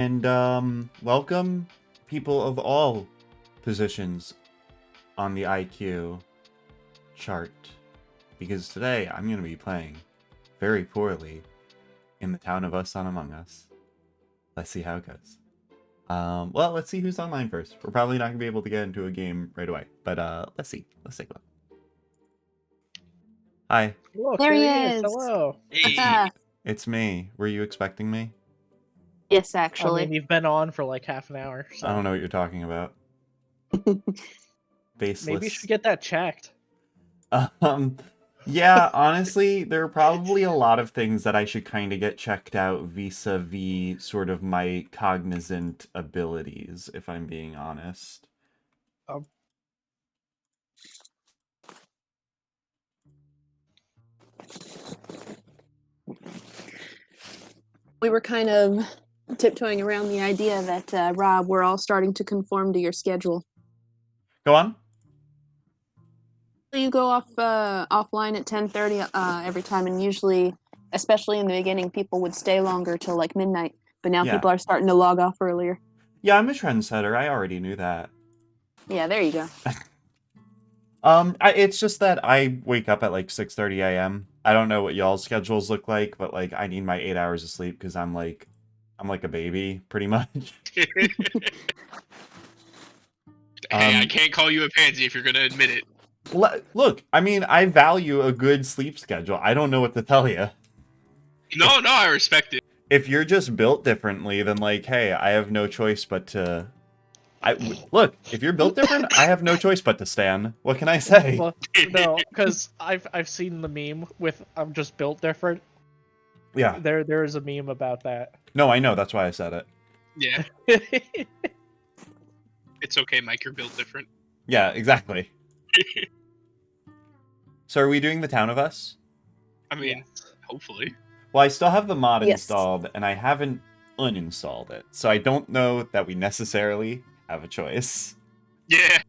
And welcome people of all positions on the IQ chart. Because today I'm going to be playing very poorly in the town of Us on Among Us. Let's see how it goes. Well, let's see who's online first. We're probably not going to be able to get into a game right away. But let's see. Let's take a look. Hi. Look, There he is. is. Hello. Hey. It's me. Were you expecting me? Yes, I actually. mean, you've been on for like half an hour. So I don't know what you're talking about. Baseless. maybe you should get that checked. Yeah, honestly, there are probably a lot of things that I should kind of get checked out vis-a-vis sort of my cognizant abilities, if I'm being honest. We were kind of tiptoeing around the idea that, Rob, we're all starting to conform to your schedule. Go on. You go offline at 10:30 every time, and usually, especially in the beginning, people would stay longer till like midnight. But now Yeah. people are starting to log off earlier. Yeah, I'm a trendsetter. I already knew that. Yeah, there you go. It's just that I wake up at like 6:30 a.m. I don't know what y'all's schedules look like, but like I need my 8 hours of sleep because I'm like a baby, pretty much. Hey, I can't call you a pansy if you're gonna admit it. Look, I mean, I value a good sleep schedule. I don't know what to tell you. No, I respect it. If you're just built differently, then like, hey, I have no choice but to. Look, if you're built different, I have no choice but to stan. What can I say? Well, no, because I've seen the meme with I'm just built different. Yeah. There is a meme about that. No, I know. That's why I said it. Yeah, it's okay, Mike. You're built different. Yeah, exactly. So are we doing the town of us? I mean, hopefully. Well, I still have the mod Yes. installed, and I haven't uninstalled it. So I don't know that we necessarily have a choice. Yeah.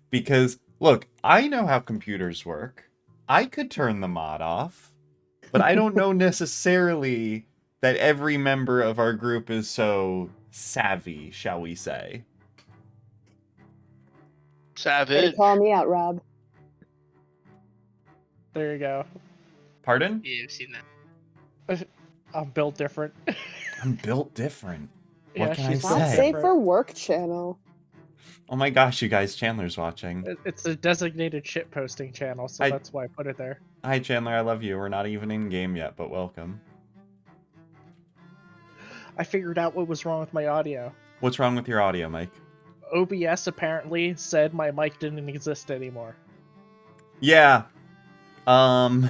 Because, look, I know how computers work. I could turn the mod off. But I don't know necessarily that every member of our group is so savvy, shall we say. Way Savage. to call me out, Rob. There you go. Pardon? Yeah, I've seen that. I'm built different. I'm built different. What Yeah, can I she's Not built say? safe different. for work channel. Oh my gosh, you guys, Chandler's watching. It's a designated shit posting channel, so that's why I put it there. Hi, Chandler, I love you. We're not even in game yet, but welcome. I figured out what was wrong with my audio. What's wrong with your audio, Mike? OBS apparently said my mic didn't exist anymore. Yeah. That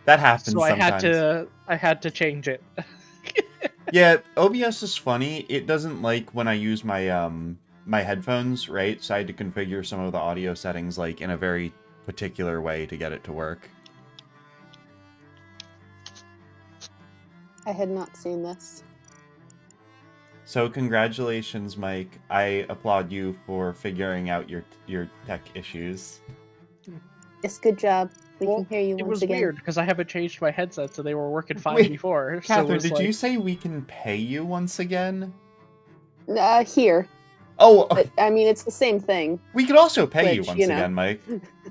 happens So sometimes. I had to change it. Yeah, OBS is funny. It doesn't like when I use my my headphones, right? So I had to configure some of the audio settings like in a very particular way to get it to work. I had not seen this. So congratulations, Mike. I applaud you for figuring out your tech issues. Yes, good job. We Well, can hear you it once was again. weird because I haven't changed my headset, so they were working fine Wait, before. So it Catherine, was did like, you say we can pay you once again? Here. Oh, But, I mean, it's the same thing. we could also pay you Which, once you know. again, Mike.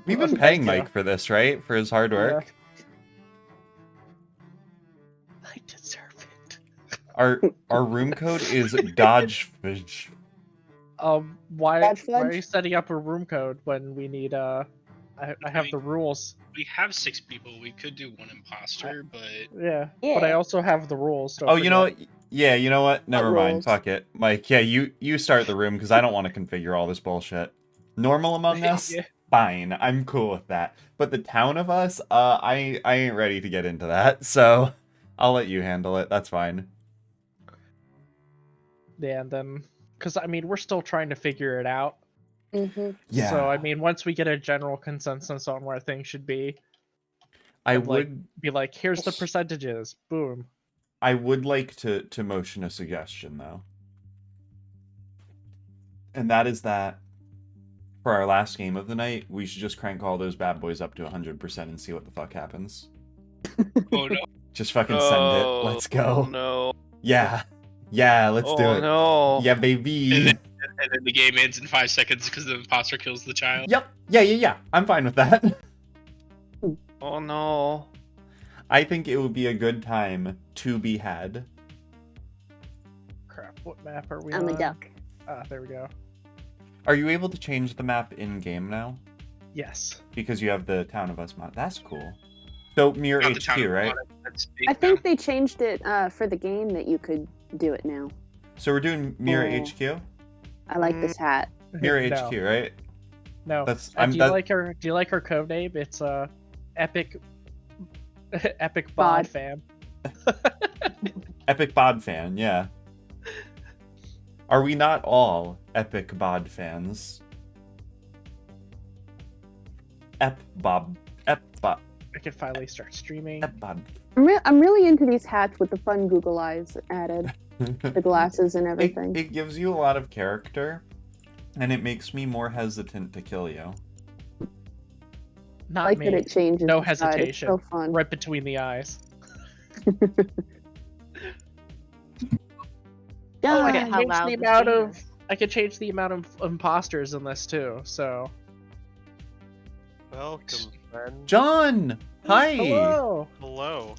We've been Thank paying you. Mike for this, right? For his hard work. I deserve it. Our room code is Dodgefish. Why Dodge are fudge? you setting up a room code when we need I have the rules. We have 6 people. We could do one imposter, but Yeah, Yeah. but I also have the rules. Don't Oh, you know forget. what? Yeah, you know what? Never mind. rules? Fuck it. Mike, yeah, you start the room because I don't want to configure all this bullshit. Normal Among Us? Yeah. Fine. I'm cool with that. But the town of us, I ain't ready to get into that. So I'll let you handle it. That's fine. Yeah, and then because I mean we're still trying to figure it out. Mm-hmm. Yeah. So I mean once we get a general consensus on where things should be, I and, like, would be like, here's the percentages. Boom. I would like to motion a suggestion though. And that is that for our last game of the night, we should just crank all those bad boys up to 100% and see what the fuck happens. oh no. Just fucking send it. Let's go. No. Yeah. Yeah, let's do Oh it. no. Yeah, And baby. then, and then the game ends in 5 seconds because the imposter kills the child. Yep. Yeah. I'm fine with that. Oh no. I think it would be a good time to be had. Crap. What map are we I'm on? a duck. Ah, there we go. Are you able to change the map in game now? Yes. Because you have the Town of Us mod. That's cool. So Mirror Not the town HQ, of right? Water, that's big I think now. they changed it for the game that you could do it now. So we're doing Mirror Oh. HQ. I like this hat. Mirror no, HQ, right? No. That's Do you like her code name? It's Epic Epic Bod. Bod Fan. Epic Bod fan. Yeah. Are we not all Epic Bod fans? Ep Bob. I can finally start streaming. Ep Bod. I'm really into these hats with the fun Google eyes added, the glasses and everything. It gives you a lot of character, and it makes me more hesitant to kill you. I Not like me. that it changes. No the side. It's hesitation. so fun. Right between the eyes. Yeah, I at can how change loud the this amount game of. is. I can change the amount of imposters in this too. So. Welcome, friend. John! Hi! Hello. Hello.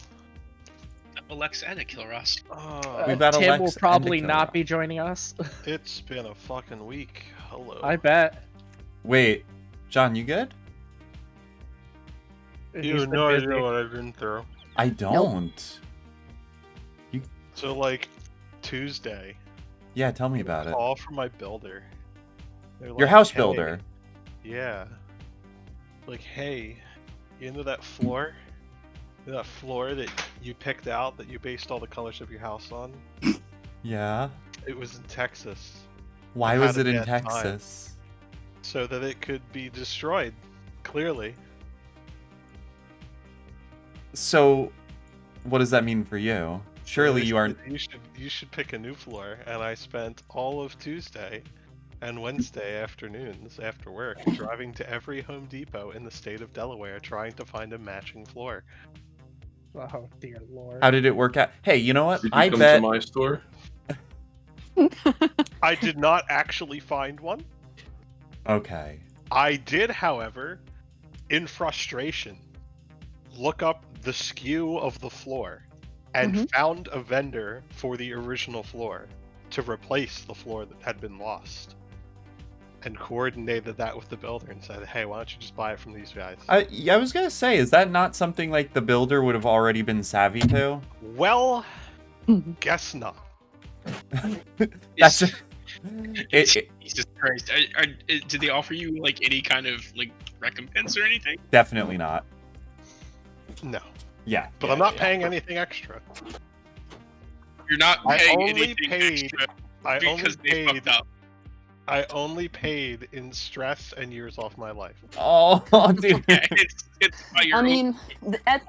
Alexa and a Kill Ross. Oh, We've got Tim Alex will and probably Akira. not be joining us. it's been a fucking week. Hello. I bet. Wait, John, you good? He's You been know busy. what I've been through. I don't. So like Tuesday, Yeah, tell me about it. call from my builder. They're Your like, house "Hey." builder. Yeah. Like, hey, you know that floor? That floor that you picked out that you based all the colors of your house on? Yeah. It was in Texas. Why I've was had it a in bad time. Texas? So that it could be destroyed. Clearly. So, what does that mean for you? Surely They you said, aren't. You should pick a new floor, and I spent all of Tuesday and Wednesday afternoons after work driving to every Home Depot in the state of Delaware trying to find a matching floor. Oh dear lord. How did it work out? Hey, you know what? Did you I come bet. to my store? I did not actually find one. Okay. I did, however, in frustration, look up the SKU of the floor and found a vendor for the original floor to replace the floor that had been lost. And coordinated that with the builder and said, hey, why don't you just buy it from these guys? I was gonna say, is that not something like the builder would have already been savvy to? Well, guess not. That's. Is- It Jesus Christ. Did they offer you like any kind of like recompense or anything? definitely not. No. Yeah. But yeah, I'm not yeah. paying anything extra. You're not I paying only anything paid- extra I only because they paid fucked up. I only paid in stress and years off my life. Oh, dude. Yeah, it's by your I own- mean, I-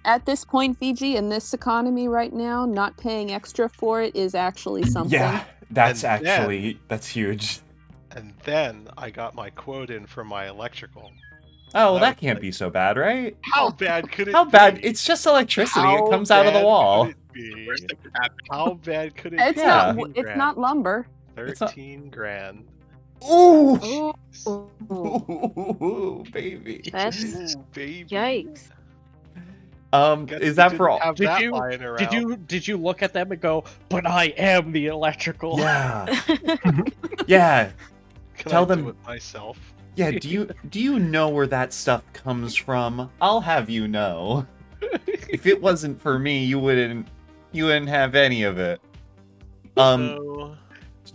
at this point, Fiji, in this economy right now, not paying extra for it is actually something. Yeah, that's And actually that's huge. And then I got my quote in for my electrical. Oh, well, That that was can't like- be so bad, right? How bad could it How be? bad? It's just electricity. How It comes out of the bad wall. could it be? Worst that could happen. How bad could it It's be? Yeah. not. It's not lumber. It's not- 13 grand. Ooh, Ooh. baby. That's Ooh, baby. yikes. Guess Is we that didn't for all? have Did that you- lying around. Did you look at them and go, but I am the electrical? Yeah, yeah, Can tell I them- do it myself? yeah. Do you know where that stuff comes from? I'll have you know. If it wasn't for me, you wouldn't have any of it. So,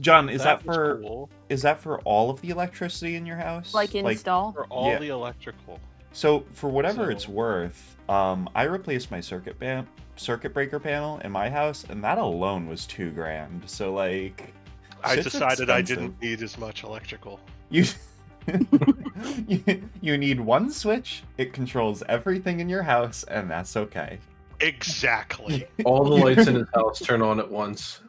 John, is that was for cool is that for all of the electricity in your house? Like install. for all Yeah. the electrical. So for whatever it's So- worth, I replaced my circuit breaker panel in my house, and that alone was $2,000. So like, I shit's decided I expensive. didn't need as much electrical. You you need one switch. It controls everything in your house, and that's okay. Exactly. All the lights in his house turn on at once,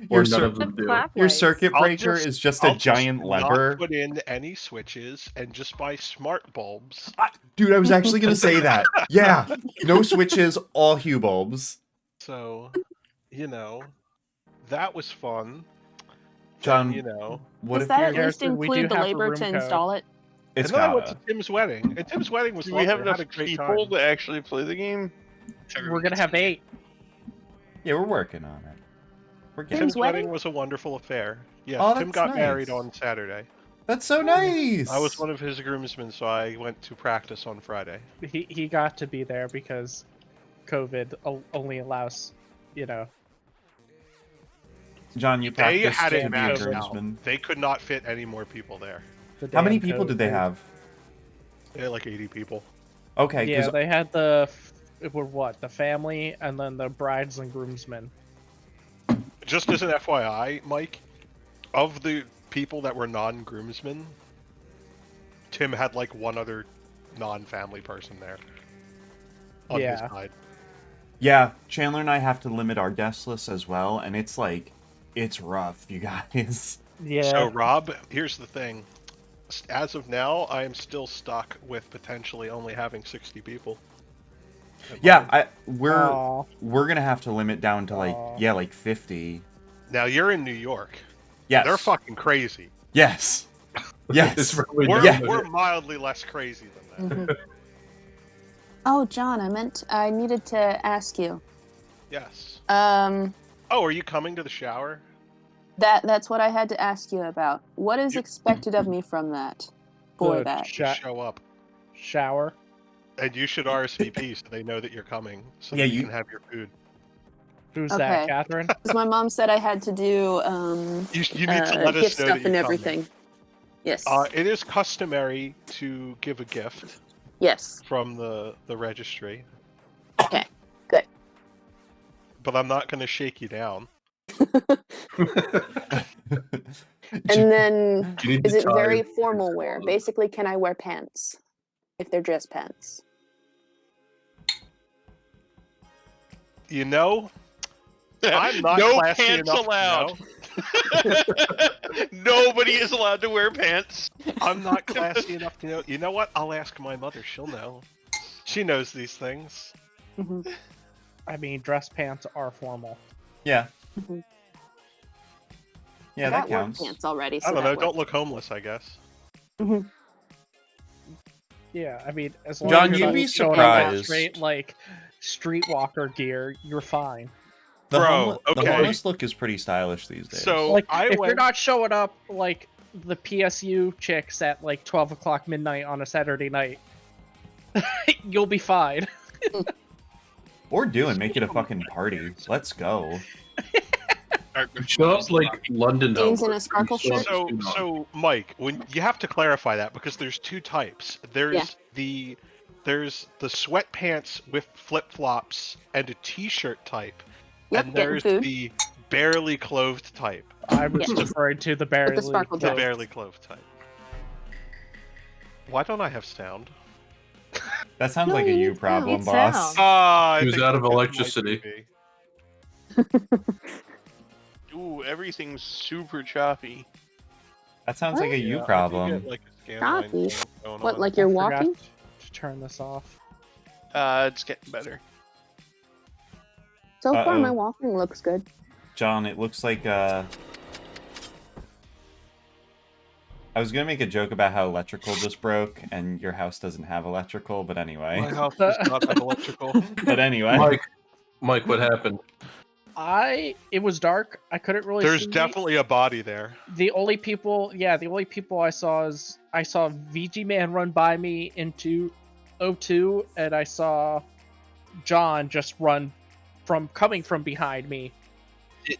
or Your, none cir- of them do. Clap your lights. circuit I'll breaker just- is just I'll a giant not lever. put in any switches and just buy smart bulbs. Dude, I was actually gonna say that. Yeah, no switches, all hue bulbs. So, you know, that was fun. John, And, you know. what Does if that you're... at least Garrison, we do include the have a labor room to code. install it? It's And then I went to gotta. Tim's wedding, and Tim's wedding was Do we lovely. have I had enough a great people time. to actually play the game? We're gonna have 8. Yeah, we're working on it. We're getting... Tim's Tim's wedding? wedding was a wonderful affair. Yes, Oh, Tim that's got married nice. on Saturday. That's so nice! I was one of his groomsmen, so I went to practice on Friday. He got to be there because COVID only allows, John, you They practiced had to it be a maxed out. groomsman. They could not fit any more people there. the How many damn people did they COVID. have? They had like 80 people. Okay, Yeah, because they had the family and then the brides and groomsmen. Just as an FYI, Mike, of the people that were non-groomsmen, Tim had like one other non-family person there. On his Yeah. side. yeah, Chandler and I have to limit our guest list as well, and it's like, it's rough, you guys. Yeah. So, Rob, here's the thing. As of now, I am still stuck with potentially only having 60 people. Yeah, we're Aw. gonna have to limit down to like, Aw. yeah, like 50. Now, you're in New York. Yes. They're fucking crazy. Yes. Yes. It's really We're, Yeah. we're mildly less crazy than that. Mhm. Oh, John, I needed to ask you. Yes. Um, Oh, are you coming to the shower? that's what I had to ask you about. What is You- expected of me from that? For The that? Just show up. shower. And you should RSVP so they know that you're coming, so Yeah, that you you- can have your food. Who's Okay. that, Catherine? Because my mom said I had to do You need to let us gift know stuff that and you're everything. Yes. coming. It is customary to give a gift Yes. from the registry, Okay. Good. but I'm not going to shake you down. And then, You need is to it tie very it formal to wear? all of Basically, can I wear pants if they're dress pants? You know, I'm not no classy pants enough to allowed. know. Nobody is allowed to wear pants. I'm not classy enough to know. You know what? I'll ask my mother. She'll know. She knows these things. Mhm. I mean, dress pants are formal. yeah. Mhm. Yeah, I that got work counts. pants already. So I don't know. that Don't works. look homeless, I guess. Yeah, I mean, as long John, as you'd you're be not showing up in surprised. straight like streetwalker gear, you're fine. The, Bro, the okay. homeless look is pretty stylish these days. So Like, I if you're went. not showing up like the PSU chicks at like 12 o'clock midnight on a Saturday night, you'll be fine. or do and make it a fucking party. Let's go. Show up like London Jeans and a hours. sparkle You still shirt? have to do So Mike, when you have to clarify that because there's two types. There's Yeah. there's the sweatpants with flip flops and a t-shirt type, Yep, and getting there's food. the barely clothed type. I was Yes. referring to the barely. sparkle The Yes. barely clothed type. Why don't I have sound? That sounds No, like a you you need problem, sound. boss. Sound. I He was think out of because my electricity. TV. Ooh, everything's super choppy. That sounds like a you Yeah, I do problem. get, like, a scan line Choppy? thing going What, on. like you're I forgot walking? to turn this off. It's getting better. So far, my Uh-oh. walking looks good. John, it looks like I was gonna make a joke about how electrical just broke and your house doesn't have electrical, but anyway. My house does not have electrical. But anyway. Mike, what happened? It was dark. I couldn't really There's see. definitely a body there. The only people I saw VG Man run by me into O2, and I saw John just run coming from behind me.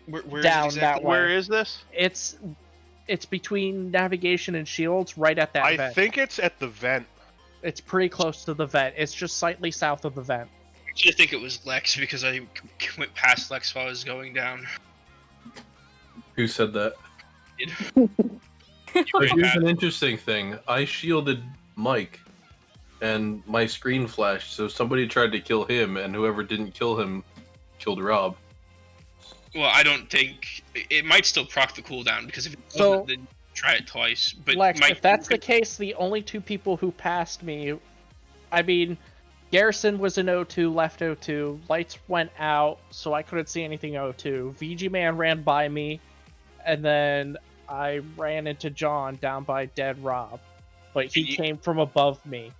Where Down is that exactly, way. Where is this? It's between navigation and shields, right at that I vent. think it's at the vent. It's pretty close to the vent. It's just slightly south of the vent. I actually think it was Lex because I went past Lex while I was going down. Who said that? You But went here's past- an interesting thing. I shielded Mike, and my screen flashed, so somebody tried to kill him, and whoever didn't kill him killed Rob. Well, I don't think it might still proc the cooldown because if it So- doesn't, then try it twice. But Lex, Mike, if that's the case, the only two people who passed me, I mean, Garrison was in O2, left O2. Lights went out, so I couldn't see anything O2. VG Man ran by me, and then I ran into John down by Dead Rob. But he came from above me.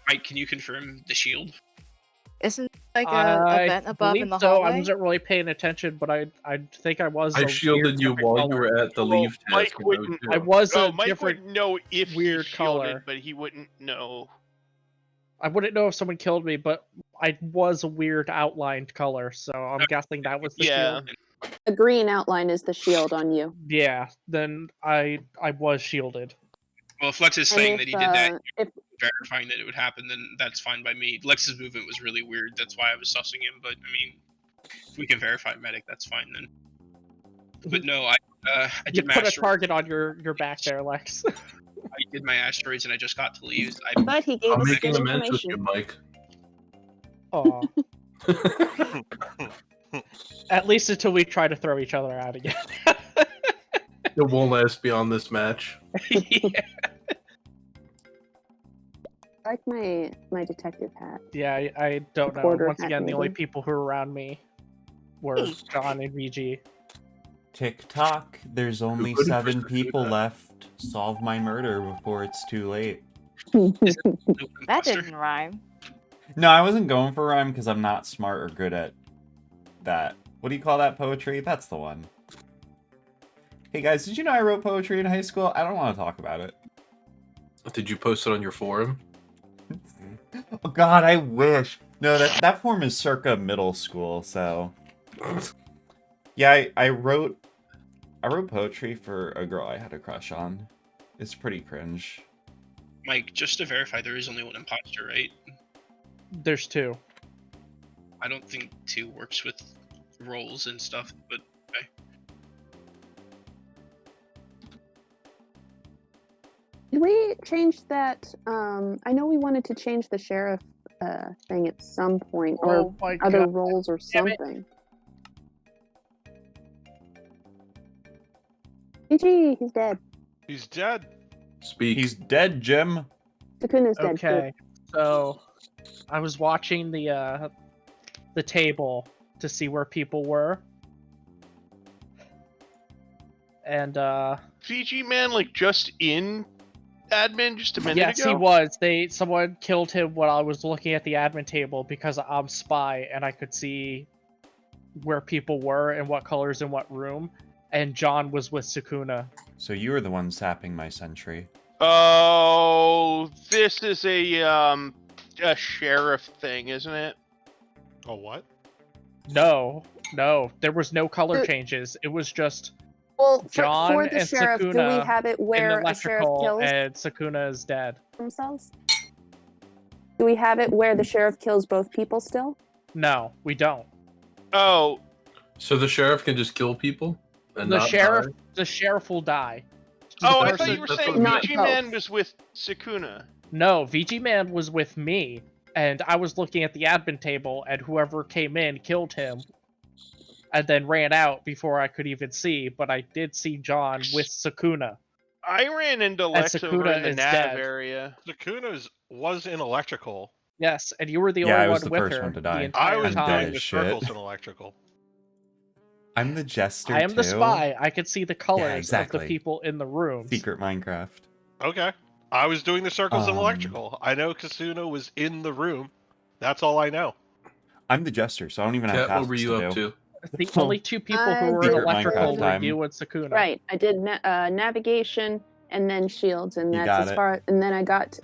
Mike, can you confirm the shield? Isn't like I a vent above in believe the so. I hallway? wasn't really paying attention, but I think I was. I a shielded weird you different while you color. were at the Well, leave Mike task. in wouldn't- O2. I was No, a Mike different. would know if weird he shielded, color. but he wouldn't know. I wouldn't know if someone killed me, but I was a weird outlined color, so I'm guessing that was the Yeah. shield. The green outline is the shield on you. Yeah, then I was shielded. Well, if Lex is And saying if, that he did that, if verifying that it would happen, then that's fine by me. Lex's movement was really weird. That's why I was sussing him. But I mean, if we can verify medic, that's fine then. But no, I You did my put a asteroids. target on your back there, Lex. I did my asteroids and I just got to leave. but he gave I'm us making good amends with you, information. Mike. Aw. At least until we try to throw each other out again. It won't last beyond this match. Yeah. I like my detective hat. Yeah, I don't know. Reporter Once hat, again, the only maybe. people who were around me were Hey. John and VG. Tick tock. There's only voted for 7 people Sakuna? left. Solve my murder before it's too late. That didn't rhyme. No, I wasn't going for rhyme because I'm not smart or good at that. What do you call that, poetry? That's the one. Hey guys, did you know I wrote poetry in high school? I don't want to talk about it. Did you post it on your forum? Oh god, I wish. No, that form is circa middle school, so... Yeah, I wrote poetry for a girl I had a crush on. It's pretty cringe. Mike, just to verify, there is only one imposter, right? There's 2. I don't think 2 works with roles and stuff, but okay. Did we change that? I know we wanted to change the sheriff thing at some point, or Oh my other god. roles or Damn it. something. GG, he's dead. He's dead. Speak. He's dead, Jim. Sakuna's dead too. Okay, so I was watching the table to see where people were, and Fiji man, like just in admin just a minute yes, ago. he was. Someone killed him while I was looking at the admin table because I'm spy and I could see where people were and what colors in what room. And John was with Sakuna. So you were the one sapping my sentry. Oh, this is a sheriff thing, isn't it? Oh, what? No, there was no color Uh, changes. It was just Well, John for the and sheriff, do we Sakuna have it in where a sheriff electrical, kills and Sakuna is dead. themselves? Do we have it where the sheriff kills both people still? No, we don't. Oh, So the sheriff can just kill people? And The not sheriff, die? the sheriff will die. oh, I person- thought you were that's saying what- Not Fiji man both. was with Sakuna. No, VG Man was with me, and I was looking at the admin table, and whoever came in killed him, and then ran out before I could even see. But I did see John with Sakuna. I ran into Lex over Sakuna in the is nav dead. area. Sakuna's was in electrical. Yes, and you were the Yeah, only I was one the with first her one to the die. entire I was I'm dead time. doing as the shit. circles in electrical. I'm the jester I am too. the spy. I could see the colors of exactly. the people in the rooms. Secret Minecraft. Okay. I was doing the circles in Um, electrical. I know Kasuna was in the room. That's all I know. I'm the jester, so I don't even have Cat, tasks what were you to up do. to? The only 2 people who I were in did electrical Minecraft were time. you and Sakuna. Right. I did navigation and then shields, and You that's got as it. far. And then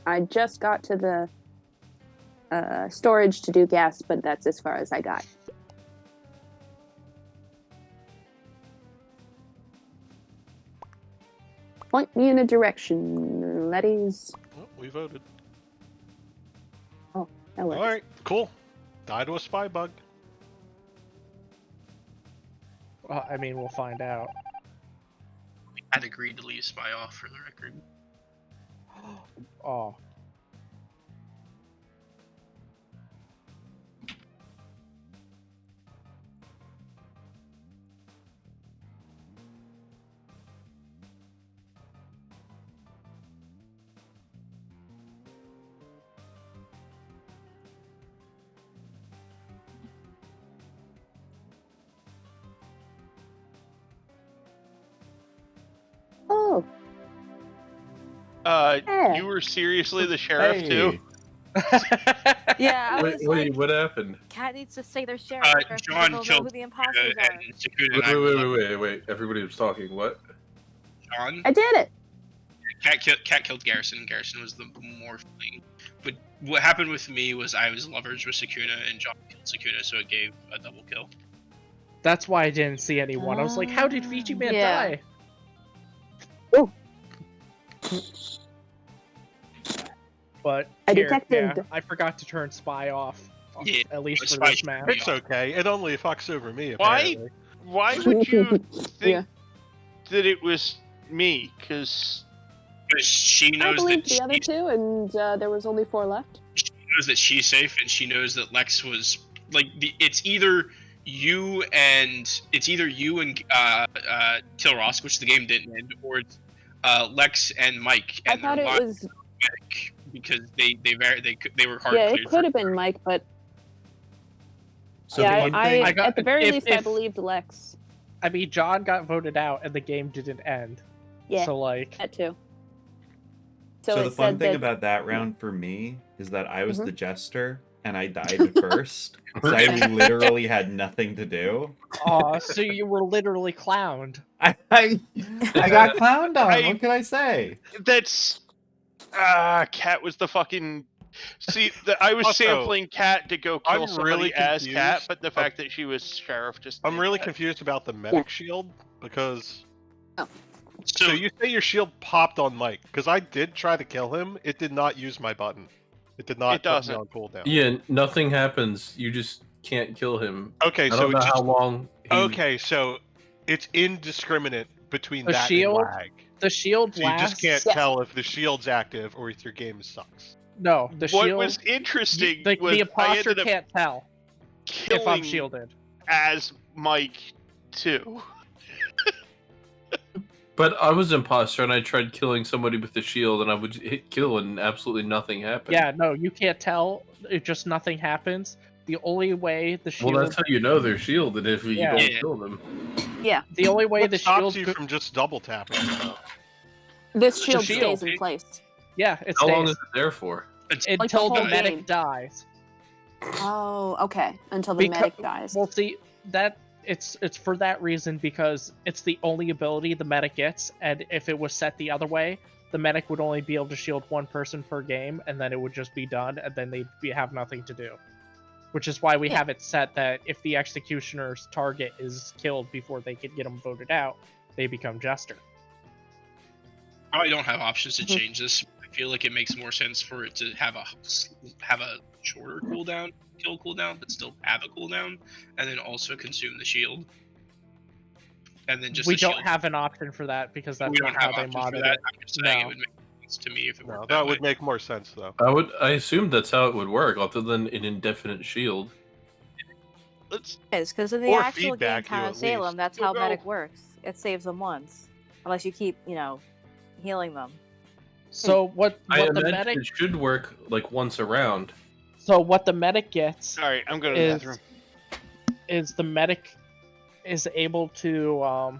I just got to the storage to do gas, but that's as far as I got. Point me in a direction, laddies. Well, we voted. That works. All right, cool. Die to a spy bug. I mean, we'll find out. I'd agreed to leave spy off for the record. Oh. Yeah. You were seriously the sheriff too? Yeah, I Wait, was like, what happened? Cat needs to say they're sheriff first, John because they'll know killed who the imposters are. and Sakuna and I Wait. Everybody was talking. What? John. I did it. Cat killed Garrison. Garrison was the more fleeing. But what happened with me was I was lovers with Sakuna, and John killed Sakuna, so it gave a double kill. That's why I didn't see anyone. I was like, how did VG Man Yeah. die? Oh. But I here, detected- yeah, I forgot to turn spy off. Yeah, At least for spy this should map. be It's okay. It only fucks over me. Why? Apparently. Why would you think Yeah. that it was me? Because Because she I knows believed that the other two, and there was only 4 left. she knows that she's safe, and she knows that Lex was like it's either you and Kilrosk, which the game didn't end, or it's Lex and Mike, I and thought they're it lying was. because they were hard Yeah, cleared it could for- have been Mike, but So yeah, the one I, thing, I got- at the very if- least, I if- believed Lex. I mean, John got voted out and the game didn't end. Yeah, So, like, that too. so it the fun said thing that- about that round for me is that I was Mhm. the jester and I died first, so I literally had nothing to do. aw, so you were literally clowned. I got clowned on. I- What can I say? that's Cat was the fucking. See, I was Also, sampling Cat to go kill I'm somebody really as Cat, confused. but the fact that she was sheriff just. I'm made really that. confused about the medic shield because. So, So you say your shield popped on Mike because I did try to kill him. It did not use my button. It did not It put me doesn't. on cooldown. Yeah, nothing happens. You just can't kill him. Okay, I so don't know it's how just, long. okay, so it's indiscriminate between The that shield and lag. The shield So you lasts. just can't tell if the shield's active or if your game sucks. No, the What shield. was interesting the was I imposter ended up can't tell if I'm killing shielded. as Mike too. But I was imposter and I tried killing somebody with the shield and I would hit kill and absolutely nothing happened. Yeah, no, you can't tell. It just nothing happens. The only way the shield. Well, that's how you know they're shielded if you Yeah. don't Yeah. kill them. the only way What the stops shield. you go- from just double tapping? Though? This shield shield. stays in place. Yeah, it How long stays is it there for? until the whole medic game. dies. Oh, okay. Until the Becau- medic dies. Well, see that it's for that reason because it's the only ability the medic gets, and if it was set the other way, the medic would only be able to shield one person per game, and then it would just be done, and then they'd have nothing to do. Which is why we Yeah. have it set that if the executioner's target is killed before they could get them voted out, they become jester. I don't have options to Mhm. change this. I feel like it makes more sense for it to have a shorter cooldown, kill cooldown, but still have a cooldown, and then also consume the shield. And then just We the don't shield. have an option for that because that's we don't not have how they options for modded that. it. I'm just saying No. it would make sense to me if it No, worked that way. would make more sense though. I assumed that's how it would work, other than an indefinite shield. Let's Is because in the Or actual game, feedback you Town at of Salem, least. that's Go, how go. medic works. It saves them once, unless you keep, healing them. So what I the imagine medic it should work like once around. so what the medic gets Sorry, I'm going to the is bathroom. is the medic is able to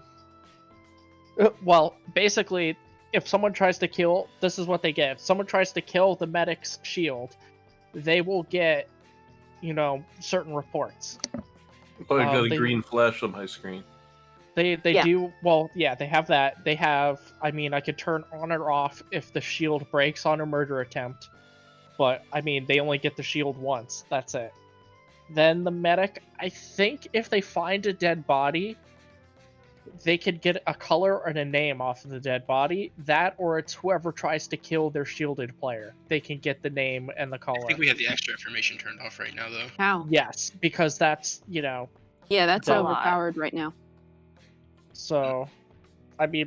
well, basically if someone tries to kill, this is what they get. If someone tries to kill the medic's shield, they will get certain reports. Oh, I got a they- green flash on my screen. They Yeah. do well, yeah, they have that. They have I could turn on or off if the shield breaks on a murder attempt. But they only get the shield once. That's it. Then the medic, I think if they find a dead body, they could get a color and a name off of the dead body. That or it's whoever tries to kill their shielded player. They can get the name and the I color. think we have the extra information turned off right now, though. How? Yes, because that's Yeah, that's A lot. overpowered right now. so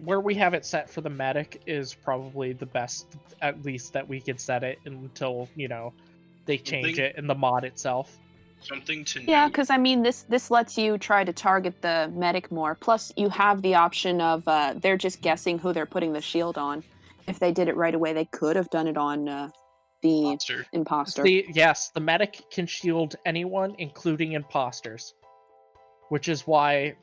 where we have it set for the medic is probably the best, at least that we could set it until, they change Something- it in the mod itself. Something to Yeah, note. because this lets you try to target the medic more. Plus, you have the option of they're just guessing who they're putting the shield on. If they did it right away, they could have done it on the Monster. imposter. Yes, the medic can shield anyone, including imposters. Which is why,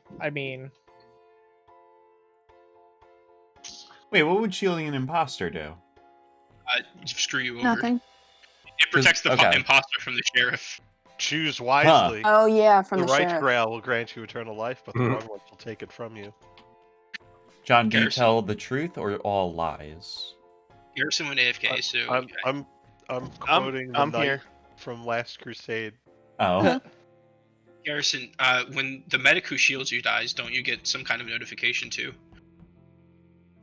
Wait, what would shielding an imposter do? screw you over. Nothing. It protects the Okay. imposter from the sheriff. Choose wisely. Oh yeah, from The the right sheriff. grail will grant you eternal life, but the Mhm. wrong one will take it from you. John, do you Garrison. tell the truth or all lies? Garrison went AFK, so I'm quoting the I'm knight here. from Last Crusade. Oh. Garrison, when the medic who shields you dies, don't you get some kind of notification too?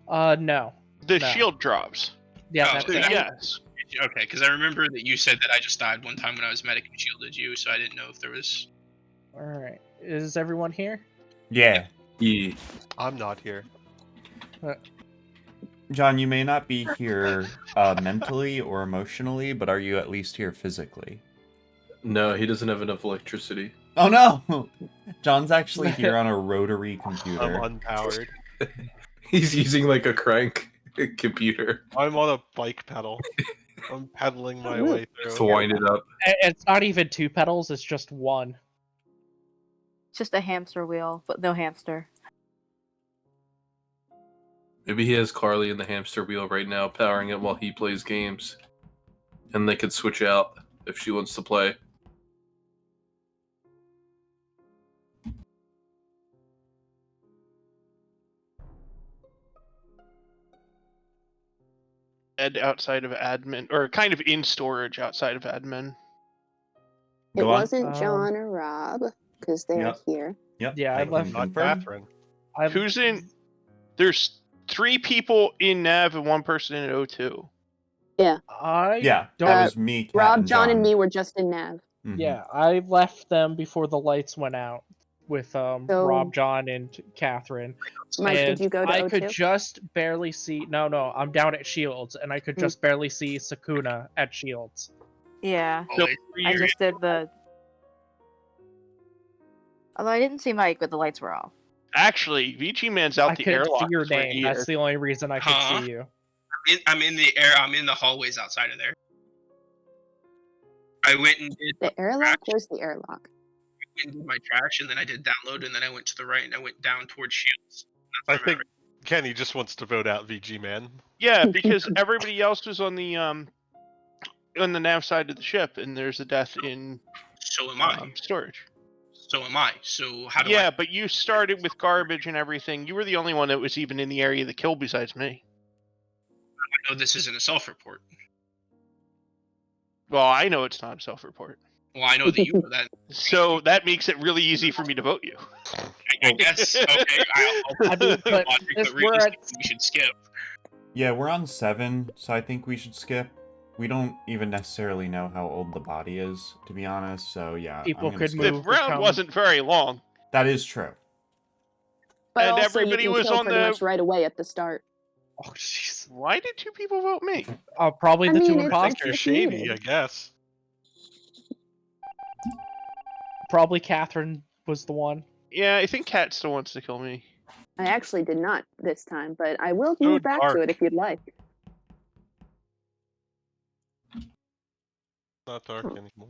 No. The No. shield drops. Yeah, Oh, that's So okay. it. yes. Okay, because I remember that you said that I just died one time when I was medic and shielded you, so I didn't know if there was. All right. Is everyone here? Yeah. Yeah. I'm not here. John, you may not be here mentally or emotionally, but are you at least here physically? No, he doesn't have enough electricity. Oh no! John's actually here on a rotary computer. I'm unpowered. He's using like a crank computer I'm on a bike pedal. I'm pedaling my way to through. wind it up. It's not even 2 pedals, it's just 1. Just a hamster wheel, but no hamster. Maybe he has Carly in the hamster wheel right now, powering it while he plays games. And they could switch out if she wants to play. Ed outside of admin, or kind of in storage outside of admin. It Go on. wasn't John or Rob because they're Yep. here. Yep. Yeah, I can left- Not confirm. Catherine. Who's in? There's 3 people in Nav and 1 person in O2. I Yeah, don't. that was me, Kat, Rob, and John, and me were just in Nav. Mhm. Yeah, I left them before the lights went out with Rob, John, and Catherine. Mike, and did you go to I O2? could just barely see. No, I'm down at Shields, and I could just barely see Sakuna at Shields. Yeah, So I just did the. Although I didn't see Mike, but the lights were off. actually, VG Man's out I the couldn't airlock. see your is where name. he That's is. the only reason I could Huh? see you. I'm in the air. I'm in the hallways outside of there. I went and did The airlock? Where's the airlock? my trash, and then I did download, and then I went to the right, and I went down towards Shields. I That's where I'm think Kenny just wants to vote out VG Man. Yeah, because everybody else was on the nav side of the ship, and there's a death in at. So am I. storage. So am I. So how do Yeah, but you started with garbage and everything. You were the only one that was even in the area of the kill besides me. I know this isn't a self-report? Well, I know it's not a self-report. Well, I know that you know that. So that makes it really easy for me to vote you. I guess. Okay. I mean, but if we're at- we should skip. Yeah, we're on 7, so I think we should skip. We don't even necessarily know how old the body is, to be honest. So yeah, People I'm gonna could skip. The move. round become- wasn't very long. That is true. But And also, everybody you can was kill on pretty the- much right away at the start. Oh, jeez. Why did 2 people vote me? Probably I the mean, 2 it's- imposters. You're it's shady, needed. I guess. Probably Catherine was the one. Yeah, I think Kat still wants to kill me. I actually did not this time, but I will So move back to dark. it if you'd like. Not dark anymore.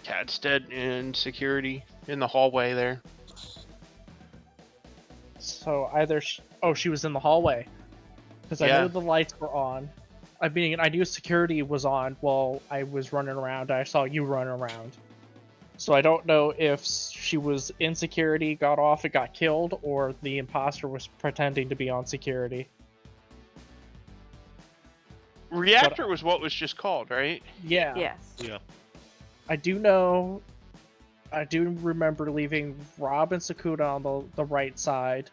Kat's dead in security in the hallway there. So either she was in the hallway because I Yeah. knew the lights were on. I mean, I knew security was on while I was running around. I saw you run around, So I don't know if she was in security, got off, and got killed, or the imposter was pretending to be on security. Reactor was what was just called, right? Yeah. Yes. Yeah. I do remember leaving Rob and Sakuna on the right side.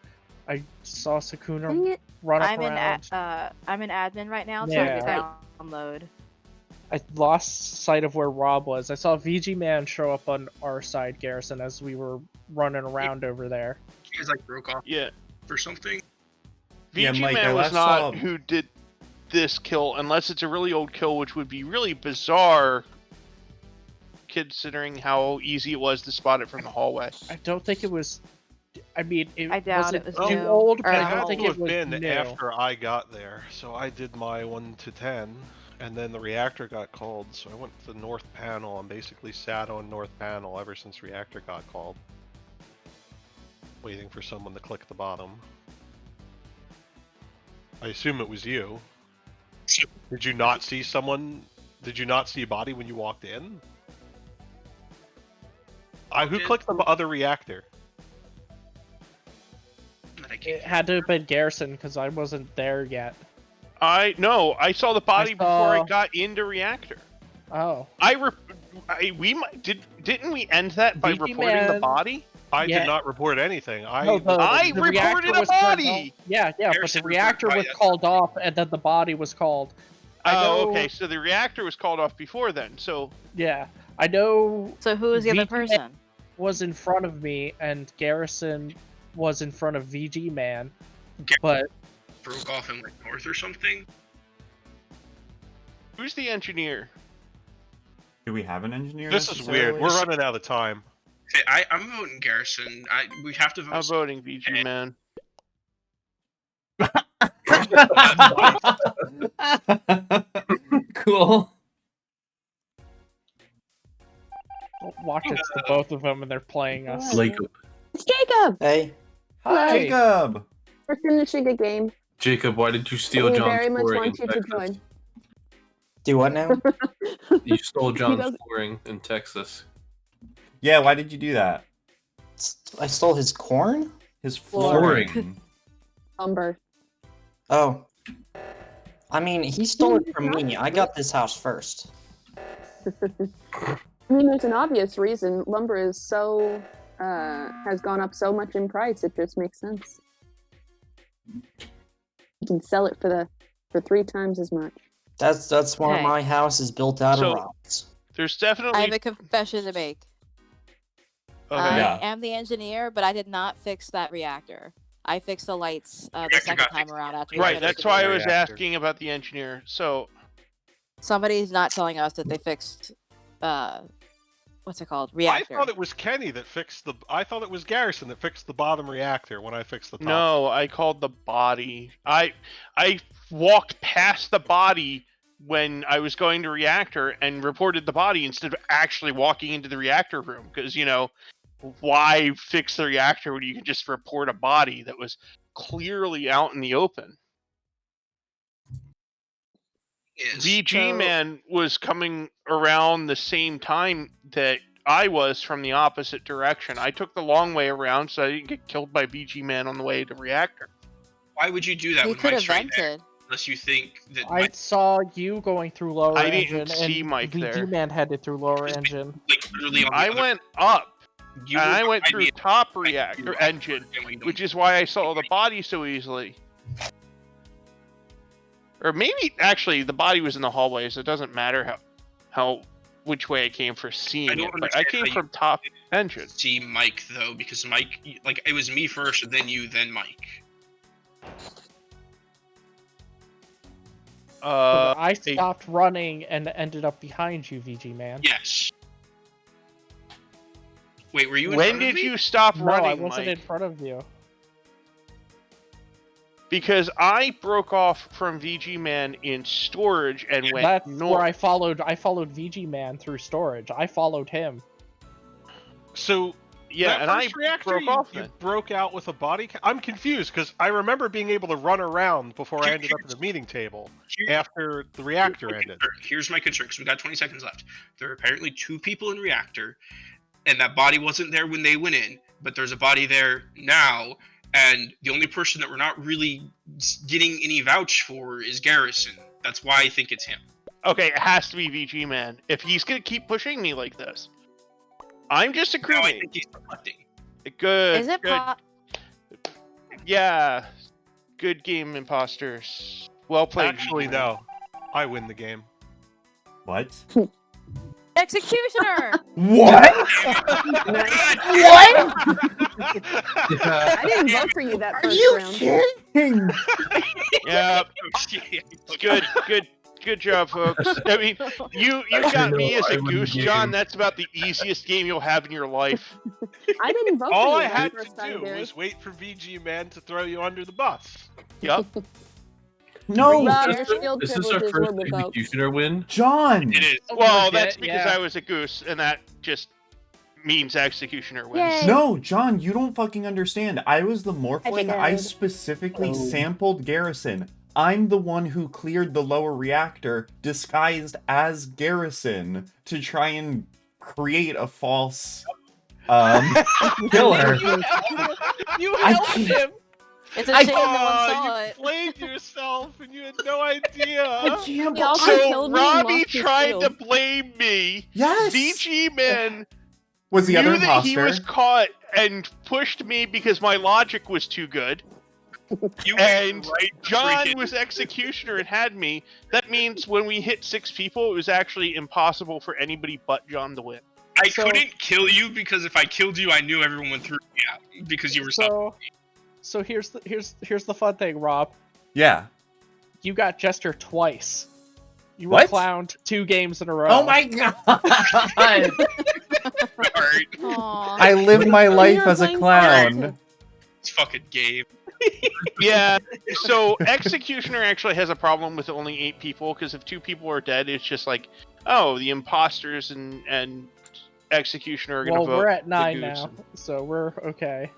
I saw Dang Sakuna it. run up I'm around. I'm in admin right now, Yeah. trying to download. I lost sight of where Rob was. I saw VG Man show up on our side, Garrison, as we were running around over there. You guys like broke off Yeah. for something. Yeah, VG Mike, I Man was last not saw- who did this kill, unless it's a really old kill, which would be really bizarre, considering how easy it was to spot it from the hallway. I don't think it was. I mean, I doubt wasn't it was too new. old, Or but It I had don't think to it have was been new. after I got there. So I did my 1 to 10, and then the reactor got called. So I went to the north panel and basically sat on north panel ever since reactor got called, waiting for someone to click the bottom. I assume it was you. Did you not see someone? Did you not see a body when you walked in? Who clicked the other reactor? That I It can't. had to have been Garrison because I wasn't there yet. I saw the body before I saw- got into reactor. Oh, Didn't we end that by VG reporting the Man- body? I Yeah. did not report anything. no, I the reported reactor a was turned body! off. Yeah, but Garrison the reactor reported was a body, called off, and then the body was called. I know, Okay, so the reactor was called off before then, so... Yeah, I know. So who was the other VG person? Was in front of me, and Garrison was in front of VG Man, Gar- but Broke off and went north or something. Who's the engineer? Do we have an engineer? This is weird. necessarily? We're running out of time. Okay, I'm voting Garrison. We have to vote. I'm voting VG Man. Cool. watch it's the both of them, and they're playing us. Jacob. It's Jacob! Hey, Hi. Jacob! We're finishing the game. Jacob, why did you steal We John's very much flooring want in you to Texas? join. do what now? You stole John's doesn't- flooring in Texas. Yeah, why did you do that? I stole his corn? His Flooring. flooring. Lumber. Oh. I mean, he stole it from me. I got this house first. I mean, there's an obvious reason. Lumber is so has gone up so much in price. It just makes sense. You can sell it for 3 times as much. That's why Okay. my house is built out So- of rocks. There's I have definitely... a confession to make. Okay. I Yeah. am the engineer, but I did not fix that reactor. I fixed the lights the Reactor second got time fixed. around after we Right, finished that's the why I build. was Reactor. asking about the engineer. So, Somebody's not telling us that they fixed what's it called? I Reactor. thought it was Kenny that fixed the. I thought it was Garrison that fixed the bottom reactor when I fixed the top. no, I called the body. I walked past the body when I was going to reactor and reported the body instead of actually walking into the reactor room. Because, why fix the reactor when you can just report a body that was clearly out in the open? Is VG So- Man was coming around the same time that I was from the opposite direction. I took the long way around so I didn't get killed by VG Man on the way to reactor. why would you do that He when could have Mike's right there? vented. Unless you think that I Mike, saw you going through lower I didn't engine, see and Mike VG there. Man headed through lower engine. like literally on the I other, went up you and were I went behind through me top and reactor you were engine, going which is why I saw the body so easily. Or maybe actually the body was in the hallway, so it doesn't matter how which way I came for seeing I don't it. But I understand came how you- from top engine. see Mike though, because Mike, like it was me first, then you, then Mike. I stopped running and ended up behind you, VG Man. Yes. Wait, were you in When front of did me? you stop No, running, I wasn't Mike? in front of you. Because I broke off from VG Man in storage and went That's north. where I followed VG Man through storage. I followed him. So Yeah, that and I first reactor, broke you, off you then. broke out with a body. I'm confused because I remember being able to run around before I ended up at the meeting table after the reactor ended. Here's my concern, because we got 20 seconds left. There are apparently 2 people in reactor. and that body wasn't there when they went in, but there's a body there now, and the only person that we're not really getting any vouch for is Garrison. That's why I think it's him. Okay, it has to be VG Man. If he's gonna keep pushing me like this, I'm just a No, I crewmate. think he's deflecting. Good. Is it good. Yeah. Good game, imposters. Well played. Actually, VG Man. no. I win the game. What? Executioner! What? What? I didn't vote for you that Are first you round. kidding? Yeah. Good job, folks. I mean, you got me as I a win the goose, game. John. That's about the easiest game you'll have in your life. I didn't vote All for I you that had first to time, do Derek. was wait for VG Man to throw you under the bus. Yep. No, Rob, Is your this- shield is this our privileges first were revoked. executioner win? John. It is. Well, Legit, that's because yeah. I was a goose, and that just means executioner wins. Yay. No, John, you don't fucking understand. I was the Morphling. I figured. specifically Oh. sampled Garrison. I'm the one who cleared the lower reactor disguised as Garrison to try and create a false killer. You I helped can't- him. It's a I- shame no one saw you it. played yourself and you had no I idea. can't He believe- also So killed me and Robbie lost his tried to shield. blame me. Yes. VG Man Was the other knew that he imposter? was caught and pushed me because my logic was too good. You went And right John freaking- was executioner and had me. That means when we hit 6 people, it was actually impossible for anybody but John to win. I So- couldn't kill you because if I killed you, I knew everyone would throw me out because you were So here's the fun thing, Rob. Yeah. You got Jester twice. You were What? clowned 2 games in a row. Oh my god! Alright. Aw. I live my life were as a playing clown. It's fucking game. Yeah, so executioner actually has a problem with only 8 people, because if 2 people are dead, it's just like, oh, the imposters and executioner are going to Well, vote. we're at the 9 goose now, and- so we're okay.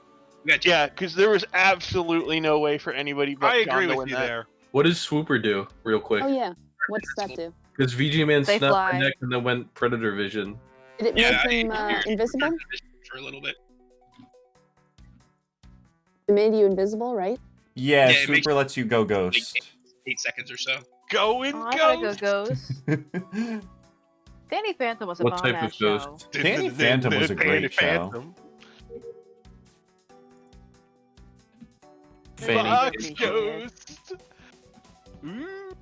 We got Yeah, because there was absolutely no way for anybody but I John agree to with win you that. there. What does Swooper do, real quick? Oh yeah. What's that do? Because VG Man They snapped fly. my neck and then went Predator Vision. Did it Yeah, make him I- invisible? for a little bit. It made you invisible, right? Yeah, Yeah, it makes- Super lets you go ghost. 8 seconds or so. Going Oh, I gotta go ghost. Ghost. Danny Phantom was a What type bomb-ass of show. ghost? Danny Phantom was a Danny great show. Phantom. Fanny. Box Appreciate ghost. Ooh.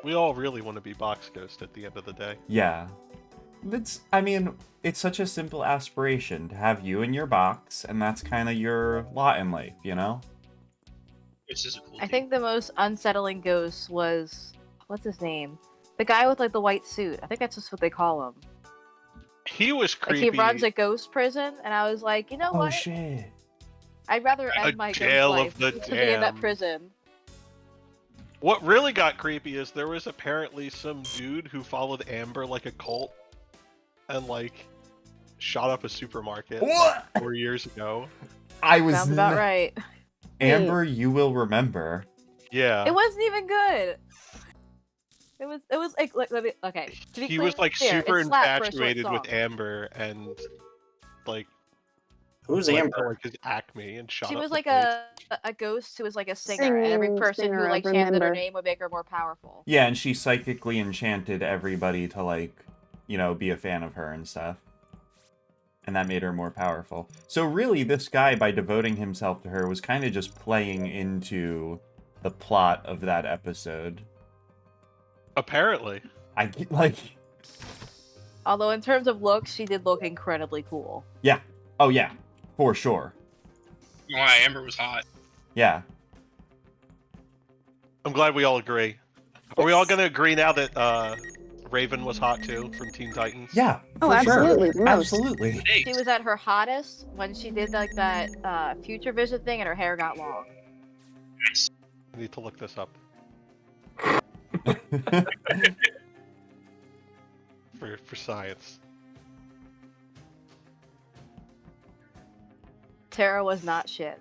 We all really want to be box ghost at the end of the day. Yeah. I mean, it's such a simple aspiration to have you in your box, and that's kind of your lot in life, you know? This is a cool I game. think the most unsettling ghost was what's his name? The guy with like the white suit. I think that's just what they call him. He was Like creepy. he runs a ghost prison, and I was like, you know Oh, what? shit. I'd rather A end my ghost jail of life the than be in that damned. prison. What really got creepy is there was apparently some dude who followed Amber like a cult and like shot up a supermarket What? 4 years ago. I was Sounds about right. Amber, you will remember. Yeah. It wasn't even good. It was like let me, okay. To be He clear, was like fair, super it slapped for a short infatuated with song. Amber and like Who's like, Amber? like his acme and shot She up was the like place. a ghost who was like a singer, and every Singing person singer who of like chanted her Remember. name would make her more powerful. Yeah, and she psychically enchanted everybody to, like, you know, be a fan of her and stuff. And that made her more powerful. So really, this guy, by devoting himself to her, was kind of just playing into the plot of that episode. Apparently. Like, Although in terms of looks, she did look incredibly cool. yeah. Oh, yeah. For sure. Why Amber was hot. Yeah. I'm glad we all agree. Are we all gonna agree now that Raven was hot too from Teen Titans? Yeah. Oh, for sure. absolutely, the most. Absolutely. Hey, She was at her hottest when she did like that future vision thing, and her hair got long. nice. I need to look this up for science. Tara was not shit.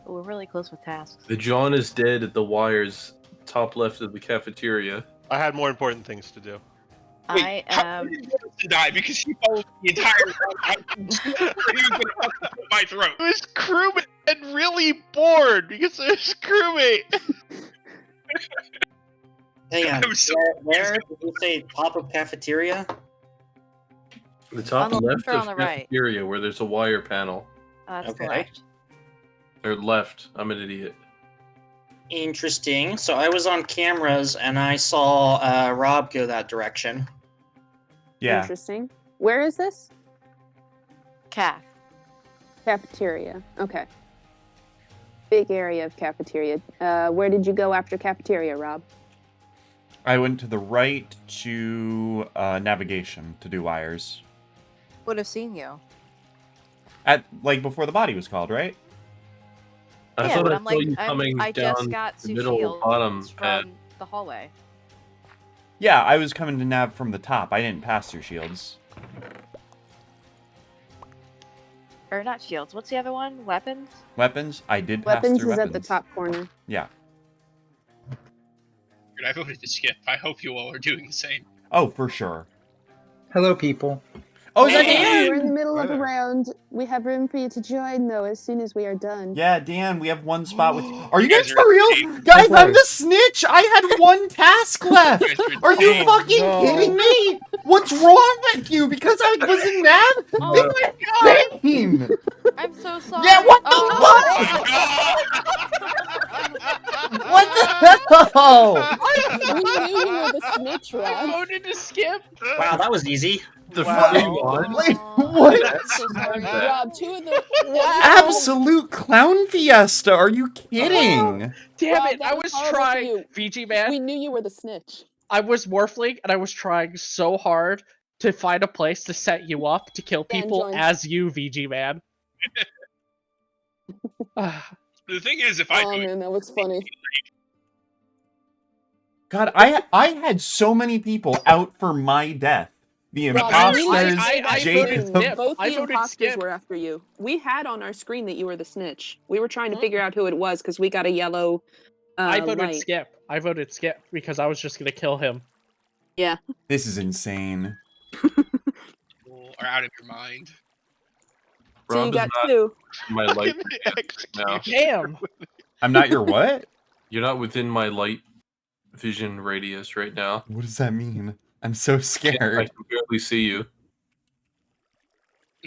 We're really close with tasks. The John is dead at the wires, top left of the cafeteria. I had more important things to do. I how am. did you to die? Because she followed the entire route. He was gonna fucking put my throat. It was crewmate and really bored because it was crewmate. Hang on. I was so Where did you say top of cafeteria? The top On the left left or of on the right? cafeteria where there's a wire panel. That's Okay. the left. Or left. I'm an idiot. Interesting. So I was on cameras and I saw Rob go that direction. Yeah. Interesting. Where is this? Calf. Cafeteria. Okay. Big area of cafeteria. Where did you go after cafeteria, Rob? I went to the right to navigation to do wires. Would have seen you. At like before the body was called, right? I Yeah, thought but I I'm saw like, you coming I down just got the to middle shield bottom path. from the hallway. Yeah, I was coming to nav from the top. I didn't pass through shields. Or not shields. What's the other one? Weapons? Weapons? I did pass Weapons through is weapons. at the top corner. Yeah. I voted to skip. I hope you all are doing the same. Oh, for sure. Hello, people. Oh, is that We're in the Dan? middle Hi of a there. round. We have room for you to join, though, as soon as we are done. Yeah, Dan, we have one spot with. Are you guys Guys are for real? cheap. Guys, Right. I'm the snitch. I had one task left. Are you Oh, fucking no. kidding me? What's wrong with you? Because I was in nav? Oh, This is insane. I'm so sorry. Yeah, what the Oh, What the hell? We knew you were the snitch, I Rob. voted to skip. Wow, that was easy. The Wow. free one? Like, oh, what? I'm so sorry. Rob, two of the... Absolute clown fiesta. Are you kidding? Damn Rob, it! that I was was horrible for trying, you. VG man. We knew you were the snitch. I was Morphling, and I was trying so hard to find a place to set you up to kill Dan, people join. as you, VG man. The thing is, if I Oh, do it, man, that was funny. God, I had so many people out for my death. The Rob, imposters, I Jacob. voted skip. Both I the voted imposters skip. were after you. We had on our screen that you were the snitch. We were trying to figure out who it was because we got a yellow I voted light. skip. I voted skip because I was just gonna kill him. Yeah. This is insane. people are out of your mind. So you Rob is got not two. in my light now. Execution. Damn. I'm not your what? You're not within my light vision radius right now. What does that mean? I'm so I scared. can barely see you.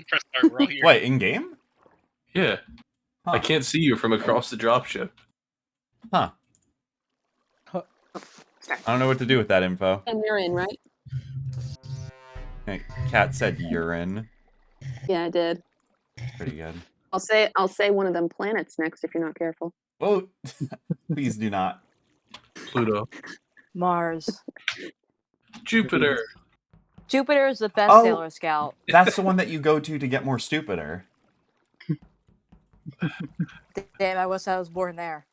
Press start, we're all here. What, in game? Yeah. Huh. I can't see you from across the dropship. Huh. I don't know what to do with that info. And you're in, right? Hey, Kat said urine. Yeah, I did. Pretty good. I'll say one of them planets next if you're not careful. Oh, please do not. Pluto. Mars. Jupiter. Jupiter is the best Oh. Sailor Scout. That's the one that you go to get more stupider. Damn, I wish I was born there.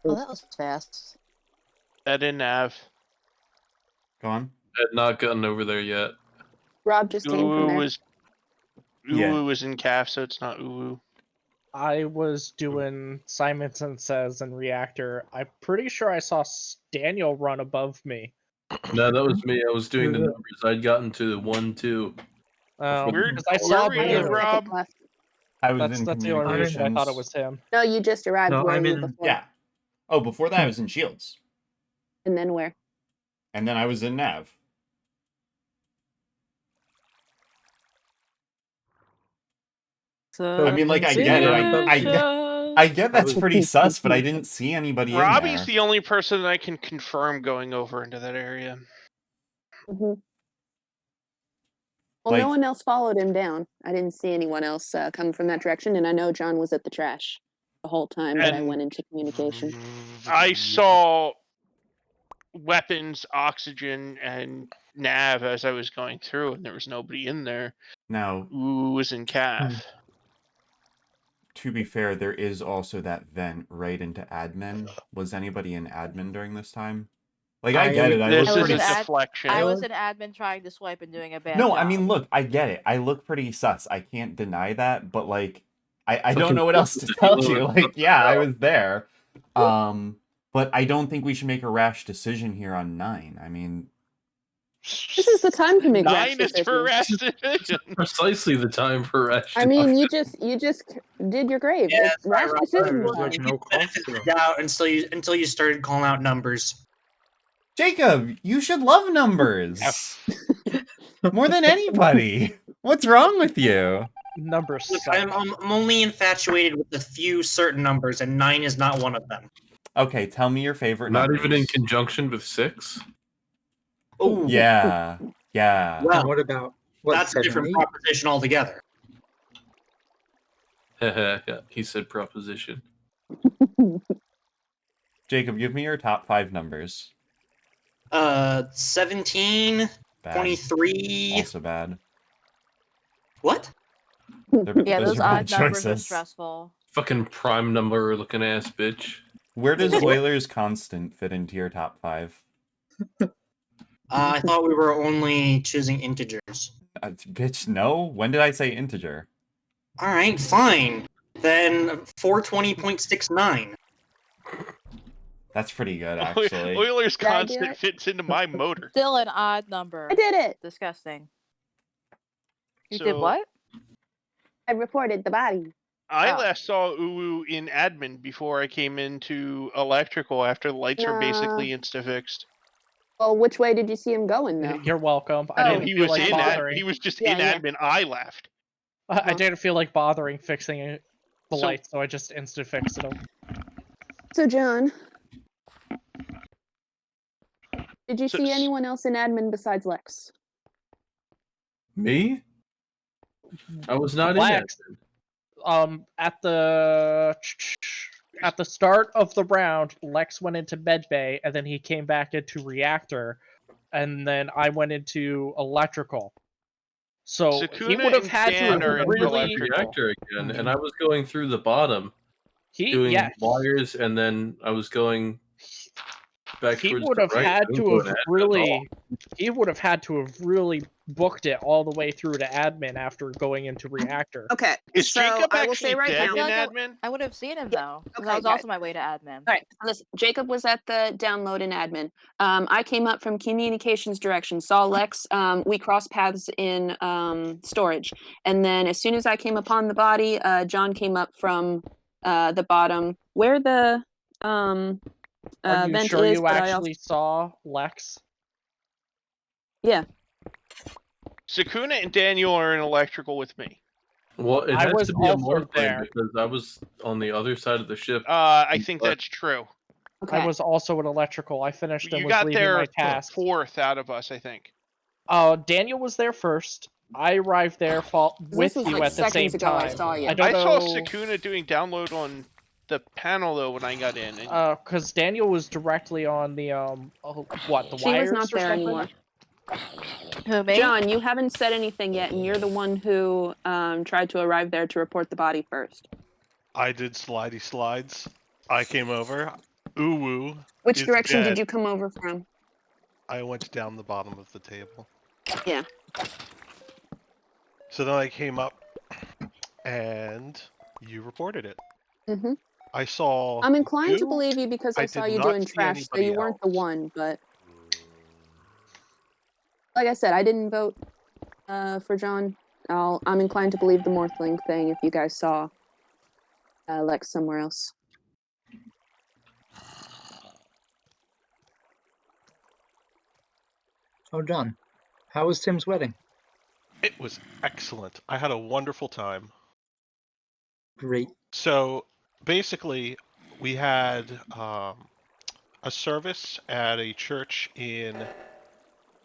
Oh, that was fast. That didn't have. Go on. I had not gotten over there yet. Rob just came from Uwu there. was Yeah. Uwu was in calf, so it's not Uwu. I was doing Simonson Says and Reactor. I'm pretty sure I saw Daniel run above me. No, that was me. I was doing the numbers. I'd gotten to 1, 2. Oh, Where- because I saw where were Blue. you, Rob? Left. I was in That's the only reason I thought it communications. was him. No, you just arrived. No, Where I'm were you in- before? Yeah. Oh, before that I was in Shields. And then where? And then I was in Nav. I mean, like, I get it. I get that's pretty sus, but I didn't see anybody in Robbie's there. the only person that I can confirm going over into that area. Mm-hmm. Well, Like- no one else followed him down. I didn't see anyone else come from that direction, and I know John was at the trash the whole time that I And- went into communication. I saw weapons, oxygen, and nav as I was going through, and there was nobody in there. Now, Uwu was in calf. to be fair, there is also that vent right into admin. Was anybody in admin during this time? Like, I get it. I This look is pretty... a deflection. I was an admin trying to swipe and doing a bad No, job. I mean, look, I get it. I look pretty sus. I can't deny that, but, like, I don't know what else to tell you. Like, yeah, I was there. But I don't think we should make a rash decision here on 9. I mean... This is the time to make rash 9 is for decisions. rash decision. Precisely the time for rash. I mean, you just did your grave. Yeah, It's rash right, decision There's time. like no cost to them. Out until you started calling out numbers. Jacob, you should love numbers. More than anybody. What's wrong with you? Number Look, 7. I'm only infatuated with a few certain numbers, and 9 is not one of them. Okay, tell me your favorite Not numbers. even in conjunction with 6. Oh, Yeah. Yeah. And Well, what about what, that's a 7, different 8? proposition altogether. Yeah, he said proposition. Jacob, give me your top 5 numbers. 17, Bad. 23. Also bad. What? Yeah, Those those are bad odd numbers are choices. stressful. Fucking prime number looking ass bitch. Where does Euler's constant fit into your top 5? I thought we were only choosing integers. Bitch, no? When did I say integer? Alright, fine. Then 420.69. That's pretty good, actually. Euler's Did I do constant it? fits into my motor. Still an odd number. I did it. Disgusting. You So- did what? I reported the body. I Oh. last saw Uwu in admin before I came into electrical after the lights were basically insta-fixed. Well, which way did you see him going, though? You're welcome. I Oh, didn't He feel was like in bothering. he was just Yeah, in yeah. admin. I left. I didn't feel like bothering fixing the So- lights, so I just insta fixed them. So, John, did you So- see anyone else in admin besides Lex? Me? I was not Lex, in at the start of the round, Lex went into medbay, and then he came back into reactor, and then I went into electrical. So he Sakuna would have and had to Dan have are in really. electrical. reactor again, and I was going through the bottom doing Yeah, wires, and then I was going back he towards would the have right. I had didn't to go have in admin at all. really. He would have had to have really booked it all the way through to admin after going into reactor. Okay, Is so Jacob I will actually say right dead now. in I feel admin? I would have seen him though, because I okay, was guys. also on my way to admin. All right, listen. Jacob was at the download in admin. I came up from communications direction, saw Lex. We crossed paths in storage, and then as soon as I came upon the body, John came up from the bottom where the Are you vent sure is. you But I also, actually saw Lex? yeah, Sakuna and Daniel are in electrical with me. Well, it I has was to be a also more claim there. because I was on the other side of the ship. I think that's true. okay. I was also in electrical. I finished and You was got leaving there my task. fourth out of us, I think. Daniel was there first. I arrived there with was you like at the same seconds ago I time. saw you. I don't I saw know. Sakuna doing download on the panel though when I got in. And Because Daniel was directly on the the She was wires not or there something? anymore. Who, me? John, you haven't said anything yet, and you're the one who tried to arrive there to report the body first. I did slidey slides. I came over. Uwu. Which is direction dead. did you come over from? I went down the bottom of the table. Yeah. So then I came up, and you reported it. Mm-hmm. I saw. I'm inclined to you. believe you because I I saw did you not doing see trash, so anybody you weren't the else. one. But like I said, I didn't vote for John. I'm inclined to believe the Morthling thing if you guys saw Lex somewhere else. So, John, how was Tim's wedding? It was excellent. I had a wonderful time. Great. So basically, we had a service at a church in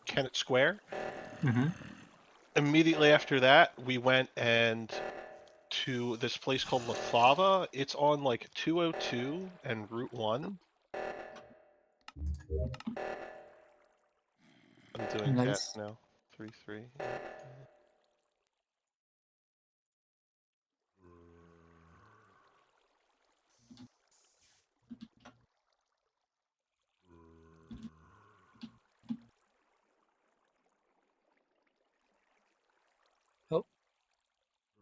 Kennett Square. Mm-hmm. Immediately after that, we went and to this place called La Fava. It's on like 202 and Route 1. I'm doing cat Nice. now. 3-3.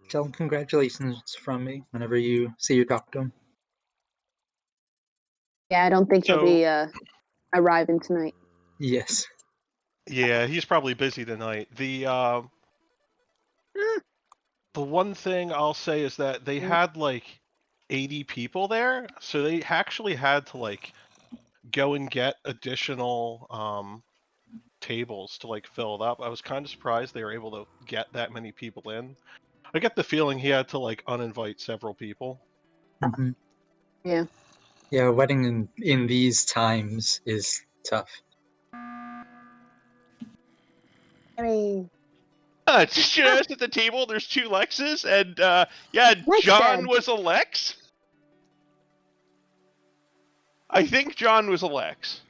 Tell him congratulations from me whenever you see your doctor. Yeah, I don't think he'll So- be arriving tonight. Yes. Yeah, he's probably busy tonight. The one thing I'll say is that they had like 80 people there, so they actually had to like go and get additional tables to like fill it up. I was kind of surprised they were able to get that many people in. I get the feeling he had to like uninvite several people. Hmm. Yeah. Yeah, a wedding in these times is tough. It's just at the table. There's 2 Lexes, and yeah, Lex John dead. was a Lex. I think John was a Lex.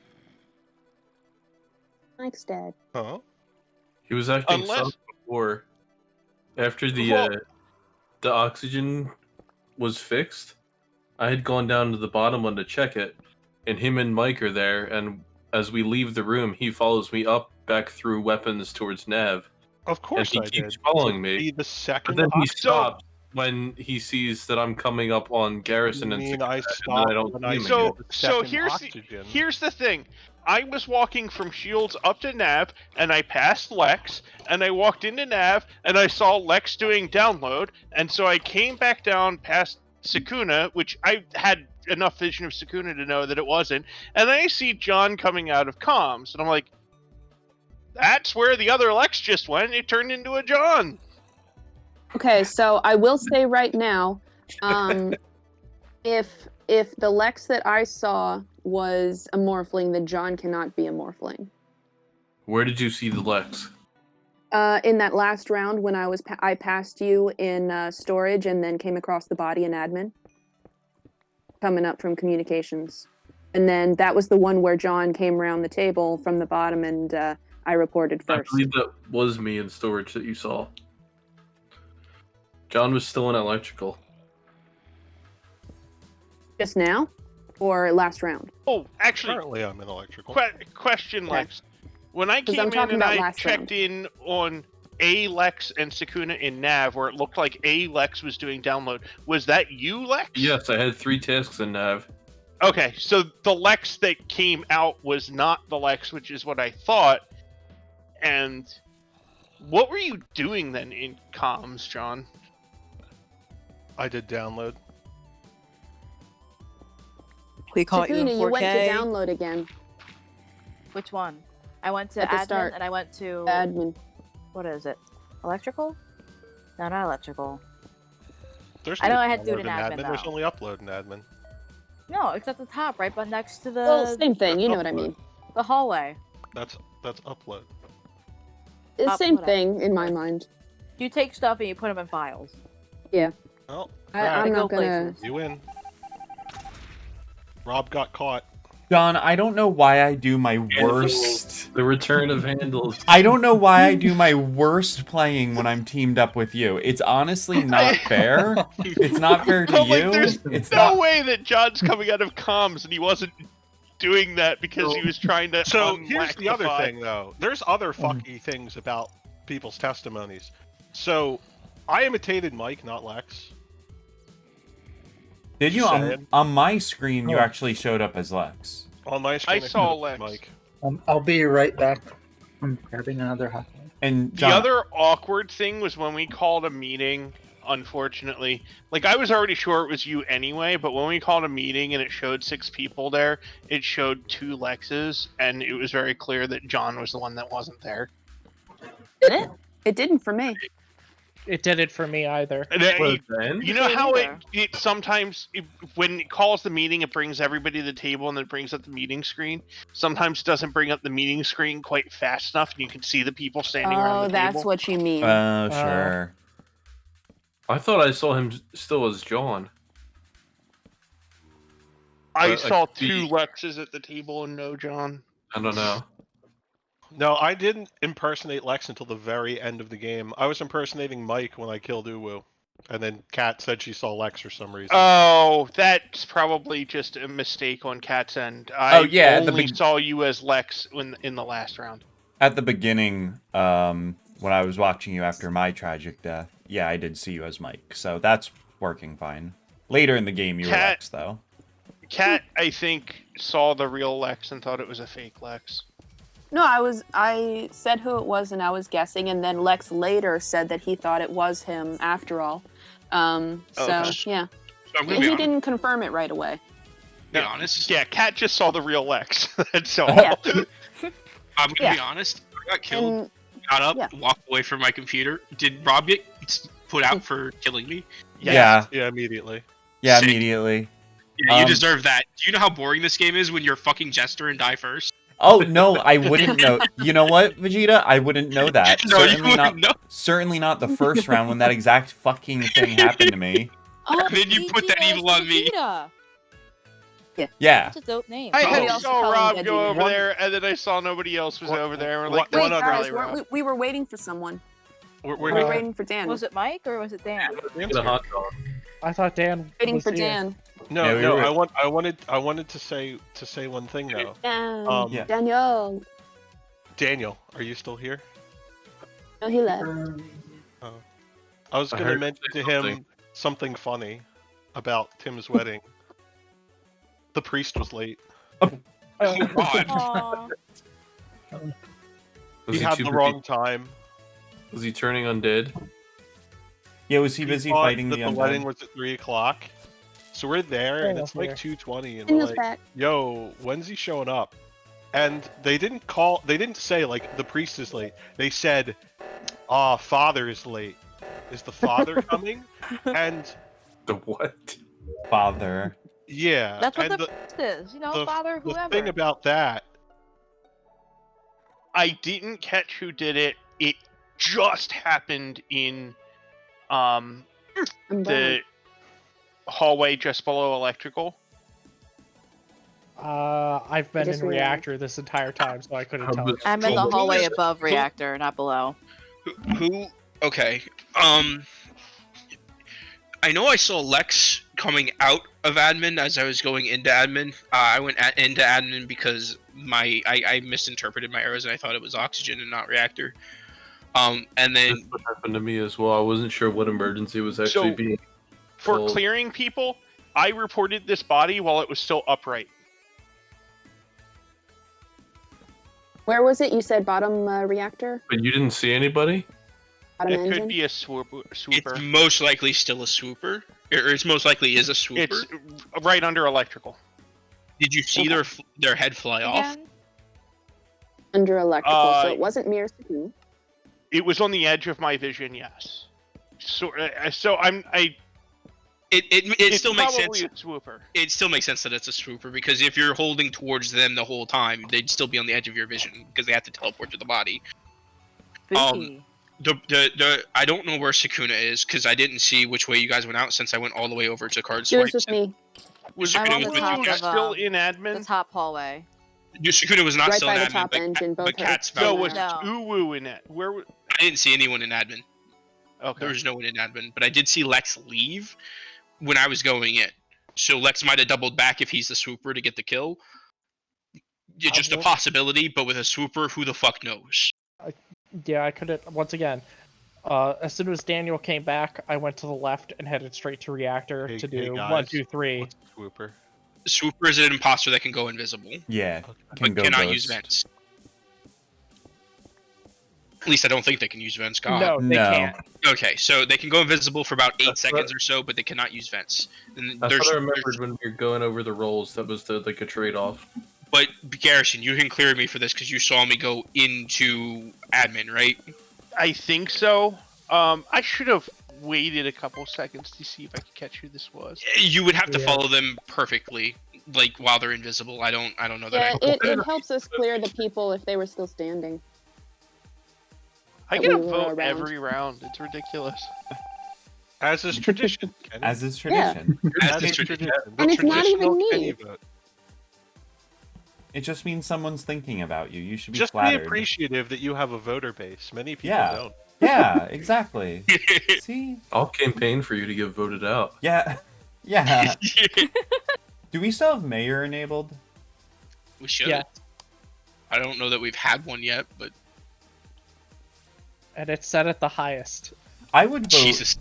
Mike's dead. Huh? He was acting Unless- sus before. After Well- the oxygen was fixed, I had gone down to the bottom one to check it, and him and Mike are there, and as we leave the room, he follows me up back through weapons towards Nav. Of course he I keeps did. following To me. be the But second. then he So- stops when he sees that I'm coming up on Garrison and mean I Sakura, and stopped I don't when see I him saw again. the So second here's oxygen. here's the thing. I was walking from Shields up to Nav, and I passed Lex, and I walked into Nav, and I saw Lex doing download, and so I came back down past Sakuna, which I had enough vision of Sakuna to know that it wasn't, and then I see John coming out of comms, and I'm like, that's where the other Lex just went. It turned into a John. Okay, so I will say right now, if the Lex that I saw was a morphling, then John cannot be a morphling. Where did you see the Lex? In that last round when I passed you in storage and then came across the body in admin, coming up from communications, and then that was the one where John came around the table from the bottom and I reported I first. believe that was me in storage that you saw. John was still in electrical. Just now, or last round? Oh, actually, Currently, I'm in electrical. question, Yeah. Lex. When I 'Cause came I'm in talking and about I last checked round. in on a Lex and Sakuna in Nav, where it looked like a Lex was doing download, was that you, Lex? Yes, I had 3 tasks in Nav. Okay, so the Lex that came out was not the Lex, which is what I thought. And what were you doing then in comms, John? I did download. We caught you in Sakuna, 4K. you went to download again. Which one? I went to At the admin start. and I went to Admin. what is it? Electrical? No, not electrical. There's I know no I had to do it download in admin, There's though. only upload in admin. No, it's at the top, right, but next to the Well, same thing. You know what I upload. mean. the hallway. That's upload. It's Up, same whatever. thing in my mind. You take stuff and you put them in files. Well, I'm They go not gonna. places. you win. Rob got caught. John, I don't know why I do my worst. The return of handles. I don't know why I do my worst playing when I'm teamed up with you. It's honestly not fair. It's not fair to But, like, you. there's It's no not. way that John's coming out of comms and he wasn't doing that because he was trying to. So here's the other unlaxify. thing, though. There's other fucky things about people's testimonies. So I imitated Mike, not Lex. Did you Just on, saying. on my screen? You Oh. actually showed up as Lex. On my screen, saw it was Lex. Mike. I'll be right back. I'm grabbing another hot dog. And The John, other awkward thing was when we called a meeting. Unfortunately, like I was already sure it was you anyway, but when we called a meeting and it showed 6 people there, it showed 2 Lexes, and it was very clear that John was the one that wasn't there. Did it? It didn't for me. It didn't for me either. And But then, you know Me how neither. it sometimes when it calls the meeting, it brings everybody to the table and then it brings up the meeting screen. Sometimes it doesn't bring up the meeting screen quite fast enough, and you can see the people standing around Oh, the that's table. what you mean. oh sure. I thought I saw him still as John. I But, saw like, 2 Lexes at the table and no John. I don't know. No, I didn't impersonate Lex until the very end of the game. I was impersonating Mike when I killed Uwu. And then Kat said she saw Lex for some reason. Oh, that's probably just a mistake on Kat's end. I yeah, the only big- saw you as Lex in the last round. At the beginning, when I was watching you after my tragic death, yeah, I did see you as Mike, so that's working fine. Later in the game, you were Cat- Lex, though. Cat, I think, saw the real Lex and thought it was a fake Lex. No, I said who it was and I was guessing, and then Lex later said that he thought it was him after all. So Okay. yeah, So I'm gonna be he honest. didn't confirm it right away. Be honest. Yeah, Cat just saw the real Lex. That's all. Yeah. I'm gonna Yeah. be honest. I got killed. And Got up, yeah. walked away from my computer. Did Rob get put out for killing me? Yeah. Yeah, immediately. Yeah, Sick. immediately. Yeah, you deserve that. Do you know how boring this game is when you're fucking Jester and die first? Oh, no, I wouldn't know. You know what, Vegeta? I wouldn't know that. No, you certainly not. wouldn't know. Certainly not the first round when that exact fucking thing happened to me. Oh, Then you put that Vegeta, evil it's on me. Vegeta. Yeah. That's a dope name. I Oh. had We also saw call him Rob Vegeta. go over One- there, and then I saw nobody else was One- over there. And we're one- like, wait, one that's other- guys, probably Rob. we were waiting for someone. We're We were Uh, waiting for Dan. Was it Mike or was it Dan? Get a hot dog. I thought Dan Waiting was for here. Dan. No, Yeah, we no. were- I wanted to say one thing though. Dan. Yeah. Daniel. Daniel, are you still here? No, he left. I was I gonna heard mention you to say him something. something funny about Tim's wedding. The priest was late. Oh God. Aw. He had the wrong time. Was he turning undead? Yeah, was he busy thought fighting that the the wedding undead? was at 3:00. So we're there, and Oh, it's like yeah. 2:20, and we're Daniel's like, back. "Yo, when's he showing up?" And they didn't say like the priest is late. They said, father is late. Is the father coming? And The what? Father. yeah, That's what and the is. You know, the- father, the whoever. thing about that, I didn't catch who did it. It just happened in I'm the done. hallway just below electrical. I've been just in realized. reactor this entire time, so I couldn't How tell bu- you. I'm in the Who hallway is- above reactor, not below. Who? Okay. I know I saw Lex coming out of admin as I was going into admin. I went into admin because I misinterpreted my arrows and I thought it was oxygen and not reactor. And then That's what happened to me as well. I wasn't sure what emergency was actually So- being. For Well- clearing people, I reported this body while it was still upright. Where was it? You said bottom reactor? But you didn't see anybody? Bottom It engine? could be a swooper. it's most likely still a swooper, or it's most likely is a swooper. It's right under electrical. Did you see their head fly off? Again? Under electrical, so Uh, it wasn't Mir Suku. It was on the edge of my vision. Yes. So It it's still makes sense. probably a swooper. It still makes sense that it's a swooper because if you're holding towards them the whole time, they'd still be on the edge of your vision because they have to teleport to the body. Spooky. The I don't know where Sakuna is because I didn't see which way you guys went out since I went all the way over to card She was swipes. with me. Was I'm Sakuna on was the with top you you guys. of, still um, in the admin? top hallway. Sakuna was not Right still by in the admin, top but, engine, both but her- Cat's No, found was one. No. Uwu in it? Where? I didn't see anyone in admin. Okay. There was no one in admin, but I did see Lex leave when I was going in. So Lex might have doubled back if he's the swooper to get the kill. It's just a will- possibility, but with a swooper, who the fuck knows? Yeah, I couldn't. Once again, as soon as Daniel came back, I went to the left and headed straight to reactor Hey- to hey, do guys. 1, 2, 3. What's a swooper? Swooper is an imposter that can go invisible, Yeah. but Can go cannot use ghost. vents. At least I don't think they can use vents. God. No, they No. can't. Okay, so they can go invisible for about 8 That's seconds what- or so, but they cannot use vents. And That's there's, what I remembered when we were going over the roles. That was like a trade-off. but Garrison, you can clear me for this because you saw me go into admin, right? I think so. I should have waited a couple seconds to see if I could catch who this was. You would have to Yeah. follow them perfectly, like while they're invisible. I don't know that. Yeah, it helps us clear the people if they were still standing. I That get a we were vote around. every round. It's ridiculous. As is tradition. Kenny. As is tradition. As is is tradition. The And it's not traditional even me. Kenny vote. It just means someone's thinking about you. You should be Just flattered. be appreciative that you have a voter base. Many people Yeah. don't. Yeah, exactly. See? I'll campaign for you to get voted out. Yeah. Yeah. Do we still have mayor enabled? We should. Yeah. I don't know that we've had one yet, but And it's set at the highest. I would vote. Jesus.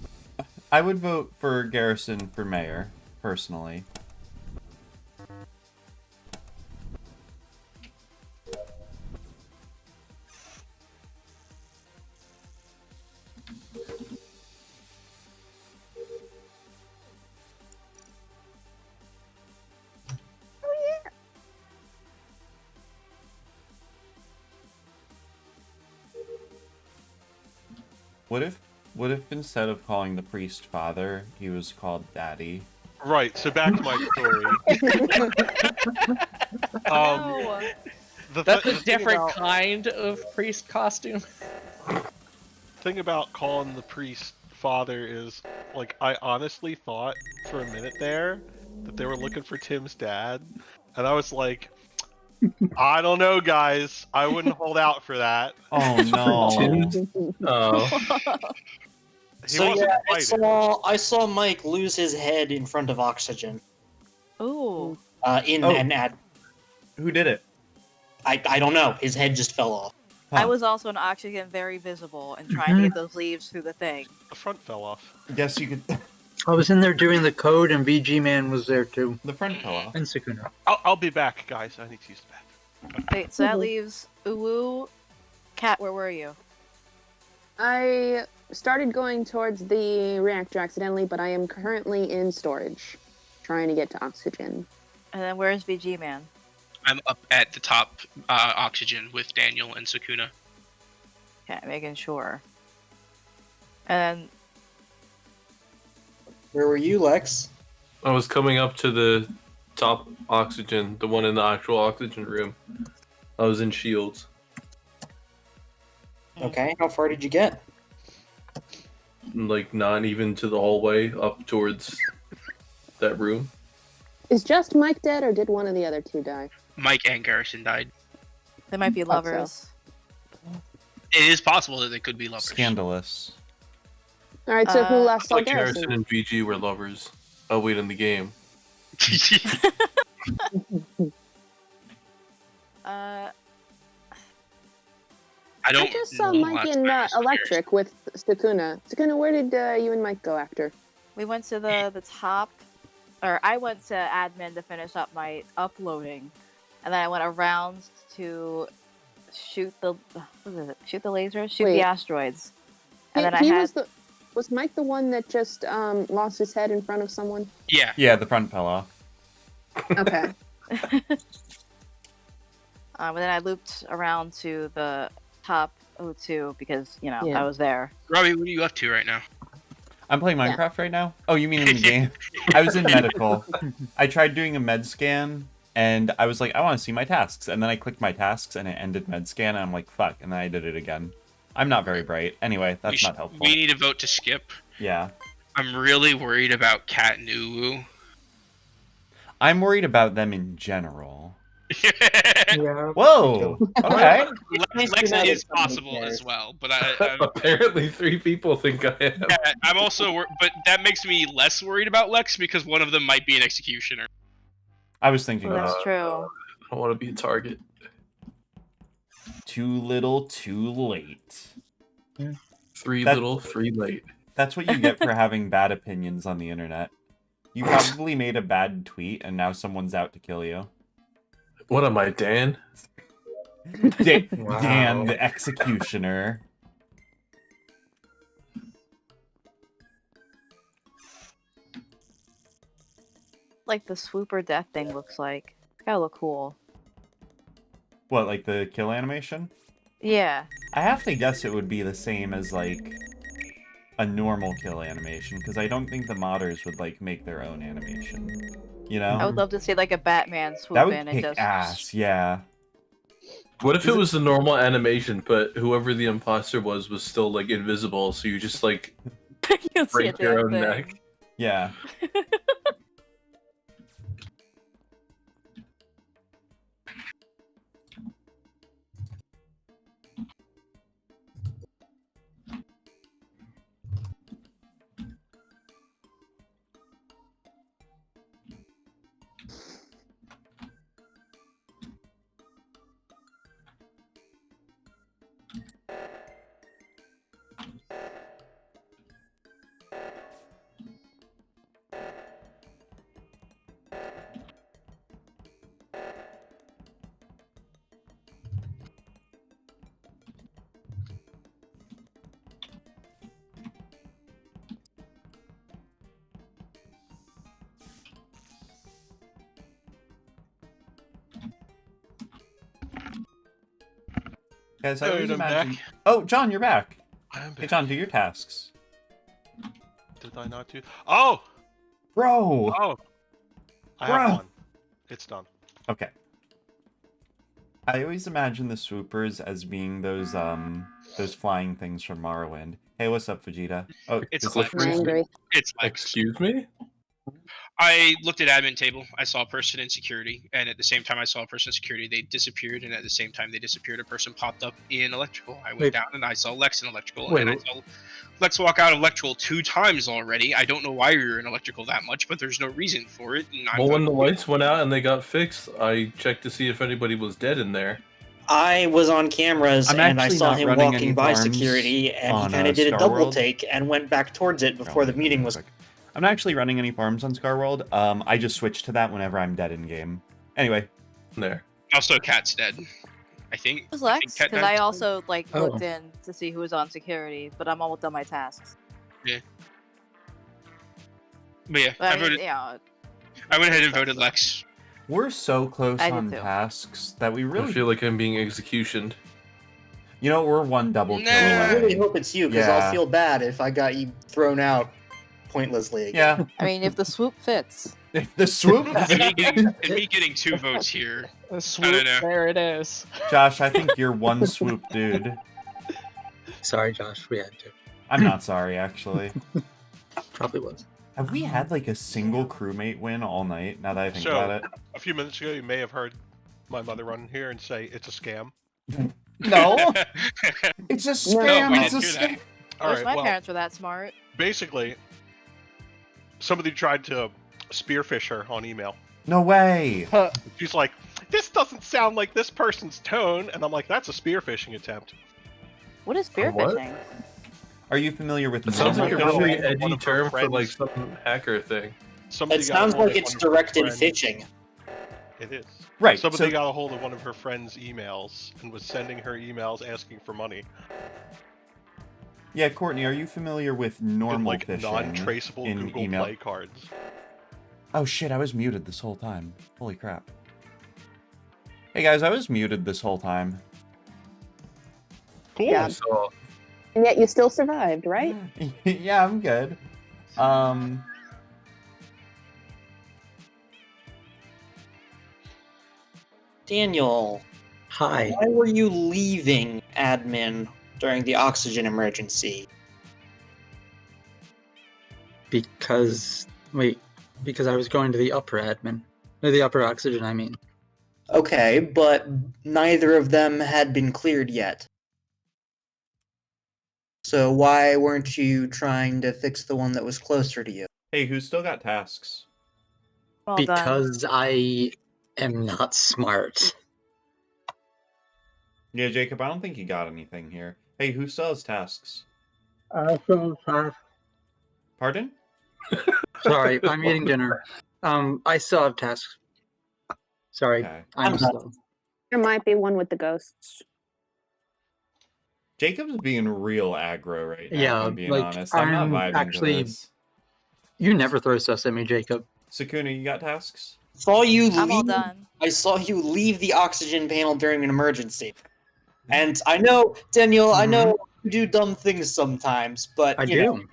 I would vote for Garrison for mayor, personally. What if instead of calling the priest father, he was called daddy? Right. So back to my story. No. That's a the thing different about, kind of priest costume. thing about calling the priest father is, like, I honestly thought for a minute there that they were looking for Tim's dad, and I was like, I don't know, guys. I wouldn't hold out for that. Oh no! Tim's- Oh, He So wasn't yeah, invited. I saw Mike lose his head in front of Oxygen. Ooh. In Oh. an ad. Who did it? I don't know. His head just fell off. Huh. I was also in oxygen, very visible, and trying to get those leaves through the thing. The front fell off. Guess you could. I was in there doing the code, and VG Man was there too. The front fell off. And Sukuna. I'll be back, guys. I need to use the bathroom. Wait, so that leaves Uwu. Cat, where were you? I started going towards the reactor accidentally, but I am currently in storage, trying to get to oxygen. And then where's VG Man? I'm up at the top oxygen with Daniel and Sukuna. Okay, making sure. And Where were you, Lex? I was coming up to the top oxygen, the one in the actual oxygen room. I was in shields. Okay, how far did you get? Like, not even to the hallway up towards that room. Is just Mike dead, or did one of the other two die? Mike and Garrison died. they might be Thought so. lovers. It is possible that they could be lovers. Scandalous. All right, so who Uh, last saw Like Harrison Garrison? and VG were lovers. Oh, wait, in the game. Uh, I don't. I just saw know Mike last in time I saw Electric with Sukuna. Sukuna, where did you and Mike go after? we went to the top, or I went to admin to finish up my uploading, and then I went around to shoot the what is it? Shoot the lasers, shoot Wait. the asteroids, and then I he had was Mike the one that just lost his head in front of someone? Yeah. Yeah, the front fell off. Okay. and then I looped around to the top O2 because Yeah. I was there. Robbie, what are you up to right now? I'm playing Yeah. Minecraft right now. Oh, you mean in the game? I was in medical. I tried doing a med scan, and I was like, I want to see my tasks. And then I clicked my tasks, and it ended med scan, and I'm like, fuck. And then I did it again. I'm not very bright. Anyway, that's not helpful. We need a vote to skip. Yeah. I'm really worried about Kat and Uwu. I'm worried about them in general. Yeah. Whoa! Okay. Lexa is possible as well, but I'm, Apparently, 3 people think I am. yeah, I'm also, but that makes me less worried about Lex because one of them might be an executioner. I was thinking Well, that. that's true. I don't want to be a target. Too little, too late. 3 That- little, 3 late. That's what you get for having bad opinions on the internet. You probably made a bad tweet, and now someone's out to kill you. What am I, Dan? Wow. Dan, the executioner. Like the swooper death thing looks like. It's gotta look cool. What, like the kill animation? Yeah. I have to guess it would be the same as, like, a normal kill animation, because I don't think the modders would, like, make their own animation. You know? I would love to see like a Batman swoop That would in and kick just ass, yeah. What if it was the normal animation, but whoever the imposter was still, like, invisible, so you just, like, you can see a break your damn own thing. neck? Yeah. Guys, I always I'm imagine. back. Oh, John, you're back. I am Hey, back. John, do your tasks. Did I not do? Oh, Bro! I have Bruh. one. It's done. Okay. I always imagine the swoopers as being those flying things from Morrowind. Hey, what's up, Vegeta? Oh, It's is Lex. it I'm angry. It's Lex. Excuse me? I looked at admin table. I saw a person in security, and at the same time I saw a person in security, they disappeared, and at the same time they disappeared, a person popped up in electrical. I went Wait. down and I saw Lex in electrical, Wait, and I wait. saw Lex walk out of electrical 2 times already. I don't know why you're in electrical that much, but there's no reason for it. And Well, when the lights went out and they got fixed, I checked to see if anybody was dead in there. I was on cameras I'm and I actually saw not him running any walking by farms security, and he on, kind of did a Star double World. take and went back towards it before the meeting was. I'm not actually running any farms on Scarworld. I just switch to that whenever I'm dead in game. Anyway. There. Also, Cat's dead. I think. It was I think Lex, Cat because died. I also like Oh. looked in to see who was on security, but I'm almost done my tasks. But yeah, But I I mean, voted. yeah, I went ahead and voted Lex. We're so close I did on too. tasks that we I really... feel like I'm being executioned. You know, we're one double kill Nah. I away. really hope it's you, because Yeah. I'll feel bad if I got you thrown out pointlessly again. Yeah. I mean, if the swoop fits. The swoop? and me getting 2 votes here. The swoop, know. there it is. Josh, I think you're one swoop dude. Sorry, Josh. We had to. I'm not sorry, actually. Probably was. Have we had like a single crewmate win all night, now that I think So- about it? A few minutes ago, you may have heard my mother run here and say it's a scam. No! It's a scam! I It's a didn't hear scam! All I wish right. my Well, parents were that smart. basically, somebody tried to spearfish her on email. No way! Huh. She's like, "This doesn't sound like this person's tone," and I'm like, "That's a spearfishing attempt." What is A what? spearfishing? Are you familiar with It sounds like a Normal really girl, one edgy of her term for like friends. some hacker thing. Somebody It got a sounds hold like of it's one of her directed friends- fishing. It is. Right, Somebody so- got a hold of one of her friend's emails and was sending her emails asking for money. Yeah, Courtney, are you familiar with normal like phishing non-traceable in Google email? Play cards. Oh shit, I was muted this whole time. Holy crap. Hey guys, I was muted this whole time. Cool. Yeah. So, And yet you still survived, right? Yeah, I'm good. Daniel, Hi. why were you leaving admin during the oxygen emergency? Because I was going to the upper admin. Or the upper oxygen, I mean. Okay, but neither of them had been cleared yet. So why weren't you trying to fix the one that was closer to you? Hey, who's still got tasks? Well done. Because I am not smart. Yeah, Jacob, I don't think you got anything here. Hey, who still has tasks? Pardon? Sorry, I'm eating dinner. I still have tasks. Sorry, Okay. I'm I'm slow. There might be one with the ghosts. Jacob's being real aggro right now, Yeah, if I'm being like, honest. I'm not I'm vibing actually- to this. You never throw stuff at me, Jacob. Sakuna, you got tasks? Saw you I'm all leave. done. I saw you leave the oxygen panel during an emergency. And I know, Daniel, I know you do dumb things sometimes, but I you know, do.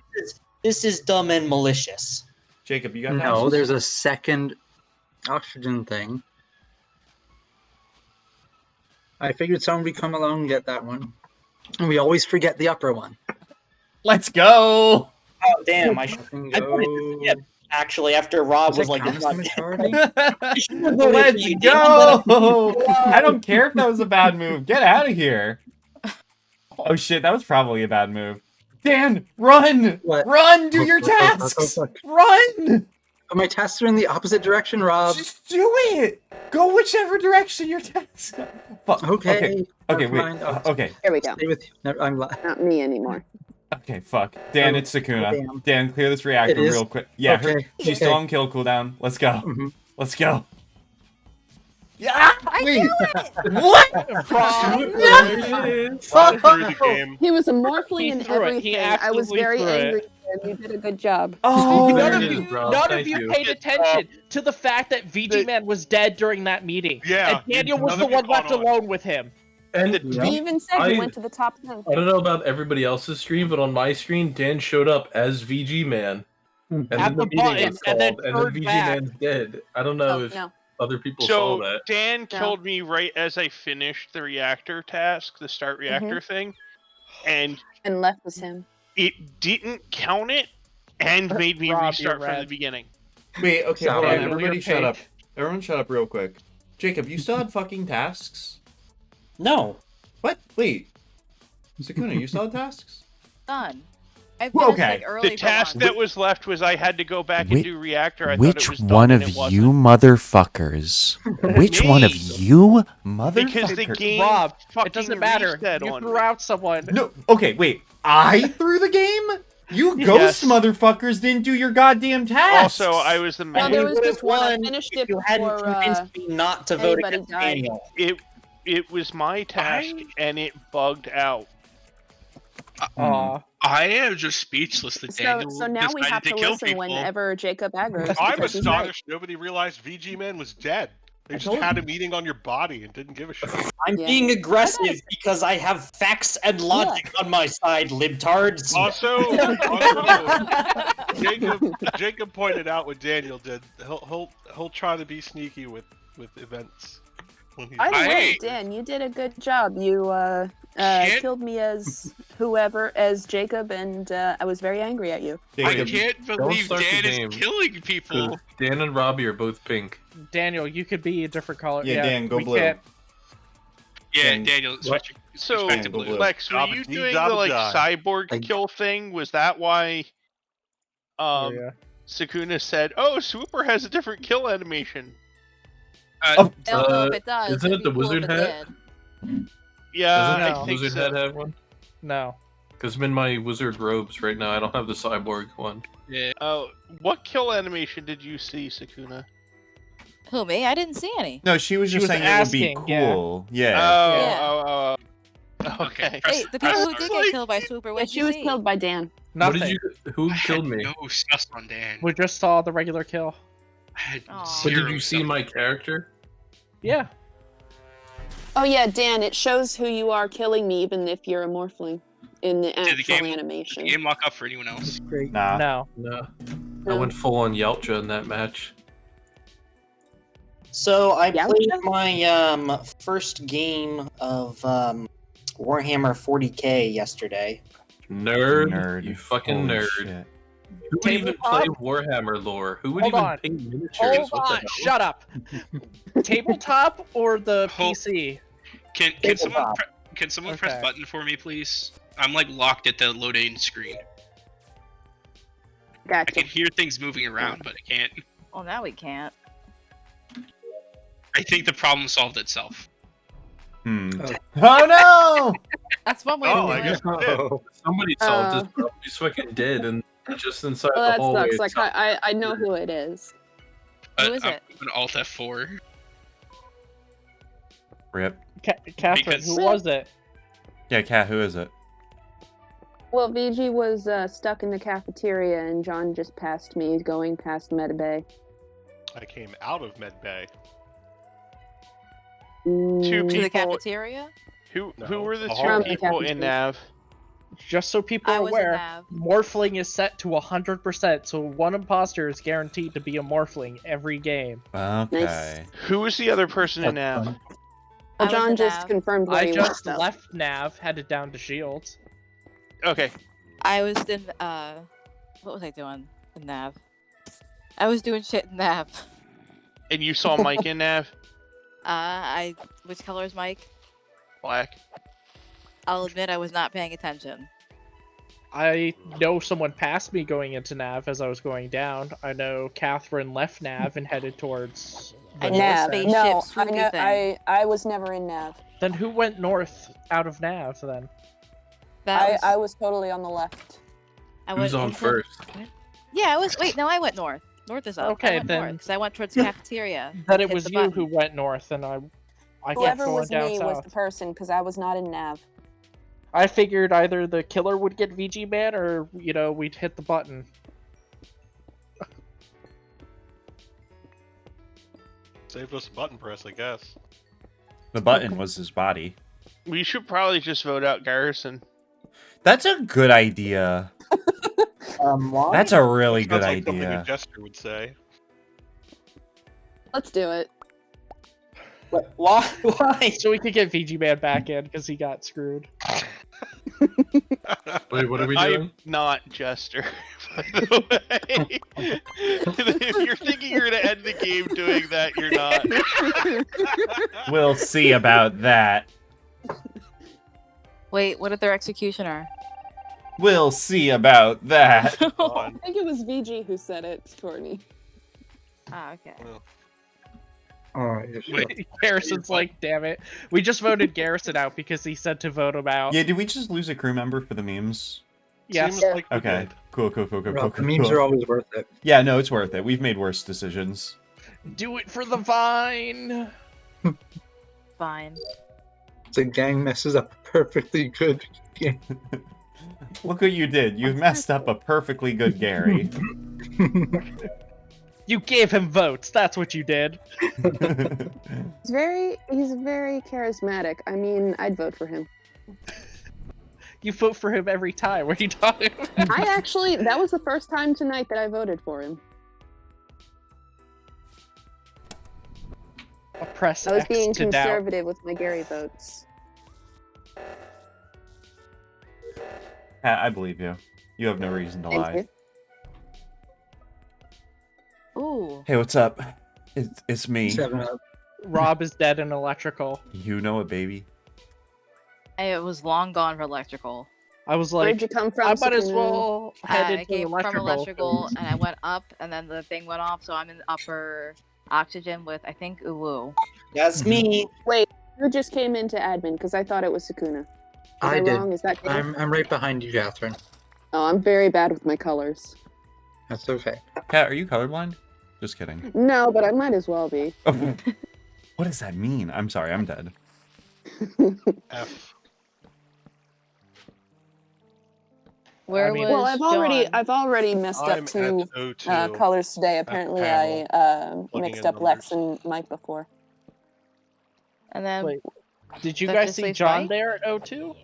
this is dumb and malicious. Jacob, you got tasks? No, there's a second oxygen thing. I figured someone would come along and get that one. And we always forget the upper one. Let's go! Oh damn! I Fucking I voted go. yeah, actually after Rob Does was that like, count "It's as not- majority? should've voted for Let's you, Daniel. go! I don't care if that was a bad move. Get out of here. Oh shit, that was probably a bad move. Dan, run! What? Run! Do Oh, your fuck, oh, fuck, tasks! oh, fuck. Run! But my tasks are in the opposite direction, Rob. Just do it! Go whichever direction your tasks go. Fuck. Okay. Okay, never wait. mind. I'll Okay. Here we go. Stay with you. Never, I'm li- Not me anymore. Okay, fuck. Dan, Oh, it's Sakuna. damn. Dan, clear this reactor It is? real quick. Yeah, her, Okay, she's still okay. on kill cooldown. Let's go. Mhm. Let's go. Yeah! I Wait! knew it! What? Rob, Run through the game. He was a morphling He in threw it. He everything. I was absolutely very threw it. angry with him. You did a good job. Oh! There None it of is, you, bro. none of Thank you you. paid attention to the fact that VG Man was dead during that meeting. Yeah, And Daniel was none the of you one caught left on. alone with him. And He even said he went to the top 10. I don't know about everybody else's stream, but on my screen, Dan showed up as VG Man. And At then the meeting button, was and then called, and then turned VG back. Man's dead. I don't know Oh, if no. other people saw So that. Dan killed me right as I finished the reactor task, the start reactor thing, and left was him. it didn't count it and made me Rob, restart you're from the red. beginning. Wait, okay, Sound hold on. like Everybody you're shut up. pink. Everyone shut up real quick. Jacob, you still had fucking tasks? No. What? Wait. Sakuna, you still had tasks? Done. I Well, finished okay. like early The for task once. that was left was I had to go back and do reactor. I thought Which it was done, one and of it wasn't. you motherfuckers? Which one of Me. you motherfuckers? Because the game Rob, fucking it doesn't matter. reset You on threw me. out someone. No, okay, wait. I threw the game? You Yes. ghost motherfuckers didn't do your goddamn tasks. Also, I was the No, man. there You was would've just one. I won finished if it you hadn't before convinced me not to vote anybody against died. Daniel. It was my task, and it bugged out. Aw. I am just speechless that Daniel So now we decided have to kill listen people. whenever Jacob aggroes. I'm because he's right. astonished nobody realized VG Man was dead. They just told had you. a meeting on your body and didn't give a shit. I'm Yeah. being aggressive because I have facts and logic on my side, libtards. Also, Jacob pointed out what Daniel did. He'll try to be sneaky with events. When he's By the way, I- Dan, you did a good job. You Can't- killed me as Jacob, and I was very angry at you. I Jacob, can't don't believe start the Dan game. is killing people. 'Cause Dan and Robbie are both pink. Daniel, you could be a different color. Yeah, Dan, go we blue. Can't... Yeah, Dan- Daniel, switch So, back to Go blue. blue. Lex, were you doing the like cyborg I- kill thing? Was that why Oh, yeah. Sakuna said, "Oh, Swooper has a different kill animation"? Oh, I don't know if it does. isn't It'd it the be cool if wizard it hat? did. Yeah, Doesn't no. I think Wizard so. Head have one? No. Because I'm in my wizard robes right now. I don't have the cyborg one. Yeah. Oh, what kill animation did you see, Sakuna? Who, me? I didn't see any. No, she was She just was saying it would be asking, yeah. cool. Yeah. Yeah. Oh. Okay. Okay. Press- Wait, the press people who did start. get killed by Swooper, Yeah, what she was killed by Dan. Nothing. What did you? Who I killed had me? No sus on Dan. We just saw the regular kill. I had Aw. But zero did you see sus. my character? Yeah. Oh yeah, Dan, it shows who you are killing me, even if you're a morphling in the Did the actual game- animation. Game lock up for anyone else? Great. Nah. No. No. I No. went full on Yalcha in that match. So I Yeah, played Lucia? my first game of Warhammer 40k yesterday. Nerd. You fucking Holy nerd. shit. Who would even Tabletop? play Warhammer lore? Who would Hold even on. paint miniatures? Hold What the on. hell? Shut up. Tabletop or the Hold- PC? Can someone Tabletop. can someone press Okay. button for me, please? I'm like locked at the loading screen. I Gotcha. can hear things moving around, but I can't. Well, now we can't. I think the problem solved itself. Hmm. Oh. Oh no! That's one way Oh, to I do guess it. we did. Somebody solved this problem. He's fucking dead and just inside Well, the that hallway. sucks. Like it's- I know who it is. Who is I'm it? an Alt F4. Rip. Catherine, Because- who was it? Yeah, Kat, who is it? Well, VG was stuck in the cafeteria, and John just passed me, going past Medbay. I came out of Medbay. Two To the people. cafeteria? Who No, were the the two hallway. people in Nav? Just so people I are was in aware, Nav. Morphling is set to 100%, so one imposter is guaranteed to be a Morphling every game. Okay. Who was the other person in Nav? I Well, was John in just Nav. confirmed where I he was. just Though. left Nav, headed down to Shields. Okay. I was in, what was I doing in Nav? I was doing shit in Nav. And you saw Mike in Nav? Which color is Mike? Black. I'll admit I was not paying attention. I know someone passed me going into Nav as I was going down. I know Catherine left Nav and headed towards the I north know Nav. end. spaceship No, I swoopy know. thing. I was never in Nav. Then who went north out of Nav then? That was, I was totally on the left. I Who's went on into- first? Yeah, I was. Wait, no, I went north. North is up. Okay, I went then- north because I went towards the cafeteria. Then it hit was the you button. who went north, and I kept Whoever going was down me south. was the person, because I was not in Nav. I figured either the killer would get VG Man or, we'd hit the button. Saved us a button press, I guess. The button was his body. We should probably just vote out Garrison. That's a good idea. Why? That's a really Sounds good like something a idea. jester would say. Let's do it. What? Why? Why? So we could get VG Man back in because he got screwed. Wait, what are we I'm doing? not Jester, by the way. If you're thinking you're gonna end the game doing that, you're not. We'll see about that. Wait, what if they're executioner? We'll see about that. I think it was VG who said it, Courtney. Ah, okay. Alright, sure. Wait, Garrison's like, damn it. We just voted Garrison out because he said to vote him out. Yeah, did we just lose a crew member for the memes? Yes. Seems like we Okay, did. cool. Well, the memes are always worth it. Yeah, no, it's worth it. We've made worse decisions. Do it for the Vine. Fine. The gang messes up a perfectly good game. Look what you did. You messed up a perfectly good Gary. You gave him votes. That's what you did. He's very charismatic. I mean, I'd vote for him. You vote for him every time. What are you talking about? That was the first time tonight that I voted for him. Press I was X being to doubt. conservative with my Gary votes. Pat, I believe you. You have no reason to Thank lie. you. Ooh. Hey, what's up? It's me. 7-Up. Rob is dead in electrical. You know it, baby. It was long gone for electrical. I was Where'd like, you come from? I might as Sakuna? well head I into came electrical. from electrical and I went up and then the thing went off, so I'm in upper oxygen with, I think, Uwu. That's me. Wait, who just came into admin? Because I thought it was Sakuna. Is I I did. wrong? Is that correct? I'm right behind you, Catherine. Oh, I'm very bad with my colors. That's okay. Pat, are you colorblind? Just kidding. No, but I might as well be. Oh, what does that mean? I'm sorry, I'm dead. F. Where mean- was Well, I've John? already messed I'm up two at O2. colors today. Apparently, I panel, plugging mixed in up Lex numbers. and Mike before. And then Wait, did you That guys just see leaves John Mike? there at O2?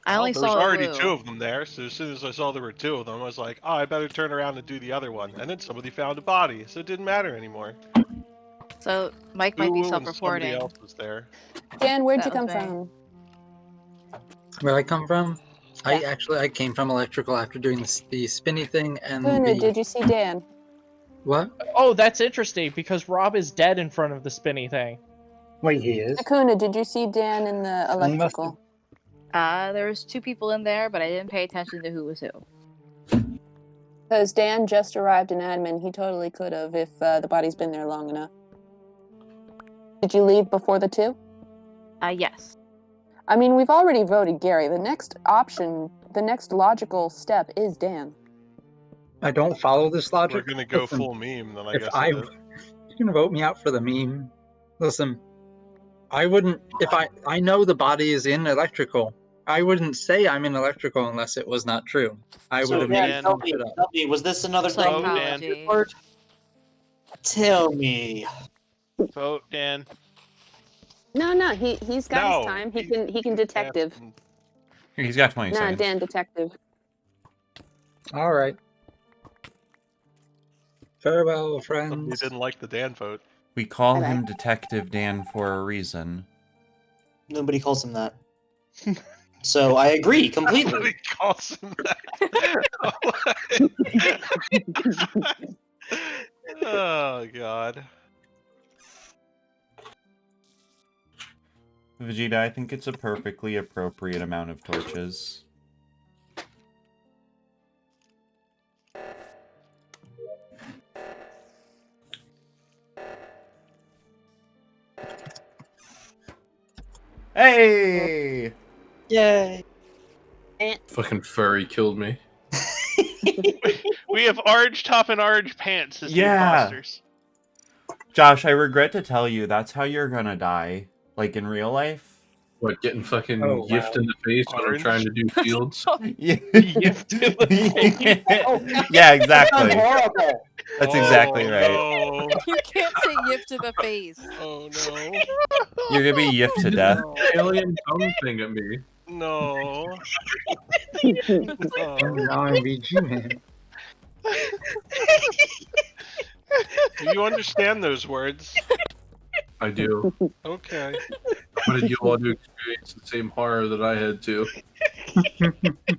I only There's saw already Uwu. two of them there, so as soon as I saw there were two of them, I was like, oh, I better turn around and do the other one. And then somebody found a body, so it didn't matter anymore. So Mike might be Uwu and somebody self-reporting. else was there. Dan, where'd you That come was me. from? Where I come from? Yeah. I came from electrical after doing the spinny thing and Luna, the did you see Dan? what? Oh, that's interesting because Rob is dead in front of the spinny thing. Wait, he is. Akuna, did you see Dan in the So he must electrical? There was two people in there, but I didn't pay attention to who was who. Because Dan just arrived in admin. He totally could have if the body's been there long enough. Did you leave before the two? Yes. I mean, we've already voted Gary. The next option, the next logical step is Dan. I don't follow this logic. We're gonna go Listen, full meme, then I if guess. I, it is. you can vote me out for the meme. Listen, I wouldn't if I know the body is in electrical. I wouldn't say I'm in electrical unless it was not true. I would So, have Dan, made tell some me, shit up. tell me, was this another Vote, Dan. Psychology. report? Tell me. Vote, Dan. No, he's got No, his time. He can detective. He's got 20 Nah, seconds. Dan detective. All right. Farewell, Somebody friends. didn't like the Dan vote. We call Bye-bye. him Detective Dan for a reason. Nobody calls him that. So I agree completely. Nobody calls him that. Oh god. Vegeta, I think it's a perfectly appropriate amount of torches. Hey! Yay. Fucking furry killed me. We have orange top and orange pants as the Yeah. imposters. Josh, I regret to tell you, that's how you're gonna die. Like in real life. What, getting fucking Oh, wow. yiffed in the face when I'm Orange? trying to do fields? Yeah, Yiffed in the yeah, exactly. Horrible. That's exactly Oh, right. no. You can't say yiff to the face. Oh no. You're gonna be yiffed to death. Alien tongue thing at me. No. And No. now I'm VG man. Do you understand those words? I do. Okay. What did you want to experience the same horror that I had to?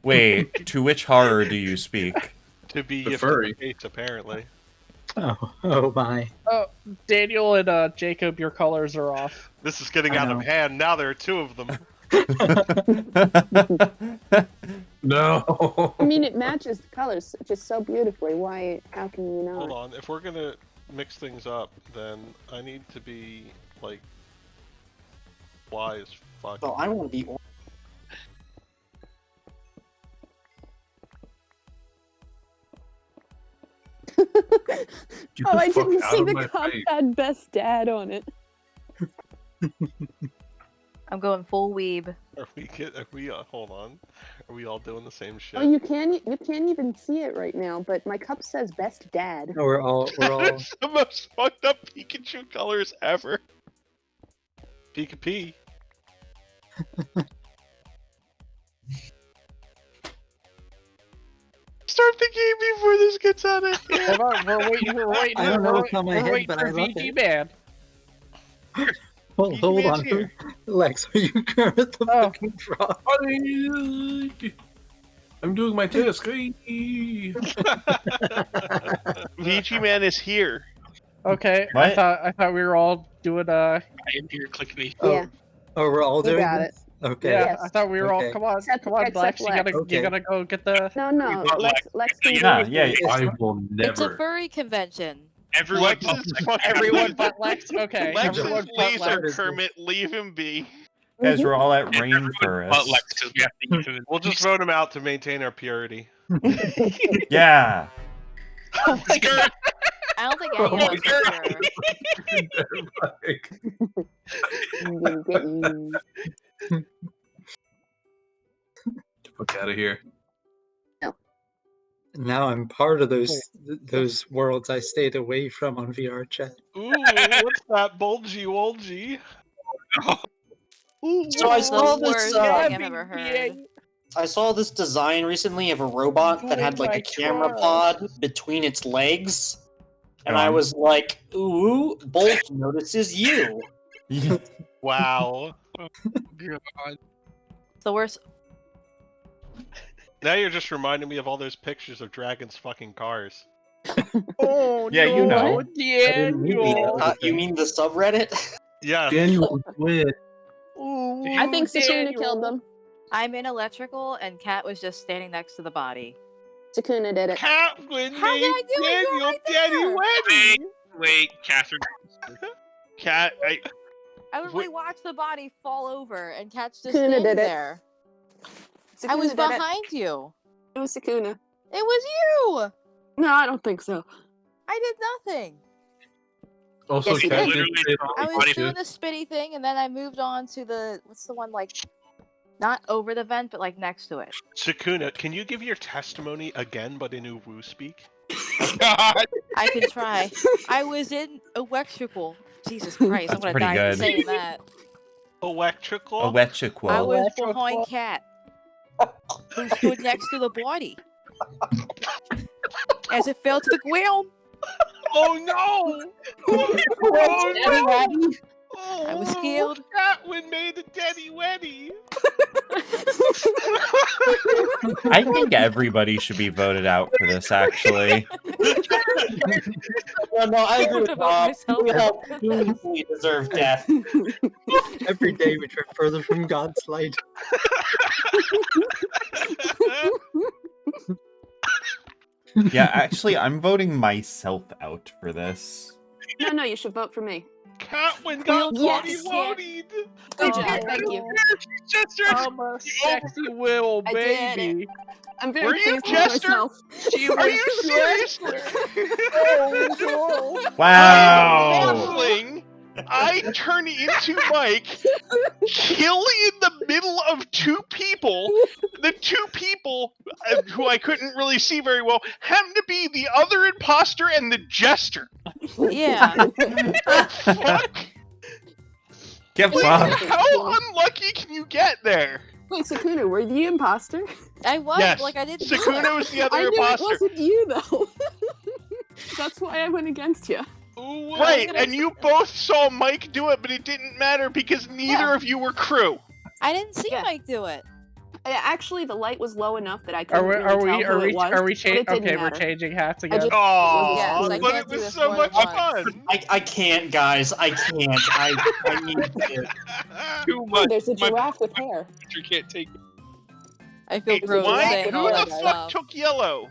Wait, to which horror do you speak? To be The yiffed in furry. the face, apparently. Oh my. Oh, Daniel and Jacob, your colors are off. This is getting I out know. of hand. Now there are two of them. No. I mean, it matches the colors just so beautifully. Why? How can you not? Hold on. If we're gonna mix things up, then I need to be like fly as fuck. Oh, I want to be. Get Oh, the I fuck didn't out see of the my cup face. had best dad on it. I'm going full weeb. Are we hold on. Are we all doing the same shit? Oh, you can't even see it right now, but my cup says best dad. No, we're all It's the most fucked up Pikachu colors ever. Pika-Pee. Start the game before this gets out of hand. Hold on, we're waiting. I don't know we're what's on my we're head, waiting but for I love VG it. Man. Hold Man's on. here. Lex, are you Kermit the Oh. fucking frog? I'm doing my task. Hey. VG Man is here. Okay, What? I thought we were all doing I am here. Click me. Oh, Yeah. Oh, we're all We doing got this? Okay. yeah. Yes. I thought we were all. Okay. Come on, Except- come on, except Lex. You gotta Lex. you gotta go get the. No, But Lex can Yeah, do yeah. anything. I will It's a never. furry convention. Everyone. Lex is fucking Everyone but Lex. Okay, Lex everyone is but laser Lex. Kermit. Leave him be. Guys, we're all at Everyone but Rainforest. Lex, 'cause we have to give him an We'll just vote him out to maintain our purity. Yeah. Oh my god. I don't think any of us are pure. I'm gonna get you. Fuck out of here. Now I'm part of those worlds I stayed away from on VR chat. Ooh, what's that bulgy wolgy? So I The saw this. worst thing I've ever heard. I saw this design recently of a robot that had like a camera pod between its legs, and I was like, "Ooh, Bolt notices you." Wow. God. The worst. Now you're just reminding me of all those pictures of dragons fucking cars. Oh Yeah, you know. Daniel. You mean the subreddit? Yeah. Daniel quit. Ooh, I think Sakuna Daniel. killed them. I'm in electrical, and Kat was just standing next to the body. Sakuna did it. Catwin How did I do it? You were right Daddy there. Weddy. Wait, Catherine. Cat, I literally watched the body fall over, and Kat's just Sakuna standing did it. there. I was Sakuna did it. behind you. It was Sakuna. It was you. No, I don't think so. I did nothing. Also, Yes, you Cat did. did say I that was too. doing the spitty thing, and then I moved on to the what's the one like, not over the vent, but like next to it. Sakuna, can you give your testimony again, but in Uwu speak? God. I can try. I was in electrical. Jesus Christ, I'm That's gonna pretty die good. saying that. Electrical? I Electrical. was Electrical. behind Kat, who stood next to the body as it fell to the ground. Oh no! Oh, I was scared. Catwin made a Daddy Weddy. I think everybody should be voted out for this, actually. No, I agree with Vote Bob. myself We all out. equally deserve death. Every day we drift further from God's light. Yeah, actually, I'm voting myself out for this. No, you should vote for me. Catwin got Yes. Wody. Good job, thank you. Chester. I'm a sexy little I did baby. I'm very Were you pleased with Jester? myself. She Are was you serious? Oh, Wow! Halfling. I turn into Mike, kill in the middle of two people. The two people who I couldn't really see very well happen to be the other imposter and the jester. Yeah. Fuck? Get Wait, fucked. How unlucky can you get there? Wait, Sakuna, were you the imposter? I was, Yes. but, like, I didn't. Sakuna was the other I knew imposter. it wasn't you though. That's why I went against you. Ooh, was right, gonna and you both saw Mike do it, but it didn't matter because neither of you were crew. I didn't see Yeah. Mike do it. Actually, the light was low enough that I Are couldn't we? really Are tell we? who Are it we? was. Are we but changing? it didn't Okay, we're matter. changing hats I again. just- Aww, Yes, I but can't it do was this so more much than once. fun. I can't, guys. I can't. I need to. Too Oh, much. there's a My giraffe with hair. picture can't take it. I feel Hey, gross why- saying Who all the that fuck stuff. took yellow?